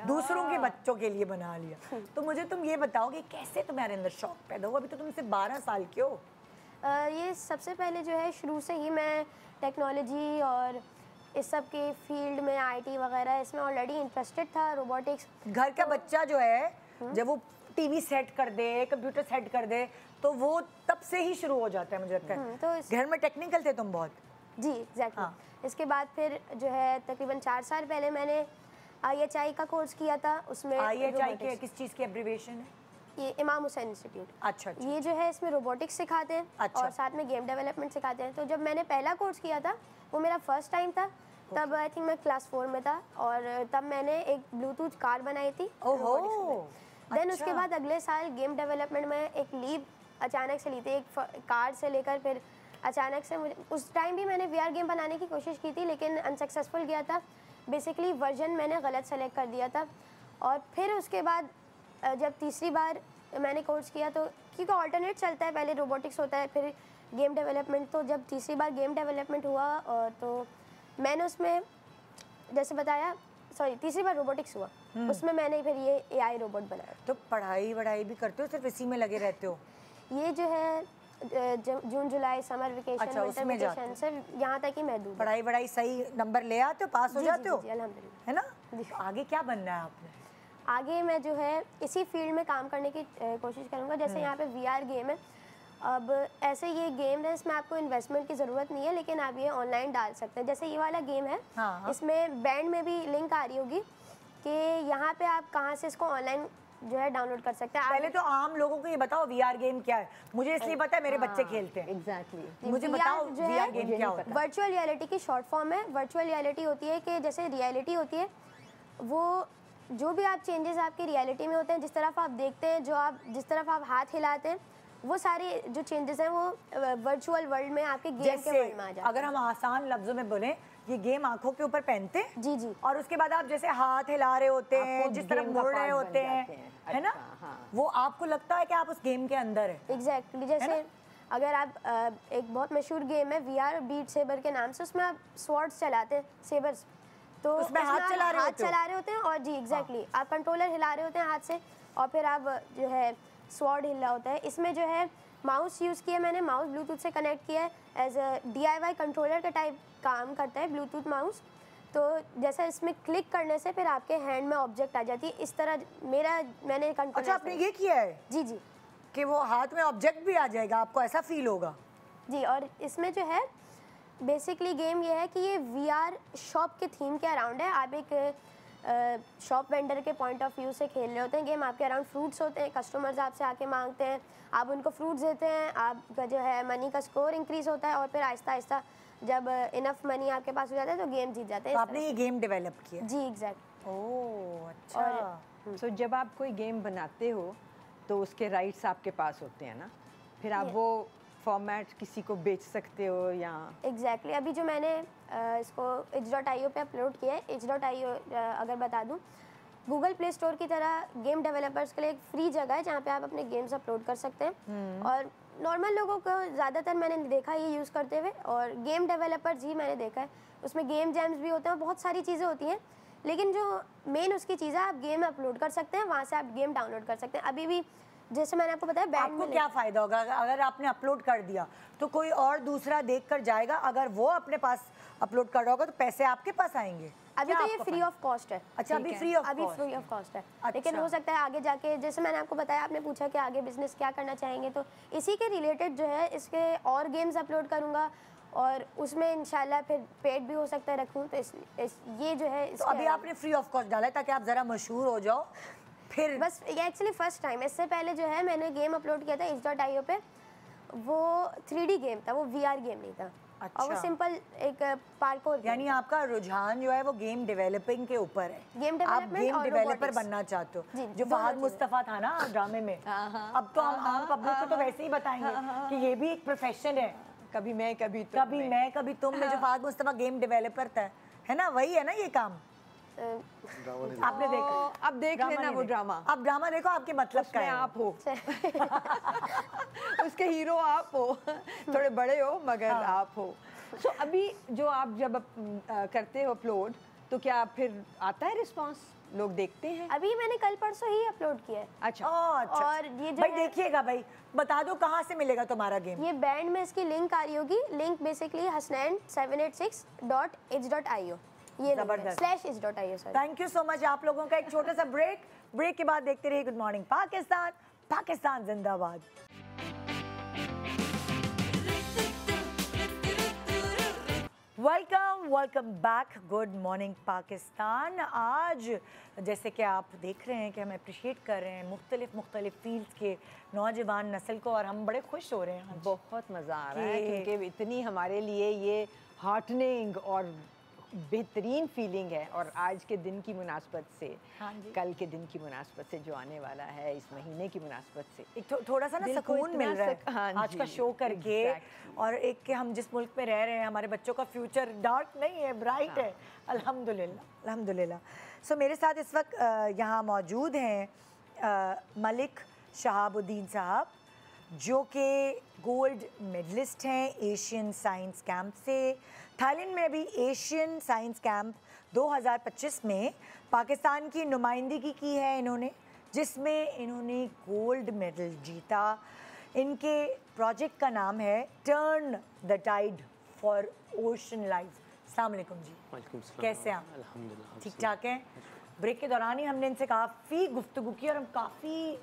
दूसरों के बच्चों के लिए बना लिया। तो मुझे तुम ये बताओ कि कैसे तुम्हारे अंदर शौक पैदा हुआ? अभी तो तुम सिर्फ 12 साल के हो। ये सबसे पहले जो है, शुरू से ही मैं टेक्नोलॉजी और इस सब के फील्ड में, IT वगैरह, इसमें ऑलरेडी इंटरेस्टेड था, रोबोटिक्स। घर का बच्चा जो है जब वो टीवी सेट कर दे, कंप्यूटर सेट कर दे, तो वो तब से ही शुरू हो जाता है मुझे लगता है। तो घर में टेक्निकल थे तुम बहुत? जी एग्जैक्टली। इसके बाद फिर जो है तकरीबन 4 साल पहले मैंने IHI का कोर्स किया था। उसमें IHI के किस चीज़ की एब्रिविएशन है? ये इमाम हुसैन इंस्टीट्यूट। अच्छा। ये जो है इसमें रोबोटिक्स सिखाते हैं। अच्छा। और साथ में गेम डेवलपमेंट सिखाते हैं। तो जब मैंने पहला कोर्स किया था वो मेरा फर्स्ट टाइम था। तब आई थिंक मैं क्लास 4 में था और तब मैंने एक ब्लूटूथ कार बनाई थी। ओहो। देन उसके बाद अगले साल गेम डेवलपमेंट में एक लीप अचानक से ली थी, एक कार से लेकर फिर अचानक से मुझे उस टाइम भी मैंने VR गेम बनाने की कोशिश की थी लेकिन अनसक्सेसफुल गया था। बेसिकली वर्जन मैंने गलत सेलेक्ट कर दिया था। और फिर उसके बाद जब तीसरी बार मैंने कोर्स किया तो क्योंकि ऑल्टरनेट चलता है, पहले रोबोटिक्स होता है फिर गेम डेवलपमेंट, तो जब तीसरी बार गेम डेवलपमेंट हुआ तो मैंने उसमें जैसे बताया तीसरी बार रोबोटिक्स हुआ, उसमें मैंने फिर ये AI रोबोट बनाया। तो पढ़ाई वढ़ाई भी करते हो, सिर्फ इसी में लगे रहते हो? ये जो है जून जुलाई समर वेकेशन, अच्छा, विंटर वेकेशन, सिर्फ यहाँ तक ही मैं दूँ। पढ़ाई वढ़ाई सही नंबर ले आते हो, पास हो जाते हो? अल्हम्दुलिल्लाह। है ना? तो आगे क्या बनना है आपने? आगे मैं जो है इसी फील्ड में काम करने की कोशिश करूँगा। जैसे यहाँ पे VR गेम है, अब ऐसे ये गेम है इसमें आपको इन्वेस्टमेंट की ज़रूरत नहीं है लेकिन आप ये ऑनलाइन डाल सकते हैं। जैसे ये वाला गेम है, इसमें बैंड में भी लिंक आ रही होगी कि यहाँ पे आप कहाँ से इसको ऑनलाइन जो है डाउनलोड कर सकते हैं। पहले तो आम लोगों को ये बताओ VR गेम क्या है। मुझे इसलिए पता है मेरे बच्चे खेलते हैं। एग्जैक्टली। मुझे बताओ VR गेम क्या होता है? वर्चुअल रियलिटी की शॉर्ट फॉर्म है। वर्चुअल रियलिटी होती है कि जैसे रियलिटी होती है, वो जो भी आप चेंजेस आपकी रियलिटी में होते हैं, जिस तरफ आप देखते हैं, जिस तरफ आप हाथ हिलाते हैं, वो सारे जो चेंजेस हैं वो वर्चुअल वर्ल्ड में आपके गेम के वर्ल्ड में आ जाते हैं। अगर हम आसान लफ्जों में बोलें, ये गेम आंखों के ऊपर पहनते हैं। जी। और उसके बाद आप जैसे हाथ हिला रहे होते हैं, जिस तरफ मुड़ रहे होते हैं, है ना? वो आपको लगता है कि आप उस गेम के अंदर है। एग्जैक्टली। जैसे अगर आप एक बहुत मशहूर गेम है VR बीट सेबर के नाम से, उसमें आप स्वॉर्ड्स चलाते हैं, सेबर्स, तो उसमें हाथ चला रहे होते हैं और जी एग्जैक्टली आप कंट्रोलर हिला रहे होते हैं हाथ से और फिर आप जो है स्वॉर्ड हिला होता है। इसमें जो है माउस यूज़ किया मैंने, माउस ब्लूटूथ से कनेक्ट किया है, एज अ DIY कंट्रोलर का टाइप काम करता है ब्लूटूथ माउस। तो जैसा इसमें क्लिक करने से फिर आपके हैंड में ऑब्जेक्ट आ जाती है, इस तरह मैंने कंट्रोलर। अच्छा, आपने ये किया है? जी कि वो हाथ में ऑब्जेक्ट भी आ जाएगा, आपको ऐसा फील होगा? जी। और इसमें जो है बेसिकली गेम ये है कि ये VR शॉप के थीम के अराउंड है। आप एक शॉप वेंडर के पॉइंट ऑफ व्यू से खेल रहे होते हैं गेम। आपके अराउंड फ्रूट्स होते हैं, कस्टमर्स आपसे आके मांगते हैं, आप उनको फ्रूट्स देते हैं, आपका जो है मनी का स्कोर इंक्रीज होता है और फिर आहिस्ता आहिस्ता जब इनफ मनी आपके पास हो जाता है तो गेम जीत जाते हैं। तो आपने ये गेम डेवलप किया? जी एग्जैक्ट। ओह अच्छा। सो जब आप कोई गेम बनाते हो तो उसके राइट्स आपके पास होते हैं ना, फिर आप वो फॉर्मेट किसी को बेच सकते हो या? एग्जैक्टली। अभी जो मैंने इसको itch.io पे अपलोड किया है, itch.io अगर बता दूं, गूगल प्ले स्टोर की तरह गेम डेवलपर्स के लिए एक फ्री जगह है जहाँ पे आप अपने गेम्स अपलोड कर सकते हैं। और नॉर्मल लोगों को ज़्यादातर मैंने देखा ये यूज़ करते हुए, और गेम डेवलपर्स ही मैंने देखा है, उसमें गेम जैम्स भी होते हैं, बहुत सारी चीज़ें होती हैं, लेकिन जो मेन उसकी चीज़ है आप गेम अपलोड कर सकते हैं, वहाँ से आप गेम डाउनलोड कर सकते हैं। अभी भी जैसे मैंने आपको बताया बैंड में क्या फ़ायदा होगा अगर आपने अपलोड कर दिया तो कोई और दूसरा देख कर जाएगा, अगर वो अपने पास अपलोड कर रहा होगा तो पैसे आपके पास आएंगे? अभी तो ये फ्री ऑफ कॉस्ट है। अच्छा, अभी फ्री ऑफ कॉस्ट है। लेकिन हो सकता है आगे जाके, जैसे मैंने आपको बताया, आपने पूछा कि आगे बिजनेस क्या करना चाहेंगे, तो इसी के रिलेटेड जो है इसके और गेम्स अपलोड करूँगा और उसमें इंशाल्लाह फिर पेड भी हो सकता है रखूँ। तो ये जो है तो अभी आपने फ्री ऑफ कॉस्ट डाला है ताकि आप ज़रा मशहूर हो जाओ। फिर बस ये एक्चुअली फर्स्ट टाइम, इससे पहले जो है मैंने गेम अपलोड किया था itch.io पे, वो 3D गेम था, वो VR गेम नहीं था। अच्छा। और वो सिंपल एक पार्कोर। यानी आपका रुझान जो है वो गेम डेवलपिंग के ऊपर है। आप गेम डेवलपर बनना चाहते हो, जो फहद मुस्तफ़ा था ना ड्रामे में। अब तो हम पब्लिक को तो वैसे ही बताएंगे कि ये भी एक प्रोफेशन है, कभी मैं कभी तुम में जो फहद मुस्तफ़ा गेम डेवलपर था, है ना, वही है ना ये काम। आपने देखा? अब देख लेना वो ड्रामा। अब ड्रामा देखो, आपके मतलब का है। आप हो उसके हीरो आप हो, थोड़े बड़े हो मगर आप हो। सो अभी जो आप जब करते हो अपलोड, तो क्या फिर आता है रिस्पांस, लोग देखते हैं? अभी मैंने कल परसों ही अपलोड किया है। अच्छा। अच्छा। और ये जो भाई देखिएगा भाई, बता दो कहाँ से मिलेगा तुम्हारा गेम। ये बैंड में इसकी लिंक आ रही होगी, लिंक बेसिकली hasnain786.h.io, ये जबरदस्त। /h.io sorry. Thank you so much. आप लोगों का एक छोटा सा ब्रेक के बाद देखते रहिए गुड मॉर्निंग पाकिस्तान। पाकिस्तान जिंदाबाद। Welcome back, good morning Pakistan. आज जैसे कि आप देख रहे हैं कि हम अप्रिशिएट कर रहे हैं मुख्तलिफ फील्ड्स के नौजवान नस्ल को, और हम बड़े खुश हो रहे हैं आज। बहुत मज़ा आ रहा है क्योंकि इतनी हमारे लिए ये हार्टनिंग और बेहतरीन फीलिंग है। और आज के दिन की मुनासबत से, कल के दिन की मुनासबत से, जो आने वाला है इस महीने की मुनासबत से, एक थोड़ा सा ना सुकून मिल रहा है आज का शो करके। और एक कि हम जिस मुल्क में रह रहे हैं, हमारे बच्चों का फ्यूचर डार्क नहीं है, ब्राइट है, अल्हम्दुलिल्लाह। सो मेरे साथ इस वक्त यहाँ मौजूद हैं मलिक शहाबुद्दीन साहब, जो कि गोल्ड मेडलिस्ट हैं एशियन साइंस कैंप से। थाईलैंड में भी एशियन साइंस कैंप 2025 में पाकिस्तान की नुमाइंदगी की है इन्होंने, जिसमें इन्होंने गोल्ड मेडल जीता। इनके प्रोजेक्ट का नाम है turn the tide for ocean life. अस्सलाम वालेकुम जी। कैसे हैं आप? अल्हम्दुलिल्लाह ठीक ठाक हैं। ब्रेक के दौरान ही हमने इनसे काफ़ी गुफ्तगू की और हम काफ़ी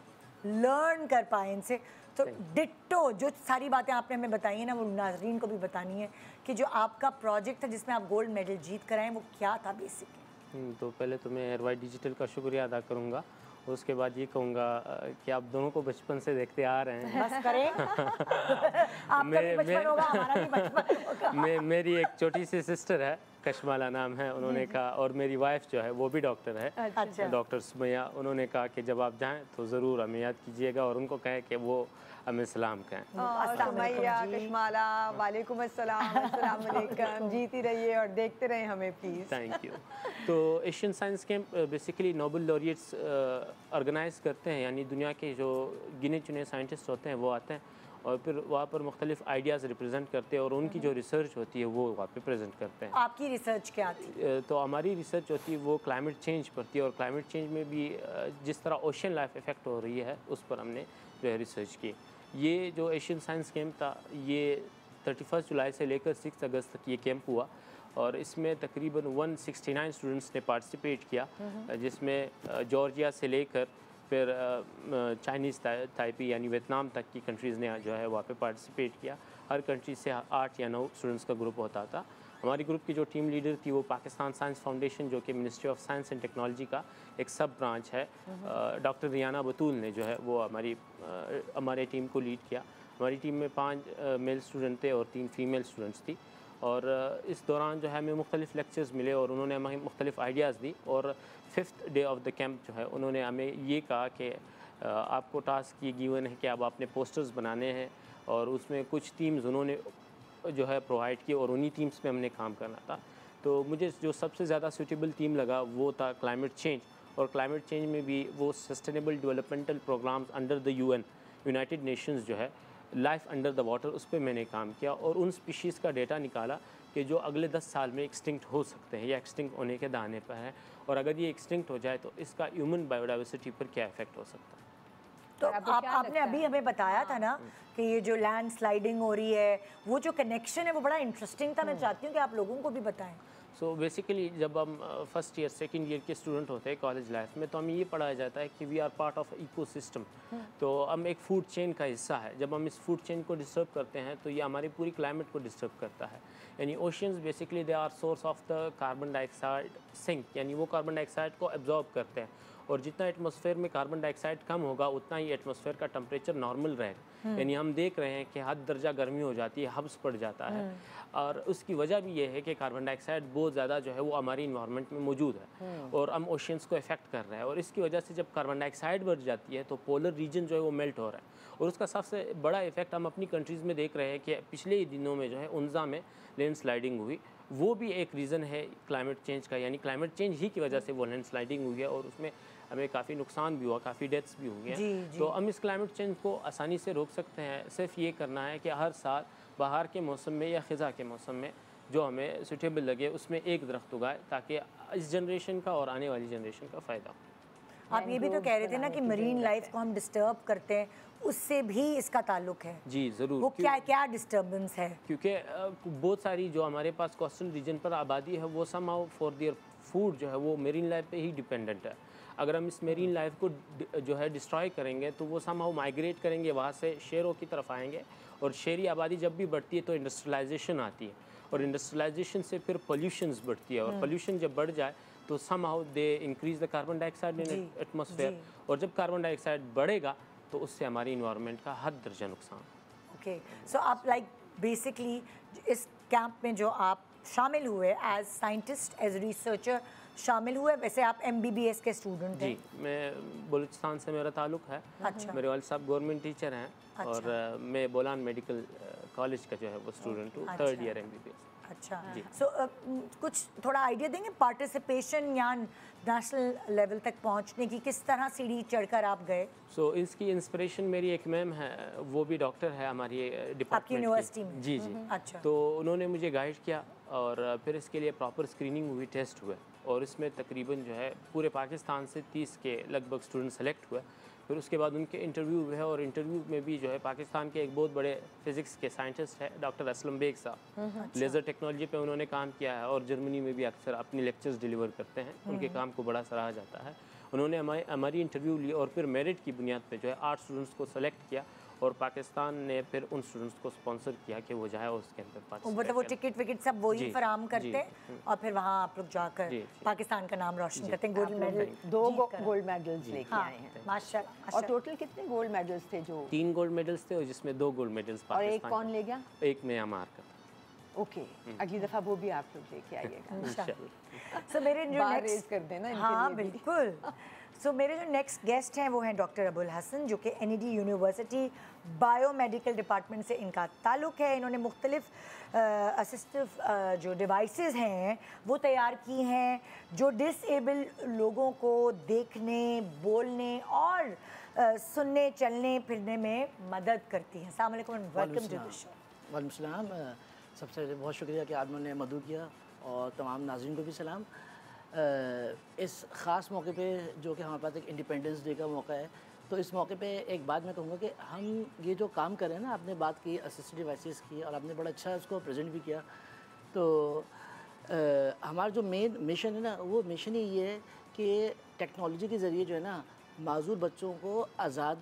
लर्न कर पाए इनसे। तो डिट्टो जो सारी बातें आपने हमें बताई हैं ना, वो नाज़रीन को भी बतानी है कि जो आपका प्रोजेक्ट था जिसमें आप गोल्ड मेडल जीत कर आए, वो क्या था बेसिकली। तो पहले तो मैं एयरवाइट डिजिटल का शुक्रिया अदा करूँगा, उसके बाद ये कहूँगा कि आप दोनों को बचपन से देखते आ रहे हैं। बस करें। आपका भी बचपन होगा, हमारा भी बचपन होगा। मेरी एक छोटी सी सिस्टर है, कशमाला नाम है, उन्होंने कहा, और मेरी वाइफ जो है वो भी डॉक्टर है, डॉक्टर सुमैया, उन्होंने कहा कि जब आप जाएं तो ज़रूर हमें याद कीजिएगा और उनको कहें कि वो हमें सलाम कहें। सुमैया, कशमाला, वालेकुम अस्सलाम, अस्सलाम वालेकुम। जीती रहिए और देखते रहें हमें प्लीज़। Thank you. तो Asian science camp basically Nobel laureates organise करते हैं, यानी दुनिया के जो गिने चुने साइंटिस्ट होते हैं वो आते हैं और फिर वहाँ पर मुख्तलिफ आइडियाज़ रिप्रेजेंट करते हैं और उनकी जो रिसर्च होती है वो वहाँ पे प्रेजेंट करते हैं। आपकी रिसर्च क्या थी? तो हमारी रिसर्च होती है वो क्लाइमेट चेंज पर थी, और क्लाइमेट चेंज में भी जिस तरह ओशन लाइफ इफ़ेक्ट हो रही है उस पर हमने जो है रिसर्च की। ये जो एशियन साइंस कैंप था ये 31 जुलाई से लेकर 6 अगस्त तक ये कैंप हुआ और इसमें तकरीबन 169 स्टूडेंट्स ने पार्टिसिपेट किया, जिसमें जॉर्जिया से लेकर फिर चाइनीज़ ताइपी यानी वियतनाम तक की कंट्रीज़ ने जो है वहाँ पे पार्टिसिपेट किया। हर कंट्री से 8 या 9 स्टूडेंट्स का ग्रुप होता था। हमारी ग्रुप की जो टीम लीडर थी वो पाकिस्तान साइंस फाउंडेशन, जो कि ministry of science and technology का एक सब ब्रांच है, डॉक्टर रियाना बतूल ने जो है वो हमारे टीम को लीड किया। हमारी टीम में 5 मेल स्टूडेंट थे और 3 फीमेल स्टूडेंट्स थी। और इस दौरान जो है हमें मुख्तलिफ लेक्चर्स मिले और उन्होंने हमें मुख्तलिफ आइडियाज़ दी। और 5th day of the camp जो है उन्होंने हमें ये कहा कि आपको टास्क ये गिवन है कि अब आपने पोस्टर्स बनाने हैं, और उसमें कुछ टीम्स उन्होंने जो है प्रोवाइड की और उन्हीं टीम्स में हमने काम करना था। तो मुझे जो सबसे ज़्यादा सूटेबल टीम लगा वो था क्लाइमेट चेंज, और क्लाइमेट चेंज में भी वो sustainable developmental programmes under the UN, United Nations जो है, लाइफ अंडर द वाटर, उस पर मैंने काम किया और उन स्पीशीज़ का डेटा निकाला कि जो अगले 10 साल में एक्सटिंक्ट हो सकते हैं या एक्सटिंक्ट होने के दाने पर हैं, और अगर ये एक्सटिंक्ट हो जाए तो इसका ह्यूमन बायोडाइवर्सिटी पर क्या इफेक्ट हो सकता है। तो आपने अभी हमें बताया था ना कि ये जो लैंड स्लाइडिंग हो रही है, वो जो कनेक्शन है वो बड़ा इंटरेस्टिंग था। मैं चाहती हूँ कि आप लोगों को भी बताएं। सो बेसिकली जब हम फर्स्ट ईयर सेकंड ईयर के स्टूडेंट होते हैं कॉलेज लाइफ में, तो हमें ये पढ़ाया जाता है कि we are part of ecosystem. तो हम एक फूड चेन का हिस्सा है। जब हम इस फूड चेन को डिस्टर्ब करते हैं तो ये हमारी पूरी क्लाइमेट को डिस्टर्ब करता है। यानी oceans basically they are source of the carbon dioxide sink, यानी वो कार्बन डाइऑक्साइड को एब्जॉर्ब करते हैं, और जितना एटमॉस्फेयर में कार्बन डाइऑक्साइड कम होगा उतना ही एटमॉस्फेयर का टेम्परेचर नॉर्मल रहेगा। यानी हम देख रहे हैं कि हद दर्जा गर्मी हो जाती है, हब्स पड़ जाता है, और उसकी वजह भी ये है कि कार्बन डाइऑक्साइड बहुत ज़्यादा जो है वो हमारी इन्वायरमेंट में मौजूद है और हम ओशियंस को इफेक्ट कर रहा है। और इसकी वजह से जब कार्बन डाइऑक्साइड बढ़ जाती है तो पोलर रीजन जो है वो मेल्ट हो रहा है, और उसका सबसे बड़ा इफेक्ट हम अपनी कंट्रीज़ में देख रहे हैं कि पिछले ही दिनों में जो है उन्जा में लैंड स्लाइडिंग हुई। वो भी एक रीज़न है क्लाइमेट चेंज का, यानी क्लाइमेट चेंज ही की वजह से वो लैंड स्लाइडिंग हुई है और उसमें हमें काफ़ी नुकसान भी हुआ, काफ़ी डेथ्स भी हुई हैं। तो हम इस क्लाइमेट चेंज को आसानी से रोक सकते हैं। सिर्फ ये करना है कि हर साल बाहर के मौसम में या ख़िज़ा के मौसम में जो हमें सूटेबल लगे उसमें एक दरख्त उगाए, ताकि इस जनरेशन का और आने वाली जनरेशन का फ़ायदा हो। आप ये भी तो कह रहे थे ना कि मरीन लाइफ को हम डिस्टर्ब करते हैं, उससे भी इसका ताल्लुक है। जी ज़रूर। वो क्या क्या डिस्टर्बेंस है? क्योंकि बहुत सारी जो हमारे पास कोस्टल रीजन पर आबादी है वो समहाउ फॉर देयर फूड जो है वो मेरीन लाइफ पे ही डिपेंडेंट है। अगर हम इस मेरीन लाइफ को जो है डिस्ट्रॉय करेंगे तो वो समहाउ माइग्रेट करेंगे, वहाँ से शहरों की तरफ आएंगे, और शहरी आबादी जब भी बढ़ती है तो इंडस्ट्रियलाइजेशन आती है, और इंडस्ट्रियलाइजेशन से फिर पोल्यूशंस बढ़ती है, और पोल्यूशन जब बढ़ जाए तो somehow they increase the carbon dioxide in atmosphere, और जब कार्बन डाइऑक्साइड बढ़ेगा तो उससे हमारी इन्वायरमेंट का हद दर्जा नुकसान। ओके, सो आप लाइक बेसिकली इस कैंप में जो आप शामिल हुए एज साइंटिस्ट, एज रिसर्चर शामिल हुए, वैसे आप MBBS के स्टूडेंट हैं? जी, मैं बलूचिस्तान से मेरा ताल्लुक है। अच्छा। मेरे वालिद साहब गवर्नमेंट टीचर हैं। अच्छा। और मैं बोलान मेडिकल कॉलेज का जो है वो स्टूडेंट हूँ, 3rd ईयर MBBS। अच्छा, सो कुछ थोड़ा आइडिया देंगे पार्टिसिपेशन या नेशनल लेवल तक पहुंचने की, किस तरह सीढ़ी चढ़कर आप गए? सो इसकी इंस्पिरेशन मेरी एक मैम है, वो भी डॉक्टर है हमारी डिपार्टमेंट आपकी यूनिवर्सिटी में? जी जी। अच्छा। तो उन्होंने मुझे गाइड किया, और फिर इसके लिए प्रॉपर स्क्रीनिंग हुई, टेस्ट हुए, और इसमें तकरीबन जो है पूरे पाकिस्तान से 30 के लगभग स्टूडेंट सेलेक्ट हुए। फिर उसके बाद उनके इंटरव्यू हुए, और इंटरव्यू में भी जो है पाकिस्तान के एक बहुत बड़े फिज़िक्स के साइंटिस्ट है डॉक्टर असलम बेग साहब, लेज़र टेक्नोलॉजी पे उन्होंने काम किया है, और जर्मनी में भी अक्सर अपनी लेक्चर्स डिलीवर करते हैं, उनके काम को बड़ा सराहा जाता है। उन्होंने हमारी इंटरव्यू ली, और फिर मेरिट की बुनियाद पे जो है 8 स्टूडेंट्स को सेलेक्ट किया, और पाकिस्तान ने फिर उन स्टूडेंट्स को स्पॉन्सर किया कि वो जाए उसके अंदर पार्टिसिपेट। मतलब वो टिकट विकेट सब वही फराहम करते हैं, और फिर वहाँ आप लोग जाकर पाकिस्तान का नाम रोशन करते हैं। गोल्ड मेडल, 2 गोल्ड मेडल्स लेके आए हैं माशाल्लाह। और टोटल कितने गोल्ड मेडल्स थे? जो 3 गोल्ड मेडल्स थे, और जिसमें 2 गोल्ड मेडल्स और एक पाकिस्तान। कौन ले गया? एक में अमार का था। ओके, अगली दफ़ा वो भी आप लोग लेके आइएगा। सो मेरे जो बार रेज कर देना इनके हाँ लिए भी। बिल्कुल। सो मेरे जो नेक्स्ट गेस्ट हैं वो हैं डॉक्टर अबुल हसन, जो कि NED यूनिवर्सिटी बायोमेडिकल डिपार्टमेंट से इनका ताल्लुक़ है। इन्होंने मुख्तलिफ असिस्टिव जो डिवाइसेस हैं वो तैयार की हैं, जो डिसेबल लोगों को देखने, बोलने और सुनने, चलने फिरने में मदद करती हैं। अस्सलाम वालेकुम, वेलकम टू द शो। वालेकुम सलाम। सबसे पहले बहुत शुक्रिया कि आज मैंने मदू किया, और तमाम नाज़रीन को भी सलाम। इस ख़ास मौके पे जो कि हमारे पास एक इंडिपेंडेंस डे का मौका है, तो इस मौके पे एक बात मैं कहूँगा कि हम ये जो काम कर रहे हैं ना, आपने बात की असिस्टिव डिवाइसेस की, और आपने बड़ा अच्छा उसको प्रेजेंट भी किया। तो हमारा जो मेन मिशन है ना, वो मिशन ही ये है कि टेक्नोलॉजी के ज़रिए जो है ना माजूर बच्चों को आज़ाद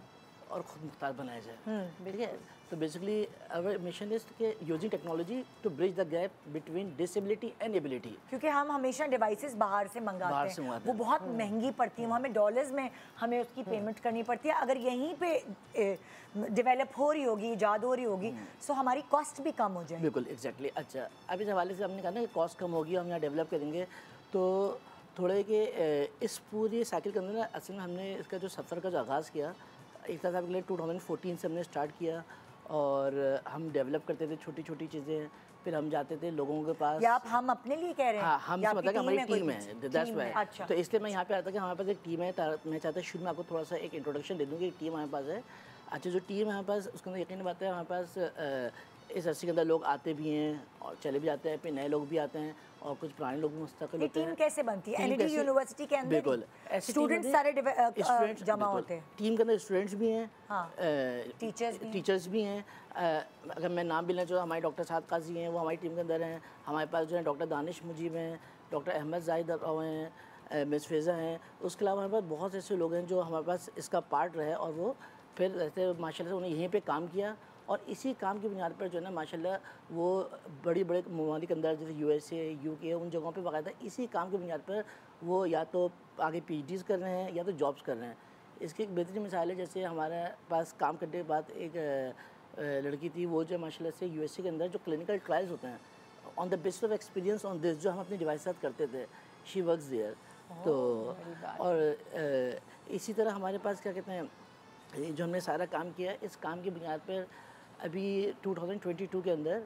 और ख़ुद मुख्तार बनाया जाए। ठीक है, तो बेसिकली अवर मिशन इज कि using technology to bridge the gap between disability and ability. क्योंकि हम हमेशा डिवाइसेस बाहर से मंगाते हैं, वो बहुत महंगी पड़ती है, हमें डॉलर्स में हमें उसकी पेमेंट करनी पड़ती है। अगर यहीं पे डेवलप हो रही होगी, ईजाद हो रही होगी, सो हमारी कॉस्ट भी कम हो जाएगी। बिल्कुल एग्जैक्टली। अच्छा, अब इस हवाले से हमने कहा ना कि कॉस्ट कम होगी, हम यहाँ डेवलप करेंगे, तो थोड़े कि इस पूरी साइकिल के अंदर ना असल में हमने इसका जो सफ़र का जो आगाज़ किया, एक तरह से 2014 से हमने स्टार्ट किया, और हम डेवलप करते थे छोटी छोटी चीज़ें, फिर हम जाते थे लोगों के पास। या आप हम अपने लिए कह रहे हैं? हाँ, हम से मतलब कि हमारी टीम है, दैट्स व्हाई। अच्छा। तो इसलिए मैं यहाँ पे आता कि हमारे पास एक टीम है। मैं चाहता शुरू में आपको थोड़ा सा एक इंट्रोडक्शन दे दूँ कि टीम हमारे पास है। अच्छा, जो टीम है हमारे पास, उसके अंदर यकीन बात है हमारे पास इस अर्से के अंदर लोग आते भी हैं और चले भी जाते हैं, फिर नए लोग भी आते हैं, और कुछ पुराने लोग भी मुस्तकिल होते हैं। टीम कैसे बनती है? NED यूनिवर्सिटी के अंदर बिल्कुल स्टूडेंट्स सारे जमा होते हैं। टीम के अंदर स्टूडेंट्स भी हैं, टीचर्स भी हैं। अगर मैं नाम भी लें तो हमारे डॉक्टर साद काजी हैं, वो हमारी टीम के अंदर हैं। हमारे पास जो है डॉक्टर दानिश मुजीब हैं, डॉक्टर अहमद जाहिद हैं, मिस फ़िज़ा हैं। उसके अलावा हमारे पास बहुत ऐसे लोग हैं जो हमारे पास इसका पार्ट रहे, और वो फिर रहते माशाल्लाह से उन्हें यहीं पे काम किया, और इसी काम की बुनियाद पर जो है ना माशाल्लाह वो बड़े बड़े ममालिक अंदर जैसे USA, UK, उन जगहों पे बाकायदा इसी काम की बुनियाद पर वो या तो आगे PhDs कर रहे हैं या तो जॉब्स कर रहे हैं। इसकी एक बेहतरीन मिसाल है, जैसे हमारे पास काम करने के बाद एक लड़की थी, वो जो माशाल्लाह से USA के अंदर जो क्लिनिकल ट्रायल्स होते हैं on the basis of experience on this, जो हम अपने डिवाइस साथ करते थे, शी वर्क्स देयर। तो और इसी तरह हमारे पास क्या कहते हैं, जो हमने सारा काम किया है, इस काम की बुनियाद पर अभी 2022 के अंदर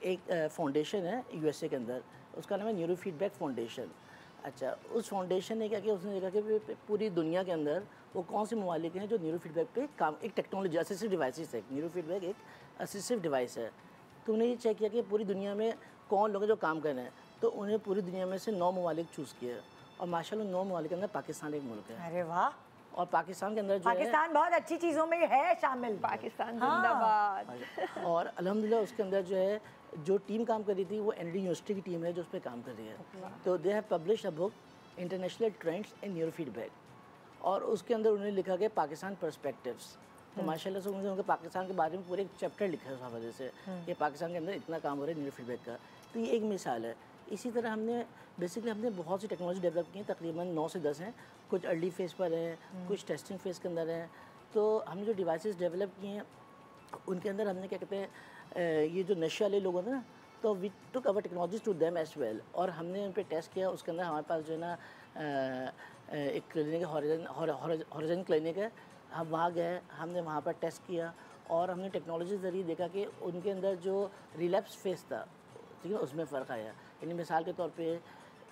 एक फाउंडेशन है USA के अंदर, उसका नाम है न्यूरो फीडबैक फाउंडेशन। अच्छा, उस फाउंडेशन ने क्या किया, उसने देखा कि पूरी दुनिया के अंदर वो कौन से ममालिक हैं जो न्यूरो फीडबैक पे काम, एक टेक्नोलॉजी असिस्टिव डिवाइसेस है, न्यूरो फीडबैक एक असिस्टिव डिवाइस है। तो उन्हें ये चेक किया कि पूरी दुनिया में कौन लोग हैं जो काम कर रहे हैं। तो उन्हें पूरी दुनिया में से 9 ममालिक चूज़ किया है और माशाल्लाह 9 ममालिक के अंदर पाकिस्तान एक मुल्क है। अरे वाह। और पाकिस्तान के अंदर जो पाकिस्तान बहुत अच्छी चीज़ों में है शामिल। पाकिस्तान जिंदाबाद। और अल्हम्दुलिल्लाह उसके अंदर जो है जो टीम काम कर रही थी वो एनडी यूनिवर्सिटी की टीम है जो उस पर काम कर रही है। तो they have publish a book international trends in neuro feedback, और उसके अंदर उन्होंने लिखा गया पाकिस्तान पर्सपेक्टिव्स। तो माशाल्लाह से उनके पाकिस्तान के बारे में पूरे एक चैप्टर लिखा है उस हवाले से कि पाकिस्तान के अंदर इतना काम हो रहा है न्यूरो फीडबैक का। तो ये एक मिसाल है। इसी तरह हमने बहुत सी टेक्नोलॉजी डेवलप की हैं, तकरीबन 9 से 10 हैं। कुछ अर्ली फेज़ पर हैं, कुछ टेस्टिंग फेज़ के अंदर हैं। तो हमने जो डिवाइसेस डेवलप किए हैं उनके अंदर हमने क्या कहते हैं ये जो नशे वाले लोग होते हैं ना, तो we took our technologies to them as well, और हमने उन पर टेस्ट किया। उसके अंदर हमारे पास जो है ना एक क्लिनिक है, हॉरिजन क्लिनिक है। हम वहाँ गए, हमने वहाँ पर टेस्ट किया और हमने टेक्नोलॉजी के ज़रिए देखा कि उनके अंदर जो रिलैप्स फेस था, ठीक है, उसमें फ़र्क आया। यानी मिसाल के तौर पे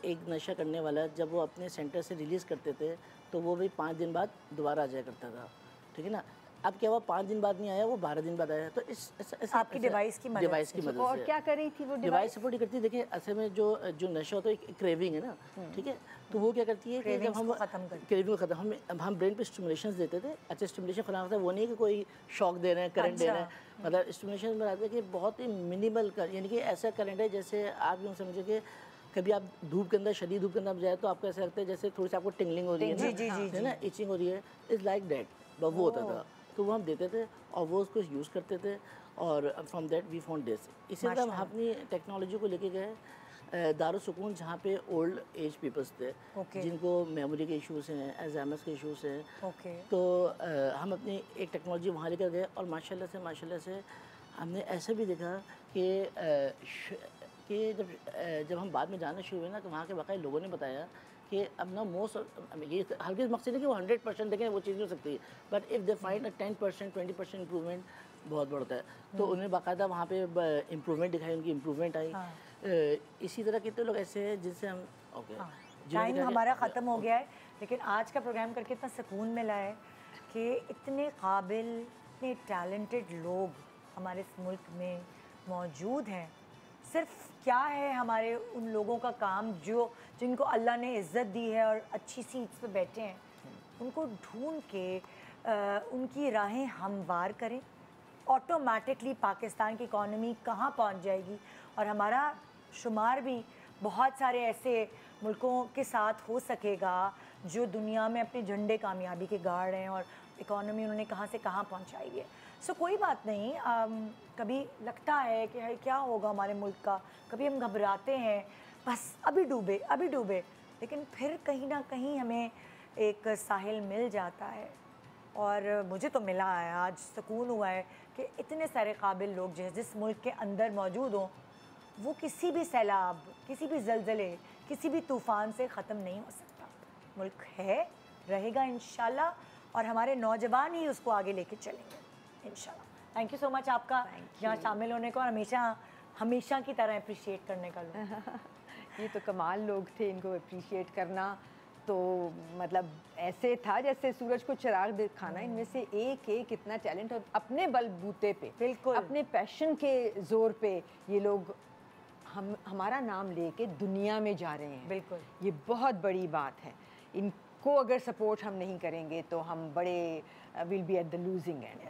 एक नशा करने वाला जब वो अपने सेंटर से रिलीज़ करते थे तो वो भी 5 दिन बाद दोबारा आ जाया करता था, ठीक है ना। अब क्या हुआ, 5 दिन बाद नहीं आया, वो 12 दिन बाद आया। तो इस आपकी डिवाइस की मदद से। और क्या कर रही थी वो डिवाइस सपोर्ट ही करती है। देखिए असल में जो नशा होता है एक क्रेविंग है ना, ठीक है, तो वो क्या करती है कि जब हम क्रेविंग को ख़त्म हम ब्रेन पे स्टिमुलेशन देते थे। अच्छा स्टिमुलेशन खराब होता है, वो नहीं कि कोई शॉक दे रहे हैं, करंट दे रहे हैं, मतलब स्टिमुलेशन में आता है कि बहुत ही मिनिमल यानी कि ऐसा करंट है जैसे आप यूँ समझे कि कभी आप धूप के अंदर शदीद धूप के अंदर जाए तो आपको ऐसा लगता है जैसे थोड़ी सी आपको टिंगलिंग हो रही है ना, इचिंग हो रही है, इज़ लाइक दैट, वो होता था। तो वो हम देते थे और वो उसको यूज़ करते थे और from that we found this. इसी तरह हम अपनी टेक्नोलॉजी को लेके गए दारुसुकून, जहाँ पे ओल्ड एज पीपल्स थे जिनको मेमोरी के इश्यूज़ हैं, अल्जाइमर्स के इश्यूज़ हैं। तो हम अपनी एक टेक्नोलॉजी वहाँ लेकर गए और माशाल्लाह से हमने ऐसे भी देखा कि जब हम बाद में जानना शुरू हुए ना, तो वहाँ के वाकई लोगों ने बताया कि अब ना ये हरगिज़ मकसद है कि वो 100% देखें, वो चीज़ नहीं हो सकती, but if they find 10% 20% improvement बहुत बढ़ता है। तो उन्हें बाकायदा वहाँ पे इम्प्रूवमेंट दिखाई, उनकी इम्प्रूवमेंट आई। इसी तरह कितने लोग ऐसे हैं जिनसे हम टाइम हमारा ख़त्म हो गया है, लेकिन आज का प्रोग्राम करके इतना सुकून मिला है कि इतने काबिल, इतने टैलेंटेड लोग हमारे इस मुल्क में मौजूद हैं। सिर्फ क्या है हमारे उन लोगों का काम जिनको अल्लाह ने इज़्ज़त दी है और अच्छी सीट्स पे बैठे हैं, उनको ढूंढ के उनकी राहें हमवार करें। ऑटोमेटिकली पाकिस्तान की इकॉनमी कहाँ पहुँच जाएगी और हमारा शुमार भी बहुत सारे ऐसे मुल्कों के साथ हो सकेगा जो दुनिया में अपने झंडे कामयाबी के गाड़ हैं और इकॉनमी उन्होंने कहाँ से कहाँ पहुँचाई है। सो कोई बात नहीं, कभी लगता है कि क्या होगा हमारे मुल्क का, कभी हम घबराते हैं, बस अभी डूबे, लेकिन फिर कहीं ना कहीं हमें एक साहिल मिल जाता है। और मुझे तो मिला है, आज सुकून हुआ है कि इतने सारे काबिल लोग जिस मुल्क के अंदर मौजूद हों, वो किसी भी सैलाब, किसी भी ज़लज़ले, किसी भी तूफ़ान से ख़त्म नहीं हो सकता। मुल्क है, रहेगा इंशाल्लाह, और हमारे नौजवान ही उसको आगे लेके चलेंगे इंशाल्लाह। थैंक यू सो मच आपका यहाँ शामिल होने को और हमेशा की तरह अप्रिशिएट करने का। ये तो कमाल लोग थे, इनको अप्रिशिएट करना तो मतलब ऐसे था जैसे सूरज को चिराग दिखाना। इनमें से एक इतना टैलेंट और अपने बलबूते पे, बिल्कुल अपने पैशन के जोर पे ये लोग हमारा नाम लेके दुनिया में जा रहे हैं। बिल्कुल, ये बहुत बड़ी बात है। इनको अगर सपोर्ट हम नहीं करेंगे तो हम बड़े will be at the losing end.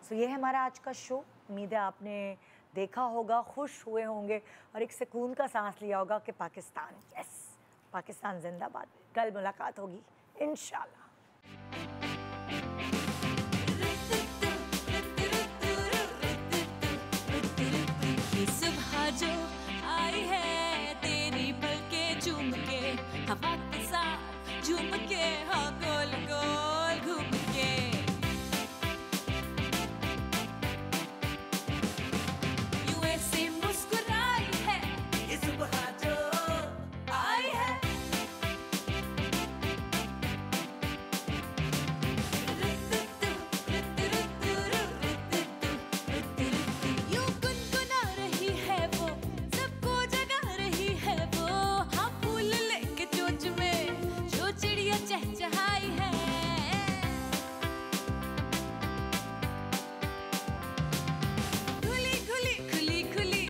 So ये है हमारा आज का शो। उम्मीद है आपने देखा होगा, खुश हुए होंगे और एक सुकून का सांस लिया होगा कि पाकिस्तान, यस, पाकिस्तान जिंदाबाद। कल मुलाकात होगी इंशाल्लाह।